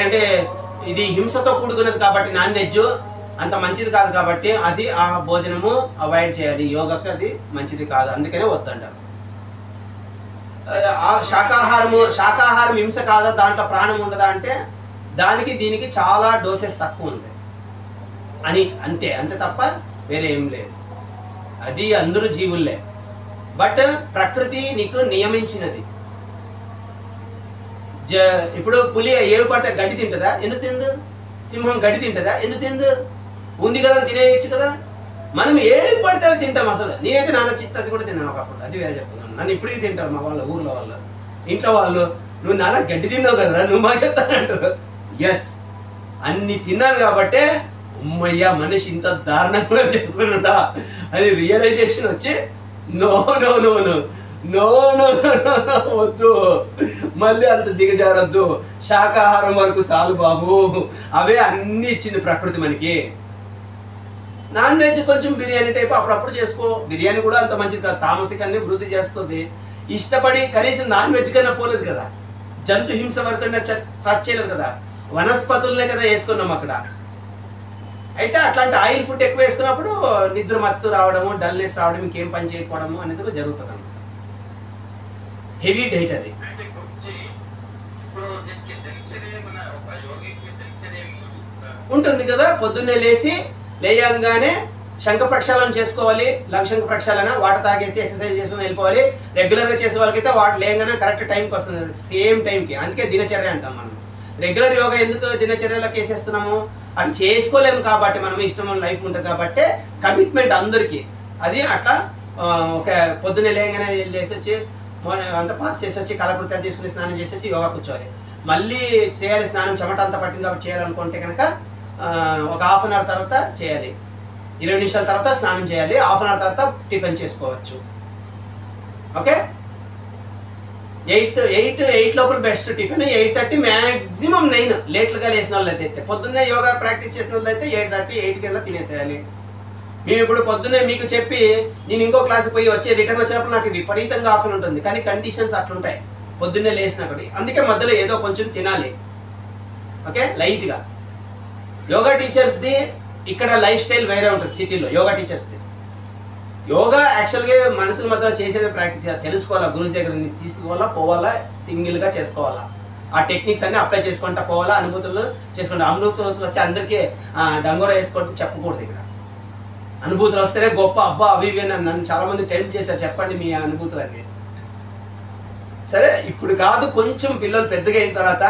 అంటే ఇది హింసతో కూడుకున్నది కాబట్టి నాన్ వెజ్ అంత మంచిది కాదు కాబట్టి అది ఆ భోజనము అవాయిడ్ చేయాలి. యోగకి అది మంచిది కాదు, అందుకనే వద్దంటారు. శాకాహారం హింస కాదా, దాంట్లో ప్రాణం ఉండదా అంటే దానికి దీనికి చాలా డోసెస్ తక్కువ ఉంది అని, అంతే తప్ప వేరే ఏం లేదు. అది అందరూ జీవుల్లే, బట్ ప్రకృతి నీకు నియమించినది. ఇప్పుడు పులి ఏవి పడితే గడ్డి తింటుందా? ఎందుకు తిందు? సింహం గడ్డి తింటుందా? ఎందుకు తిందు? ఉంది కదా, తినేయచ్చు కదా. మనం ఏది పడితే అవి తింటాం. అసలు నేనైతే నాన్న అది కూడా తిన్నాను ఒకప్పుడు, అది వేరే చెప్తున్నాను. నన్ను ఇప్పటికీ తింటారు మా వాళ్ళ ఊర్లో వాళ్ళు, ఇంట్లో వాళ్ళు. నువ్వు నాన్న గడ్డి తిన్నావు కదరా, నువ్వు మా చెప్తానంటారు. ఎస్, అన్ని తిన్నాను కాబట్టే అమ్మయ్యా మనిషి ఇంత దారుణంగా కూడా చేస్తున్నా అని రియలైజేషన్ వచ్చి no no no no no no వద్దు, మళ్ళీ అంత దిగజారద్దు, శాకాహారం వరకు చాలు బాబు. అవే అన్ని ఇచ్చింది ప్రకృతి మనకి. నాన్ వెజ్ కొంచెం బిర్యానీ టైప్ అప్పుడప్పుడు చేసుకో, బిర్యానీ కూడా అంత మంచిది కాదు, తామసికాన్ని వృద్ధి చేస్తుంది. ఇష్టపడి కనీసం నాన్ వెజ్ కన్నా పోలేదు కదా, జంతు హింస వరకు టచ్ చేయలేదు కదా, వనస్పతులనే కదా వేసుకున్నాం అక్కడ. అయితే అట్లాంటి ఆయిల్ ఫుడ్ ఎక్కువ వేసుకున్నప్పుడు నిద్ర మత్తు రావడము, డల్నెస్ రావడం, ఇంకేం పని చేయకపోవడము అనేది కూడా జరుగుతుంది అన్నమాట. హెవీ డైట్ అది. ఉంటుంది కదా, పొద్దున్నే లేయంగానే శంఖ ప్రక్షాళన చేసుకోవాలి. శంఖ ప్రక్షాళన, వాటర్ తాగేసి ఎక్సర్సైజ్ చేసుకుని వెళ్ళిపోవాలి. రెగ్యులర్గా చేసే వాళ్ళకైతే వాటర్ లేయంగానే కరెక్ట్ టైంకి వస్తుంది, సేమ్ టైంకి. అందుకే దినచర్య అంటాం మనం. రెగ్యులర్ యోగా ఎందుకు దినచర్యలోకి వేసేస్తున్నాము? అది చేసుకోలేము కాబట్టి, మనం ఇష్టమైన లైఫ్ ఉంటుంది కాబట్టి, కమిట్మెంట్ అందరికీ అది అట్లా. ఒక పొద్దున్నే లేయంగానే లేసి వచ్చి అంతా పాస్ చేసి వచ్చి కలకృత్యాలు తీసుకుని స్నానం చేసేసి యోగా కూర్చోవాలి. మళ్ళీ చేయాలి స్నానం, చెమట అంతా పట్టింది కాబట్టి చేయాలనుకుంటే కనుక ఒక హాఫ్ అన్ అవర్ తర్వాత చేయాలి, 20 నిమిషాల తర్వాత స్నానం చేయాలి, హాఫ్ అన్ అవర్ తర్వాత టిఫిన్ చేసుకోవచ్చు. ఓకే, 8 లోపల బెస్ట్ టిఫిన్, 8:30 మ్యాక్సిమం 9 లేట్లుగా లేసిన వాళ్ళు అయితే, పొద్దున్నే యోగా ప్రాక్టీస్ చేసిన వాళ్ళు అయితే 8:30 8 కల్లా తినేసేయాలి. మేము ఇప్పుడు పొద్దున్నే మీకు చెప్పి నేను ఇంకో క్లాస్కి పోయి వచ్చి రిటర్న్ వచ్చినప్పుడు నాకు విపరీతంగా ఆకలి ఉంటుంది, కానీ కండిషన్స్ అట్లుంటాయి పొద్దున్నే లేసినప్పుడు, అందుకే మధ్యలో ఏదో కొంచెం తినాలి. ఓకే, లైట్గా. యోగా టీచర్స్ది ఇక్కడ లైఫ్ స్టైల్ వేరే ఉంటుంది సిటీలో. యోగా టీచర్స్ది యోగా యాక్చువల్గా మనుషుల మధ్యలో చేసేది ప్రాక్టీస్ తెలుసుకోవాలా, గురువు దగ్గర తీసుకోవాలా, పోవాలా, సింగిల్గా చేసుకోవాలా, ఆ టెక్నిక్స్ అన్ని అప్లై చేసుకుంటా పోవాలా, అనుభూతులు చేసుకుంటా. అనుభూతులు వచ్చి అందరికీ డంగోరా వేసుకుంటూ చెప్పకూడదు. ఇక్కడ అనుభూతులు వస్తేనే గొప్ప, అబ్బా అవి ఇవి నన్ను చాలా మంది టెంప్ట్ చేశారు, చెప్పండి మీ అనుభూతులు అన్నీ. సరే, ఇప్పుడు కాదు, కొంచెం పిల్లలు పెద్దగా అయిన తర్వాత,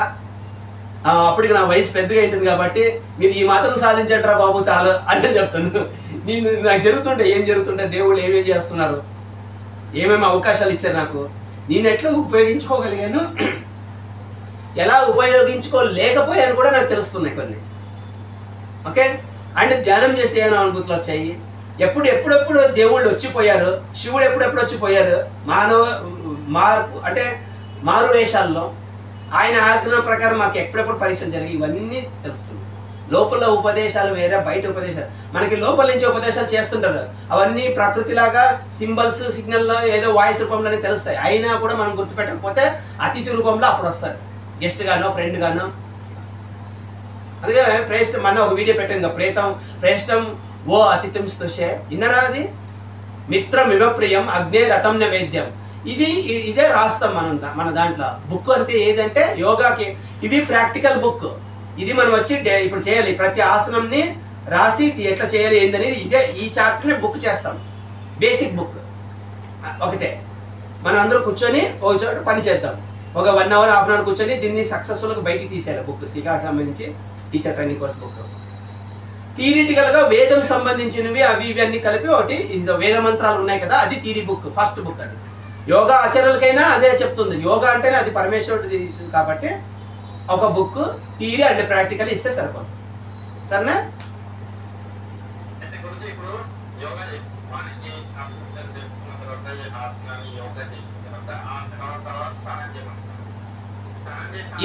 అప్పటికి నా వయసు పెద్దగా ఉంటుంది కాబట్టి మీరు ఈ మాత్రం సాధించంటారా బాబు చాలు అని చెప్తాను. నాకు జరుగుతుంటే ఏం జరుగుతుంటే, దేవుళ్ళు ఏమేం చేస్తున్నారు, ఏమేమి అవకాశాలు ఇచ్చారు నాకు, నేను ఎట్లా ఉపయోగించుకోగలిగాను, ఎలా ఉపయోగించుకోలేకపోయాను కూడా నాకు తెలుస్తున్నాయి కొన్ని. ఓకే, అండ్ ధ్యానం చేస్తే ఏమైనా అనుభూతులు వచ్చాయి. ఎప్పుడెప్పుడు దేవుళ్ళు వచ్చిపోయారు, శివుడు ఎప్పుడెప్పుడు వచ్చిపోయాడు, మారు వేషాల్లో ఆయన ఆజ్ఞ ప్రకారం మాకు ఎప్పుడెప్పుడు పరీక్షలు జరిగి ఇవన్నీ తెలుస్తుంది. లోపల ఉపదేశాలు వేరే, బయట ఉపదేశాలు. మనకి లోపల నుంచి ఉపదేశాలు చేస్తుంటారు, అవన్నీ ప్రకృతిలాగా సింబల్స్, సిగ్నల్లో ఏదో వాయిస్ రూపంలోనే తెలుస్తాయి. అయినా కూడా మనం గుర్తుపెట్టకపోతే అతిథి రూపంలో అప్పుడు వస్తారు, గెస్ట్ గానో ఫ్రెండ్ గానో. అందుకే ప్రేష్టం మన ఒక వీడియో పెట్టాను, ప్రేష్టం ఓ అతిథిం స్తుషే, విన్నరా అది? మిత్రం ఇవ ప్రియం అగ్నే రథం నైవేద్యం. ఇదే రాస్తాం మన దాంట్లో. బుక్ అంటే ఏదంటే యోగాకి ఇవి ప్రాక్టికల్ బుక్. ఇది మనం వచ్చి ఇప్పుడు చేయాలి, ప్రతి ఆసనంని రాసి ఎట్లా చేయాలి ఏందనేది ఇదే, ఈ చాప్టర్ని బుక్ చేస్తాం. బేసిక్ బుక్ ఒకటే. మనం అందరూ కూర్చొని ఒక చోట పని చేద్దాం, ఒక 1 అవర్ 1/2 అవర్ కూర్చొని దీన్ని సక్సెస్ఫుల్గా బయటికి తీసేయాలి. బుక్ సిగాకి సంబంధించి టీచర్ ట్రైనింగ్ కోర్స్ బుక్. థియరిటికల్గా వేదం సంబంధించినవి అవి ఇవి అన్ని కలిపి ఒకటి, వేద మంత్రాలు ఉన్నాయి కదా, అది థియరీ బుక్, ఫస్ట్ బుక్. అది యోగా ఆచరణలకైనా అదే చెప్తుంది. యోగా అంటేనే అది పరమేశ్వరుడిది కాబట్టి ఒక బుక్ థియరీ అండ్ ప్రాక్టికల్ ఇస్తే సరిపోతుంది. సరేనా?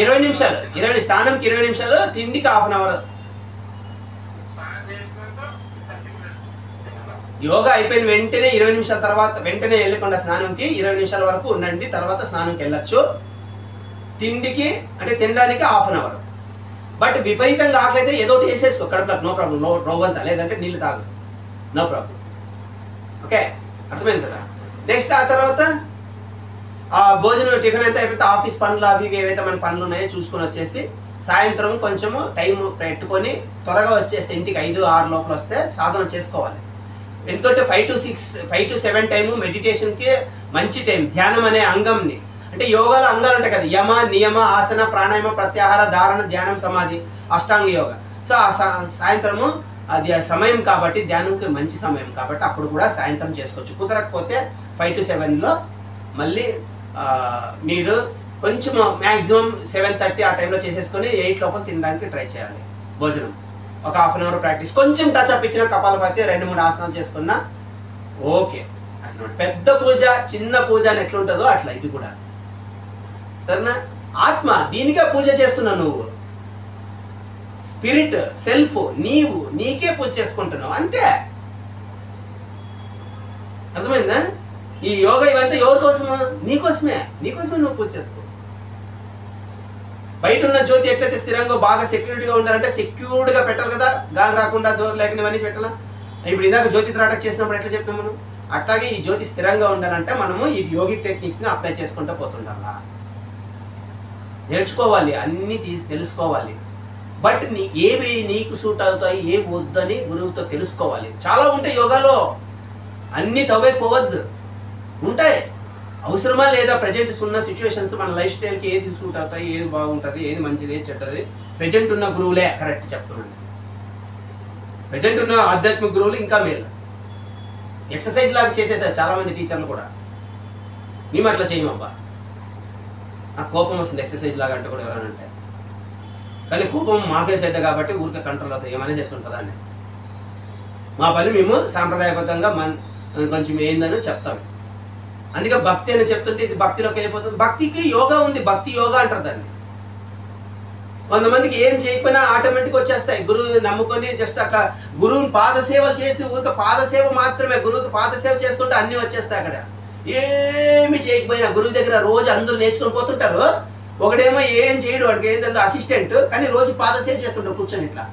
ఇరవై నిమిషాలు స్నానంకి 20 నిమిషాలు, తిండికి 1/2 అవర్. యోగా అయిపోయిన వెంటనే 20 నిమిషాల తర్వాత వెంటనే వెళ్ళకుండా స్నానంకి 20 నిమిషాల వరకు ఉండండి, తర్వాత స్నానంకి వెళ్ళచ్చు. తిండికి అంటే తినడానికి 1/2 అవర్. బట్ విపరీతంగా ఆకలి అయితే ఏదో ఒకటి వేసేసుకో కడుపులకు, నో ప్రాబ్లం, రోవంతా, లేదంటే నీళ్ళు తాగు, నో ప్రాబ్లం. ఓకే, అర్థమైంది కదా? నెక్స్ట్ ఆ తర్వాత ఆ భోజనం టిఫిన్ అంతా అయిపోతే ఆఫీస్ పనులు అవి ఏవైతే మన పనులు ఉన్నాయో చూసుకొని వచ్చేసి సాయంత్రం కొంచెము టైం పెట్టుకొని త్వరగా వచ్చేస్తే ఇంటికి 5-6 లోపల వస్తే సాధన చేసుకోవాలి. ఎందుకంటే 5 to 7 టైము మెడిటేషన్కి మంచి టైం. ధ్యానం అనే అంగంని, అంటే యోగాలో అంగాలు ఉంటాయి కదా, యమ నియమ ఆసన ప్రాణాయామ ప్రత్యాహార ధారణ ధ్యానం సమాధి అష్టాంగ యోగ. సో ఆ సాయంత్రము అది సమయం కాబట్టి, ధ్యానంకి మంచి సమయం కాబట్టి అప్పుడు కూడా సాయంత్రం చేసుకోవచ్చు. కుదరకపోతే 5 to 7లో మళ్ళీ మీరు కొంచెం మ్యాక్సిమం 7:30 ఆ టైంలో చేసేసుకొని 8 లోపల తినడానికి ట్రై చేయాలి. భోజనం ఒక 1/2 అవర్ ప్రాక్టీస్, కొంచెం టచ్ అప్ ఇచ్చిన కపాలపతి 2-3 ఆసనాలు చేసుకున్నా ఓకే. అట్లా పెద్ద పూజ చిన్న పూజ అని ఎట్లుంటుందో అట్లా ఇది కూడా. సరేనా? ఆత్మ దీనికే పూజ చేస్తున్నావు నువ్వు, స్పిరిట్ సెల్ఫ్ నీకే పూజ చేసుకుంటున్నావు అంతే. అర్థమైందా? ఈ యోగా ఇవంతా ఎవరి కోసమా? నీకోసమే నువ్వు పూజ చేసుకో. బయట ఉన్న జ్యోతి ఎట్లయితే స్థిరంగా బాగా సెక్యూరిటీగా ఉండాలంటే సెక్యూర్డ్గా పెట్టాలి కదా, గాలి రాకుండా దూరం లేకుండా ఇవన్నీ పెట్టాలా. ఇప్పుడు ఇందాక జ్యోతి త్రాటక్ చేసినప్పుడు ఎట్లా చెప్పాము మనం, అట్లాగే ఈ జ్యోతి స్థిరంగా ఉండాలంటే మనము ఈ యోగిక్ టెక్నిక్స్ని అప్లై చేసుకుంటూ పోతుండాలా, నేర్చుకోవాలి, అన్నీ తెలుసుకోవాలి. బట్ ఏవి నీకు సూట్ అవుతాయి, ఏవి వద్దని గురువుతో తెలుసుకోవాలి. చాలా ఉంటాయి యోగాలో, అన్నీ తవ్వేపోవద్దు, ఉంటాయి. అవసరమా లేదా ప్రజెంట్ ఉన్న సిచ్యువేషన్స్ మన లైఫ్ స్టైల్కి ఏది సూట్ అవుతాయి, ఏది బాగుంటుంది, ఏది మంచిది, ఏది చెడ్డది, ప్రజెంట్ ఉన్న గురువులే కరెక్ట్ చెప్తున్నాను. ప్రజెంట్ ఉన్న ఆధ్యాత్మిక గురువులు ఇంకా మేలు. ఎక్సర్సైజ్ లాగా చేసేసారు చాలా మంది టీచర్లు కూడా, మేము అట్లా చేయమబ్బా. ఆ కోపం వస్తుంది ఎక్సర్సైజ్ లాగా అంటే కూడా ఎవరైనా అంటే. కానీ కోపం మాకే చెడ్డ కాబట్టి ఊరికే కంట్రోల్ అవుతాయి, ఏమైనా చేసుకుంటుందా అండి. మా పని మేము సాంప్రదాయబద్ధంగా కొంచెం ఏందని చెప్తాం. అందుకే భక్తి అని చెప్తుంటే ఇది భక్తిలోకి వెళ్ళిపోతుంది. భక్తికి యోగా ఉంది, భక్తి యోగా అంటారు దాన్ని. కొంతమందికి ఏం చేయకపోయినా ఆటోమేటిక్గా వచ్చేస్తాయి. గురువు నమ్ముకొని జస్ట్ అట్లా గురువుని పాదసేవలు చేసి ఊరికే పాదసేవ మాత్రమే, గురువుకి పాదసేవ చేస్తుంటే అన్నీ వచ్చేస్తాయి. అక్కడ ఏమి చేయకపోయినా గురువు దగ్గర రోజు అందరూ నేర్చుకొని పోతుంటారు. ఒకడేమో ఏం చేయడు, వాడికి ఏం తెలుసు అసిస్టెంట్, కానీ రోజు పాదసేవ చేస్తుంటారు కూర్చొని ఇట్లా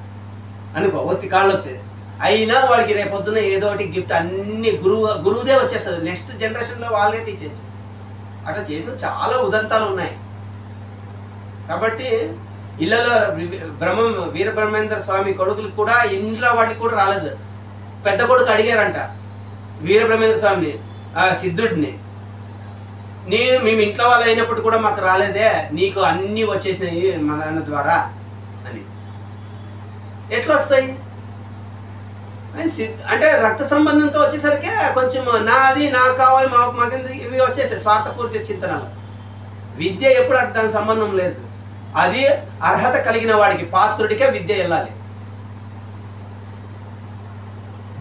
అనుకో, ఒత్తి కాళ్ళు వస్తుంది. అయినా వాడికి రేపొద్దున ఏదో ఒకటి గిఫ్ట్ అన్ని గురువుదే వచ్చేస్తుంది. నెక్స్ట్ జనరేషన్లో వాళ్ళే టీచర్స్. అట్లా చేసిన చాలా ఉదంతాలు ఉన్నాయి. కాబట్టి ఇళ్ళలో వీరబ్రహ్మేంద్ర స్వామి కొడుకులు కూడా ఇంట్లో వాటికి కూడా రాలేదు. పెద్ద కొడుకు అడిగారంట వీరబ్రహ్మేంద్ర స్వామిని, సిద్ధుడిని, మేము ఇంట్లో వాళ్ళు అయినప్పుడు కూడా మాకు రాలేదే, నీకు అన్నీ వచ్చేసినాయి మా నాన్న ద్వారా అని. ఎట్లా వస్తాయి అంటే రక్త సంబంధంతో వచ్చేసరికి కొంచెం నాది నాకు కావాలి మాకు ఇవి వచ్చేసాయి స్వార్థపూర్తి చింతనలు. విద్య ఎప్పుడు దానికి సంబంధం లేదు. అది అర్హత కలిగిన వాడికి, పాత్రుడికే విద్య వెళ్ళాలి.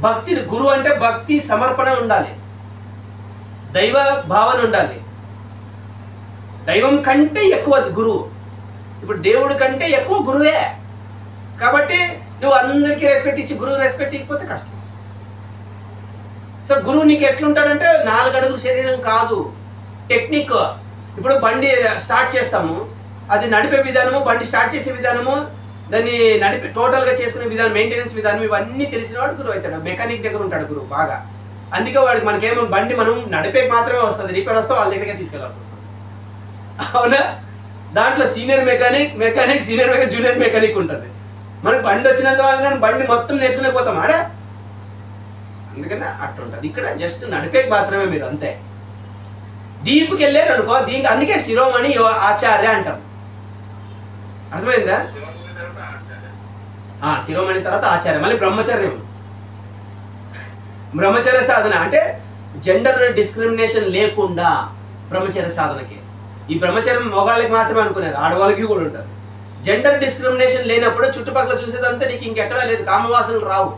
భక్తి గురువు అంటే భక్తి సమర్పణ ఉండాలి, దైవ భావన ఉండాలి. దైవం కంటే ఎక్కువ గురువు. ఇప్పుడు దేవుడి కంటే ఎక్కువ గురువే. కాబట్టి నువ్వు అందరికీ రెస్పెక్ట్ ఇచ్చి గురువు రెస్పెక్ట్ ఇవ్వకపోతే కష్టం. సో గురువు నీకు ఎట్లుంటాడంటే 4 అడుగుల శరీరం కాదు, టెక్నిక్. ఇప్పుడు బండి స్టార్ట్ చేస్తాము, అది నడిపే విధానము, బండి స్టార్ట్ చేసే విధానము, దాన్ని టోటల్గా చేసుకునే విధానం, మెయింటెనెన్స్ విధానం, ఇవన్నీ తెలిసిన వాడు గురువు అవుతాడు. మెకానిక్ దగ్గర ఉంటాడు గురువు బాగా. అందుకే వాడికి మనకేమో బండి మనం నడిపే మాత్రమే వస్తుంది, రిపేర్ వస్తే వాళ్ళ దగ్గరికే తీసుకెళ్ళాల్సి వస్తుంది. అవునా? దాంట్లో senior mechanic, senior mechanic, junior mechanic ఉంటుంది. మనకు బండి వచ్చినంత వాళ్ళ బండి మొత్తం నేర్చుకునే పోతాం ఆడ. అందుకని అట్లా ఉంటుంది. ఇక్కడ జస్ట్ నడిపే మాత్రమే మీరు, అంతే. డీప్కి వెళ్ళారు అనుకో దీంట్లో, అందుకే శిరోమణి ఆచార్య అంటాం. అర్థమైందా? శిరోమణి తర్వాత ఆచార్య, మళ్ళీ బ్రహ్మచర్యం. బ్రహ్మచర్య సాధన అంటే జెండర్ డిస్క్రిమినేషన్ లేకుండా బ్రహ్మచర్య సాధనకి. ఈ బ్రహ్మచర్యం మగవాళ్ళకి మాత్రమే అనుకునేది, ఆడవాళ్ళకి కూడా ఉంటుంది. జెండర్ డిస్క్రిమినేషన్ లేనప్పుడు చుట్టుపక్కల చూసేదంతా నీకు ఇంకెక్కడా లేదు, కామవాసనలు రావు.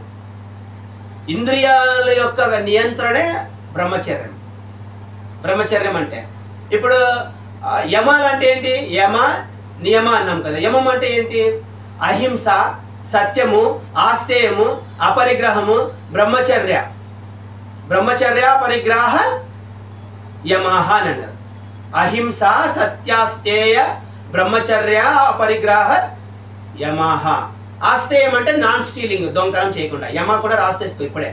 ఇంద్రియాల యొక్క నియంత్రణే బ్రహ్మచర్యం. బ్రహ్మచర్యం అంటే ఇప్పుడు యమాలు అంటే ఏంటి? యమ నియమ అన్నాం కదా. యమం అంటే ఏంటి? అహింస, సత్యము, ఆస్తేయము, అపరిగ్రహము, బ్రహ్మచర్య. బ్రహ్మచర్య పరిగ్రహ యమః అని అన్నారు. అహింస, సత్యాస్తేయ, బ్రహ్మచర్య, అపరిగ్రహ యమః. ఆస్తేయం అంటే నాన్ స్టీలింగ్, దొంగతనం చేయకుండా. యమ కూడా రాసేసుకో ఇప్పుడే.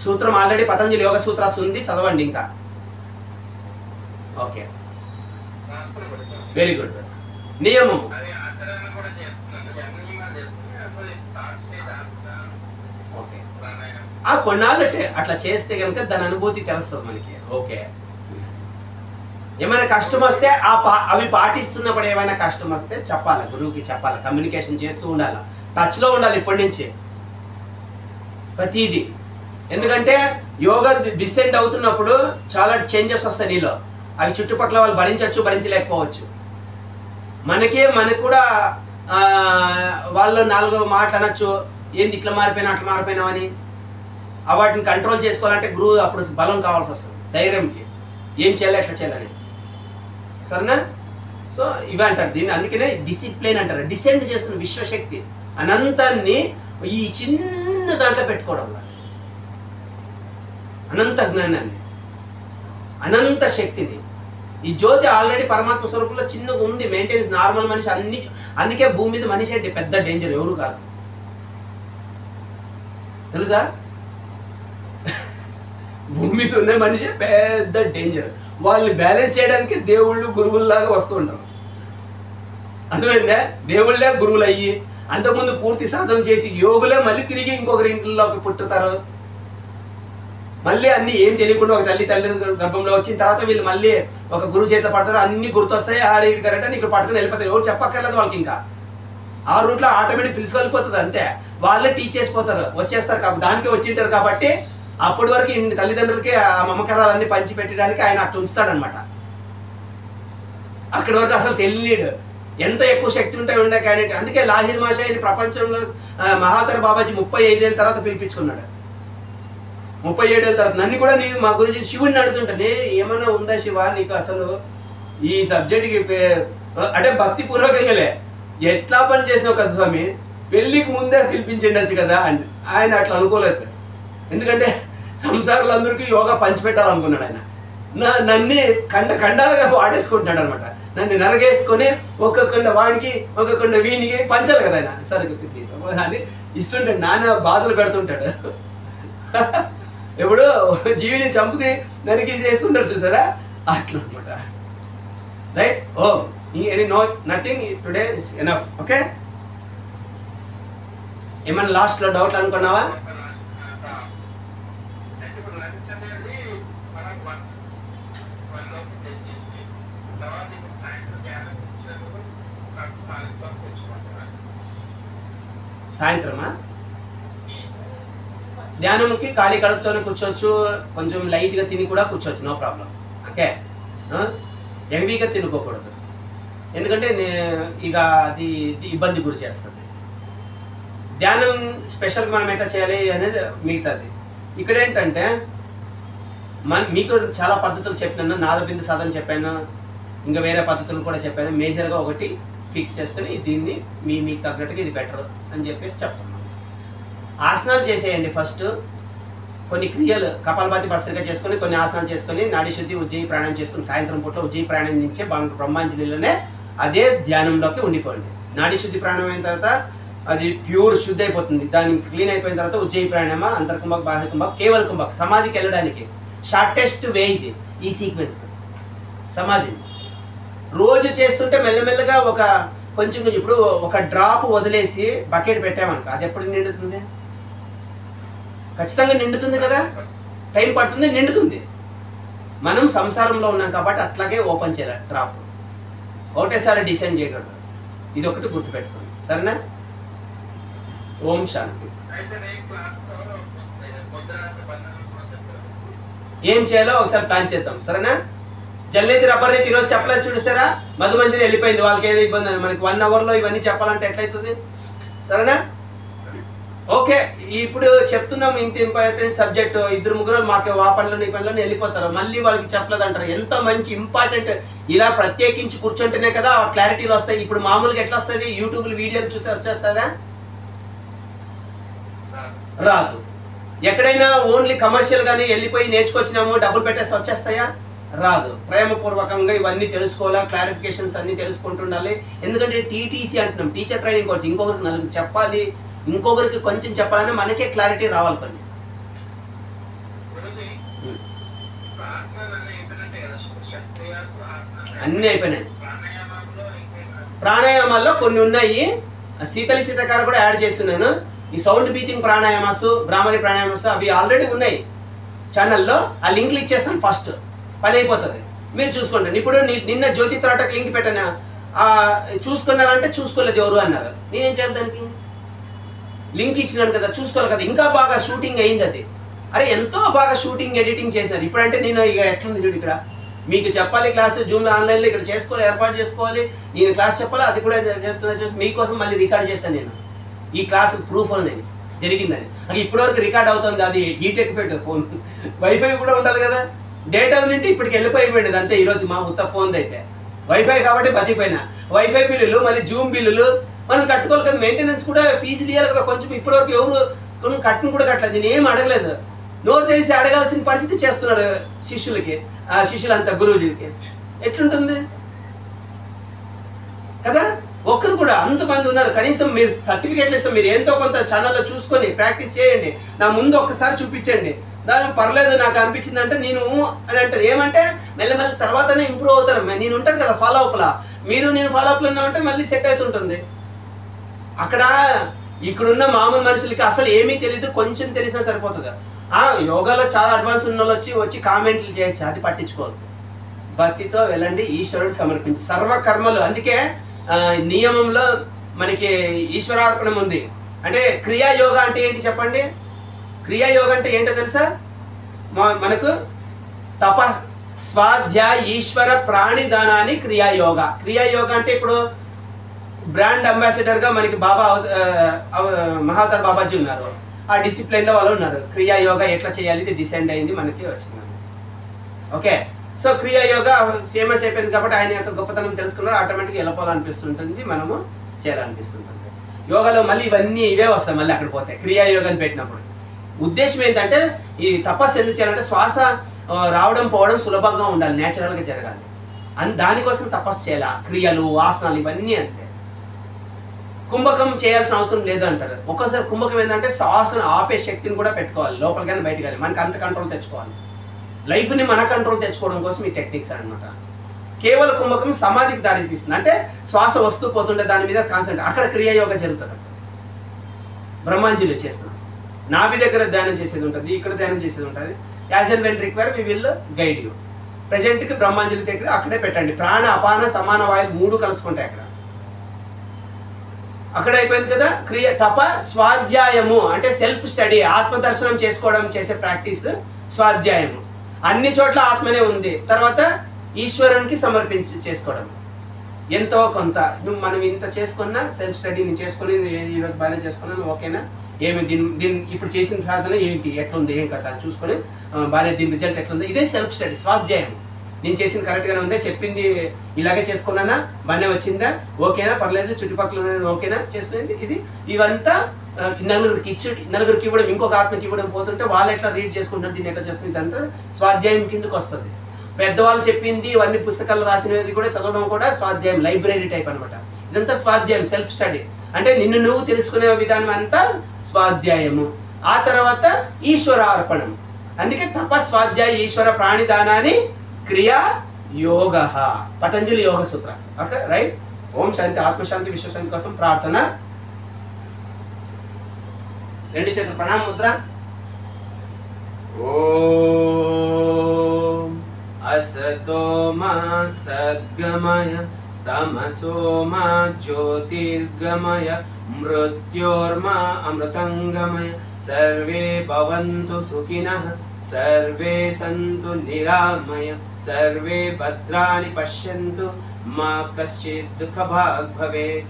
సూత్రం ఆల్రెడీ పతంజలి యోగ సూత్రాస్ ఉంది, చదవండి ఇంకా. Okay, very good. నియమం కొన్నాళ్ళు అట్లా చేస్తే కనుక దాని అనుభూతి తెలుస్తుంది మనకి. ఓకే, ఏమైనా కష్టం వస్తే అవి పాటిస్తున్నప్పుడు ఏమైనా కష్టం వస్తే చెప్పాలి, గురువుకి చెప్పాలి, కమ్యూనికేషన్ చేస్తూ ఉండాలి, టచ్లో ఉండాలి ఇప్పటి నుంచి ప్రతిదీ. ఎందుకంటే యోగా డిసెండ్ అవుతున్నప్పుడు చాలా చేంజెస్ వస్తాయి నీలో. అవి చుట్టుపక్కల వాళ్ళు భరించవచ్చు, భరించలేకపోవచ్చు. మనకు కూడా వాళ్ళు 4 మాటలు అనొచ్చు, ఏంది ఇట్లా మారిపోయినా అట్లా మారిపోయినావని. వాటిని కంట్రోల్ చేసుకోవాలంటే గురువు అప్పుడు బలం కావాల్సి వస్తుంది, ధైర్యంకి, ఏం చేయాలి ఎట్లా చేయాలని. సరేనా? సో ఇవి అంటారు దీన్ని. అందుకనే డిసిప్లిన్ అంటారు. డిసెండ్ చేస్తున్న విశ్వశక్తి అనంతాన్ని ఈ చిన్న దాంట్లో పెట్టుకోవడం, అనంత జ్ఞానాన్ని, అనంత శక్తిని. ఈ జ్యోతి ఆల్రెడీ పరమాత్మ స్వరూపంలో చిన్నగా ఉంది, మెయింటెనెన్స్ నార్మల్ మనిషి అన్ని. అందుకే భూమి మీద మనిషి అంటే పెద్ద డేంజర్, ఎవరు కాదు తెలుసా? భూమి మీద ఉన్న మనిషి పెద్ద డేంజర్. వాళ్ళని బ్యాలెన్స్ చేయడానికి దేవుళ్ళు గురువుల్లాగా వస్తూ ఉంటారు. అర్థమైందా? దేవుళ్ళే గురువులు అయ్యి అంతకుముందు పూర్తి సాధన చేసి యోగులే మళ్ళీ తిరిగి ఇంకొకరి ఇంట్లోకి పుట్టుతారు. మళ్ళీ అన్ని ఏం తెలియకుండా ఒక తల్లి గర్భంలో వచ్చిన తర్వాత వీళ్ళు మళ్ళీ ఒక గురువు చేతిలో పడతారు, అన్ని గుర్తొస్తాయి. ఇది కరెక్ట్ అని ఇక్కడ పట్టుకుని వెళ్ళిపోతాయి. ఎవరు చెప్పక్కర్లేదు వాళ్ళకి. ఇంకా ఆ రూట్లో ఆటోమేటిక్ పిలుచుకెళ్ళిపోతుంది, అంతే. వాళ్ళే టీచ్ చేసిపోతారు, వచ్చేస్తారు. కాబట్టి దానికే వచ్చింటారు. కాబట్టి అప్పటి వరకు తల్లిదండ్రులకి ఆ మమకారాలన్నీ పంచి పెట్టడానికి ఆయన అట్లా ఉంచుతాడనమాట. అక్కడి వరకు అసలు తెలియలేడు. ఎంత ఎక్కువ శక్తి ఉంటే ఉండే క్యాండిడేట్. అందుకే లాహిర్ మాషాయిని ప్రపంచంలో మహాతర్ బాబాజీ 35 ఏళ్ళ తర్వాత పిలిపించుకున్నాడు. 37 ఏళ్ళ తర్వాత నన్ను కూడా నేను మా గురించి శివుడిని అడుగుతుంటాను, ఏమన్నా ఉందా శివ నీకు అసలు ఈ సబ్జెక్ట్కి అంటే భక్తి పూర్వకంగాలే ఎట్లా పని చేసినావు కదా స్వామి, పెళ్ళికి ముందే పిలిపించిండొచ్చు కదా అని. ఆయన అట్లా అనుకోలేదు. ఎందుకంటే సంసారంలో అందరికీ యోగా పంచిపెట్టాలనుకున్నాడు ఆయన. నన్ను ఖండాలుగా వాడేసుకుంటున్నాడు అనమాట. నన్ను నరగేసుకొని ఒక్కొక్క వాడికి ఒక్కొక్క వీడికి పంచాలి కదా ఆయన. సరే అని ఇస్తుంటాడు, నాన్న బాధలు పెడుతుంటాడు. ఎప్పుడు జీవిని చంపుతి నరికి చేస్తుంటారు చూసారా, అట్లా అనమాట. Right. Oh any no nothing today is enough. Okay, ఏమన్నా లాస్ట్లో డౌట్లు అనుకున్నావా? సాయంత్రమా? ధ్యానంకి ఖాళీ కడుపుతోనే కూర్చోవచ్చు, కొంచెం లైట్గా తిని కూడా కూర్చోవచ్చు, నో ప్రాబ్లం. ఓకే, హెవీగా తినుకోకూడదు, ఎందుకంటే ఇక అది ఇబ్బంది గురి చేస్తుంది. ధ్యానం స్పెషల్గా మనం ఎట్లా చేయాలి అనేది మిగతాది. ఇక్కడ ఏంటంటే మీకు చాలా పద్ధతులు చెప్పినాను, నాదబిందు సాధన చెప్పాను, ఇంకా వేరే పద్ధతులు కూడా చెప్పాను. మేజర్గా ఒకటి ఫిక్స్ చేసుకుని దీన్ని మీకు తగ్గట్టుగా ఇది బెటర్ అని చెప్పేసి చెప్తున్నాను. ఆసనాలు చేసేయండి. ఫస్ట్ కొన్ని క్రియలు కపాలభాతి భస్త్రిక చేసుకొని కొన్ని ఆసనాలు చేసుకొని నాడీ శుద్ధి ఉజ్జయి ప్రాణాయం చేసుకుని సాయంత్రం పూట ఉజ్జయి ప్రాణాయం నుంచే బ్రహ్మాంజలిలోనే అదే ధ్యానంలోకి ఉండిపోండి. నాడీ శుద్ధి ప్రాణాయం అయిన తర్వాత అది ప్యూర్ శుద్ధి అయిపోతుంది. దాన్ని క్లీన్ అయిపోయిన తర్వాత ఉజ్జయి ప్రాణాయామ, అంతర్కుంభక్, బాహ్య కుంభక్, కేవల కుంభక్, సమాధికి వెళ్ళడానికి షార్టెస్ట్ వే ఇది. ఈ సీక్వెన్స్ సమాధిని రోజు చేస్తుంటే మెల్లమెల్లగా కొంచెం ఇప్పుడు ఒక డ్రాప్ వదిలేసి బకెట్ పెట్టామనుకో, అది ఎప్పుడు నిండుతుంది? ఖచ్చితంగా నిండుతుంది కదా, టైం పడుతుంది, నిండుతుంది. మనం సంసారంలో ఉన్నాం కాబట్టి అట్లాగే ఓపెన్ చేయాలి డ్రాప్, ఒకటేసారి డిసైన్ చేయకూడదు. ఇది ఒకటి గుర్తుపెట్టుకోండి, సరేనా? ఓం శాంతి. ఏం చేయాలో ఒకసారి ప్లాన్ చేద్దాం, సరేనా? జల్నేతి రబ్బర్నేతి ఈరోజు చెప్పలేదు చూసారా, మధుమంజరి వెళ్ళిపోయింది, వాళ్ళకి ఏదో ఇబ్బంది అని. మనకి 1 అవర్లో ఇవన్నీ చెప్పాలంటే ఎట్లయితుంది, సరేనా? ఓకే, ఇప్పుడు చెప్తున్నాం ఇంత ఇంపార్టెంట్ సబ్జెక్ట్. 2-3 మాకు ఆ పనులు నీ పనులను వెళ్ళిపోతారు, మళ్ళీ వాళ్ళకి చెప్పలేదు అంటారు. ఎంత మంచి ఇంపార్టెంట్, ఇలా ప్రత్యేకించి కూర్చుంటేనే కదా క్లారిటీలు వస్తాయి. ఇప్పుడు మామూలుగా ఎట్లా వస్తుంది? యూట్యూబ్లో వీడియోలు చూసి వచ్చేస్తుందా? రాదు. ఎక్కడైనా ఓన్లీ కమర్షియల్ గానీ వెళ్ళిపోయి నేర్చుకొచ్చినాము డబ్బులు పెట్టేసి వచ్చేస్తాయా? రాదు. ప్రేమపూర్వకంగా ఇవన్నీ తెలుసుకోవాలా, క్లారిఫికేషన్స్ అన్ని తెలుసుకుంటుండాలి. ఎందుకంటే టీటీసీ అంటున్నాం, టీచర్ ట్రైనింగ్ కోర్స్. ఇంకొకరికి నలుగురు చెప్పాలి, ఇంకొకరికి కొంచెం చెప్పాలని మనకే క్లారిటీ రావాలి. కొన్ని అన్నీ అయిపోయినాయి. ప్రాణాయామాల్లో కొన్ని ఉన్నాయి, శీతలి శీతకార కూడా యాడ్ చేస్తున్నాను. ఈ సౌండ్ బ్రీతింగ్ ప్రాణాయామాసు, బ్రాహ్మణి ప్రాణాయామాసు అవి ఆల్రెడీ ఉన్నాయి ఛానల్లో. ఆ లింక్లు ఇచ్చేస్తాను, ఫస్ట్ పని అయిపోతుంది, మీరు చూసుకోండి. ఇప్పుడు నిన్న జ్యోతి త్రాటక్ లింక్ పెట్టాను, చూసుకున్నారంటే చూసుకోలేదు ఎవరు అన్నారు. నేనేం చేయాలి? దానికి లింక్ ఇచ్చినాను కదా, చూసుకోవాలి కదా. ఇంకా బాగా షూటింగ్ అయింది అది. అరే ఎంతో బాగా షూటింగ్ ఎడిటింగ్ చేసినారు. ఇప్పుడంటే నేను ఇక ఎట్లుంది చూడు, ఇక్కడ మీకు చెప్పాలి క్లాస్, జూమ్లో ఆన్లైన్లో ఇక్కడ చేసుకోవాలి, ఏర్పాటు చేసుకోవాలి, నేను క్లాస్ చెప్పాలి, అది కూడా చెప్తున్నా. మీకోసం మళ్ళీ రికార్డ్ చేశాను నేను ఈ క్లాస్, ప్రూఫ్ అనేది జరిగిందని. అది ఇప్పటివరకు రికార్డ్ అవుతుంది, అది హీటెక్ పెట్టదు ఫోన్, వైఫై కూడా ఉండాలి కదా. డేటా నుండి ఇప్పటికి వెళ్ళిపోయిపోయింది అంతే. ఈరోజు మా ఉత్త ఫోన్ అయితే వైఫై కాబట్టి బతికిపోయినా. వైఫై బిల్లులు, మళ్ళీ జూమ్ బిల్లులు మనం కట్టుకోవాలి కదా, మెయింటెనెన్స్ కూడా ఫీజులు ఇవ్వాలి కదా. కొంచెం ఇప్పటివరకు ఎవరు కట్టును కూడా కట్టలేదు, నేను ఏం అడగలేదు. నోరు తెలిసి అడగాల్సిన పరిస్థితి చేస్తున్నారు శిష్యులంతా గురువుజీకి. ఎట్లుంటుంది కదా? ఒక్కరు కూడా అంతమంది ఉన్నారు. కనీసం మీరు సర్టిఫికేట్లు ఇస్తాం, మీరు ఎంతో కొంత ఛానల్లో చూసుకొని ప్రాక్టీస్ చేయండి, నా ముందు ఒక్కసారి చూపించండి. దాని పర్లేదు నాకు అనిపించింది అంటే నేను అని అంటారు. ఏమంటే మెల్లమెల్ల తర్వాతనే ఇంప్రూవ్ అవుతారు. నేను ఉంటాను కదా ఫాలో అప్లా, మీరు నేను ఫాలో అప్లో ఉన్నామంటే మళ్ళీ సెట్ అవుతుంటుంది. అక్కడ ఇక్కడున్న మామూలు మనుషులకి అసలు ఏమీ తెలియదు, కొంచెం తెలిసినా సరిపోతుంది. యోగాలో చాలా అడ్వాన్స్ ఉన్న వాళ్ళు వచ్చి కామెంట్లు చేయొచ్చు, అది పట్టించుకోవద్దు. భక్తితో వెళ్ళండి, ఈశ్వరుడికి సమర్పించి సర్వకర్మలు. అందుకే నియమంలో మనకి ఈశ్వరార్పణం ఉంది. అంటే క్రియాయోగ అంటే ఏంటి చెప్పండి? క్రియాయోగ అంటే ఏంటో తెలుసా? మనకు స్వాధ్యాయ ఈశ్వర ప్రాణిదానాన్ని క్రియాయోగ. క్రియాయోగ అంటే ఇప్పుడు బ్రాండ్ అంబాసిడర్ గా మనకి బాబా మహావతార్ బాబాజీ ఉన్నారు, ఆ డిసిప్లిన్ లో వాళ్ళు ఉన్నారు. క్రియాయోగ ఎట్లా చేయాలి ఇది డిసైడ్ అయింది, మనకి వచ్చింది. ఓకే, సో క్రియాయోగ ఫేమస్ అయిపోయింది కాబట్టి ఆయన యొక్క గొప్పతనం తెలుసుకున్నారు, ఆటోమేటిక్గా వెళ్ళిపోవాలనిపిస్తుంటుంది, మనము చేయాలనిపిస్తుంటుంది. యోగాలో మళ్ళీ ఇవన్నీ ఇవే వస్తాయి, మళ్ళీ అక్కడ పోతే క్రియాయోగాన్ని పెట్టినప్పుడు ఉద్దేశం ఏంటంటే ఈ తపస్సు ఎందుకు చేయాలంటే శ్వాస రావడం పోవడం సులభంగా ఉండాలి, న్యాచురల్గా జరగాలి, దానికోసం తపస్సు చేయాలి. క్రియలు ఆసనాలు ఇవన్నీ అంతే. కుంభకం చేయాల్సిన అవసరం లేదు అంటారు. ఒక్కోసారి కుంభకం ఏంటంటే శ్వాసను ఆపే శక్తిని కూడా పెట్టుకోవాలి, లోపలికి కానీ బయటకు కానీ మనకి అంత కంట్రోల్ తెచ్చుకోవాలి. లైఫ్ని మన కంట్రోల్ తెచ్చుకోవడం కోసం ఈ టెక్నిక్స్ అనమాట. కేవల కుంభకం సమాధికి దారి తీస్తుంది, అంటే శ్వాస వస్తూ పోతుంటే దాని మీద కాన్సన్ట్రేట్, అక్కడ క్రియాయోగ జరుగుతుంది. బ్రహ్మాంజలి చేస్తున్నాం, నాభి దగ్గర ధ్యానం చేసేది ఉంటుంది, ఇక్కడ ధ్యానం చేసేది ఉంటుంది. As and when require we will guide you. ప్రెజెంట్కి బ్రహ్మాంజలి దగ్గర అక్కడే పెట్టండి. ప్రాణ అపాన సమాన వాయువు 3 కలుసుకుంటాయి అక్కడ అయిపోయింది కదా. తప స్వాధ్యాయము అంటే సెల్ఫ్ స్టడీ, ఆత్మదర్శనం చేసుకోవడం చేసే ప్రాక్టీస్ స్వాధ్యాయము. అన్ని చోట్ల ఆత్మనే ఉంది. తర్వాత ఈశ్వరునికి సమర్పించి చేసుకోవడం, ఎంతో కొంత నువ్వు మనం ఇంత చేసుకున్నా సెల్ఫ్ స్టడీ నేను చేసుకుని ఈరోజు బాగానే చేసుకున్నాను, ఓకేనా, ఏమి దీని ఇప్పుడు చేసిన సాధన ఏంటి, ఎట్లుంది, ఏం కదా చూసుకొని బాగానే దీని రిజల్ట్ ఎట్లుంది, ఇదే సెల్ఫ్ స్టడీ స్వాధ్యాయం. నేను చేసింది కరెక్ట్గానే ఉందా, చెప్పింది ఇలాగే చేసుకున్నానా, బాగానే వచ్చిందా, ఓకేనా, పర్లేదు, చుట్టుపక్కల ఓకేనా చేసుకునేది. ఇవంతా నలుగురికి ఇవ్వడం, ఇంకొక ఆత్మకి ఇవ్వడం పోతుంటే వాళ్ళు ఎట్లా రీడ్ చేసుకుంటారు, దీన్ని ఎట్లా చేస్తుంది, ఇదంతా స్వాధ్యాయం కిందకు వస్తుంది. పెద్దవాళ్ళు చెప్పింది ఇవన్నీ పుస్తకాలు రాసినది కూడా చదవడం కూడా స్వాధ్యాయం, లైబ్రరీ టైప్ అనమాట. ఇదంతా స్వాధ్యాయం, సెల్ఫ్ స్టడీ అంటే నిన్ను నువ్వు తెలుసుకునే విధానం అంతా స్వాధ్యాయము. ఆ తర్వాత ఈశ్వరార్పణం, అందుకే తప స్వాధ్యాయ ఈశ్వర ప్రాణిదానాన్ని క్రియా యోగ, పతంజలి యోగ సూత్రాస్. Okay right. ఓం శాంతి, ఆత్మశాంతి, విశ్వశాంతి కోసం ప్రార్థన. 2 చేతులు ప్రణామ ముద్ర. ఓం అసతో మా సద్గమయ తమసో మా జ్యోతిర్గమయ మృత్యోర్మా అమృతంగమయ సర్వే భవంతు సుఖినః సర్వే సంతు నిరామయ సర్వే భద్రాణి పశ్యంతు మా కశ్చిత్ దుఃఖభాగ్ భవేత్.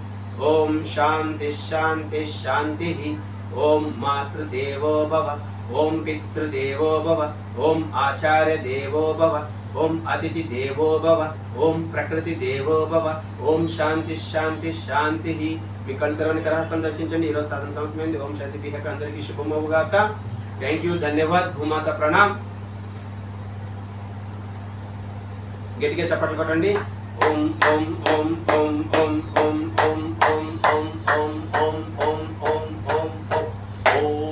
ఓం శాంతి శాంతి శాంతి. ఓం మాతృదేవో భవ, ఓం పితృదేవో భవ, ఓం ఆచార్య దేవో భవ, ఓం అతిథి దేవో భవ, ఓం ప్రకృతి దేవో భవ. ఓం శాంతి శాంతి శాంతి. మీ కళ్ళు తెరవని కరా సందర్శించండి. ఈరోజు సాధన సమయమైంది. ఓం శాంతి పీహక అందరికీ శుభమవుగాక. Thank you, ధన్యవాద్. భూమాత ప్రణామ్. గట్టిగా చప్పట్లు కొట్టండి. ఓం ఓం ఓం ఓం ఓం ఓం ఓం ఓం ఓం ఓం ఓం ఓం ఓం ఓం ఓం.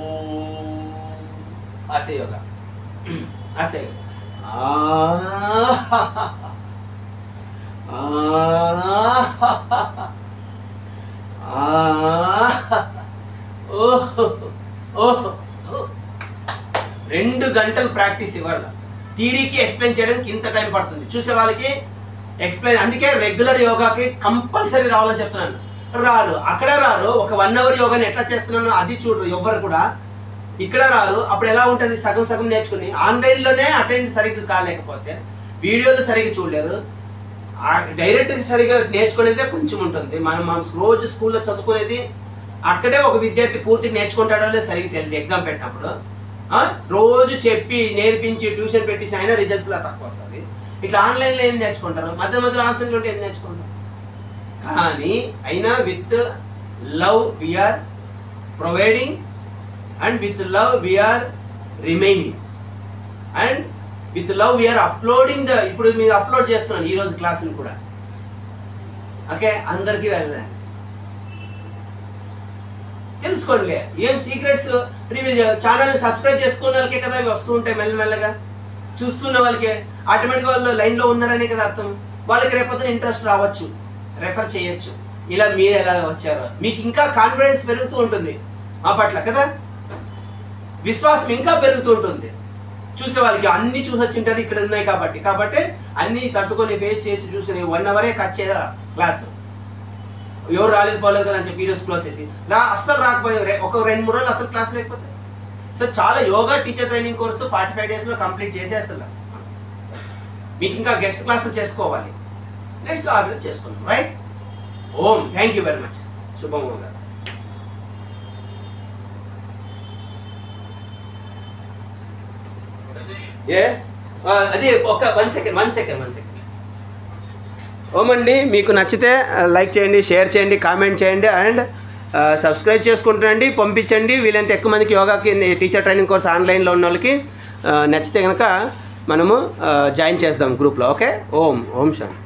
ఆసే యోగా, ఆసే. ఓహ్ 2 గంటలు ప్రాక్టీస్ ఇవ్వాలి. థియరీకి ఎక్స్ప్లెయిన్ చేయడానికి ఇంత టైం పడుతుంది, చూసే వాళ్ళకి ఎక్స్ప్లెయిన్. అందుకే రెగ్యులర్ యోగాకి కంపల్సరీ రావాలని చెప్తున్నాను. రారు, అక్కడ రారు. ఒక 1 అవర్ యోగాని ఎట్లా చేస్తున్నానో అది చూడరు ఎవ్వరు కూడా. ఇక్కడ రారు, అప్పుడు ఎలా ఉంటుంది, సగం సగం నేర్చుకుని ఆన్లైన్లోనే అటెండ్ సరిగ్గా కాలేకపోతే వీడియోలు సరిగ్గా చూడలేరు. డైరెక్ట్ సరిగ్గా నేర్చుకునేదే కొంచెం ఉంటుంది. మనం రోజు స్కూల్లో చదువుకునేది అక్కడే ఒక విద్యార్థి పూర్తిగా నేర్చుకుంటాడో లేదు సరిగ్గా తెలియదు. ఎగ్జామ్ పెట్టినప్పుడు రోజు చెప్పి నేర్పించి ట్యూషన్ పెట్టించి అయినా రిజల్ట్స్లా తక్కువ వస్తుంది. ఇట్లా ఆన్లైన్లో ఏం నేర్చుకుంటారు, మధ్య మధ్యలో ఆఫ్లైన్లో ఉంటే ఏం నేర్చుకుంటారు. కానీ అయినా with love we are providing and with love we are remaining and with love we are uploading the. ఇప్పుడు మీరు అప్లోడ్ చేస్తున్నాను ఈరోజు క్లాసుని కూడా. ఓకే, అందరికీ వెళ్ళాలి, తెలుసుకోండి. ఏం సీక్రెట్స్ రివీల్ ఛానల్ని సబ్స్క్రైబ్ చేసుకున్న వాళ్ళకే కదా ఇవి వస్తూ ఉంటాయి. మెల్లమెల్లగా చూస్తున్న వాళ్ళకే ఆటోమేటిక్గా వాళ్ళు లైన్లో ఉన్నారనే కదా అర్థం. వాళ్ళకి రేపొద్దున ఇంట్రెస్ట్ రావచ్చు, రెఫర్ చేయొచ్చు. ఇలా మీరు ఎలా వచ్చారో మీకు ఇంకా కాన్ఫిడెన్స్ పెరుగుతూ ఉంటుంది మా పట్ల కదా, విశ్వాసం ఇంకా పెరుగుతూ ఉంటుంది. చూసే వాళ్ళకి అన్ని చూసి వచ్చింటారు ఇక్కడ ఉన్నాయి కాబట్టి అన్ని తట్టుకొని ఫేస్ చేసి చూసుకుని 1 అవరే కట్ చేయాలి క్లాస్. ఎవరు రాలేదు పోలేదు కదా అని చెప్పి ఈరోజు క్లోజ్ చేసి అస్సలు రాకపోయే ఒక 2-3 రోజులు అసలు క్లాస్ లేకపోతే. సో చాలా యోగా టీచర్ ట్రైనింగ్ కోర్సు 45 డేస్లో కంప్లీట్ చేసేస్తారు. మీకు ఇంకా గెస్ట్ క్లాసులు చేసుకోవాలి, నెక్స్ట్ ఆర్గనైజ్ చేసుకుందాం. రైట్? ఓం. Thank you very much. Shubham garu. Yes, అది ఒక 1 సెకండ్. ఓం అండి, మీకు నచ్చితే లైక్ చేయండి, షేర్ చేయండి, కామెంట్ చేయండి అండ్ సబ్స్క్రైబ్ చేసుకుంటానండి, పంపించండి. వీలైనంత ఎక్కువ మందికి యోగాకి టీచర్ ట్రైనింగ్ కోర్స్ ఆన్లైన్లో ఉన్న వాళ్ళకి నచ్చితే కనుక మనము జాయిన్ చేద్దాం గ్రూప్లో. ఓకే. ఓం శాంతి.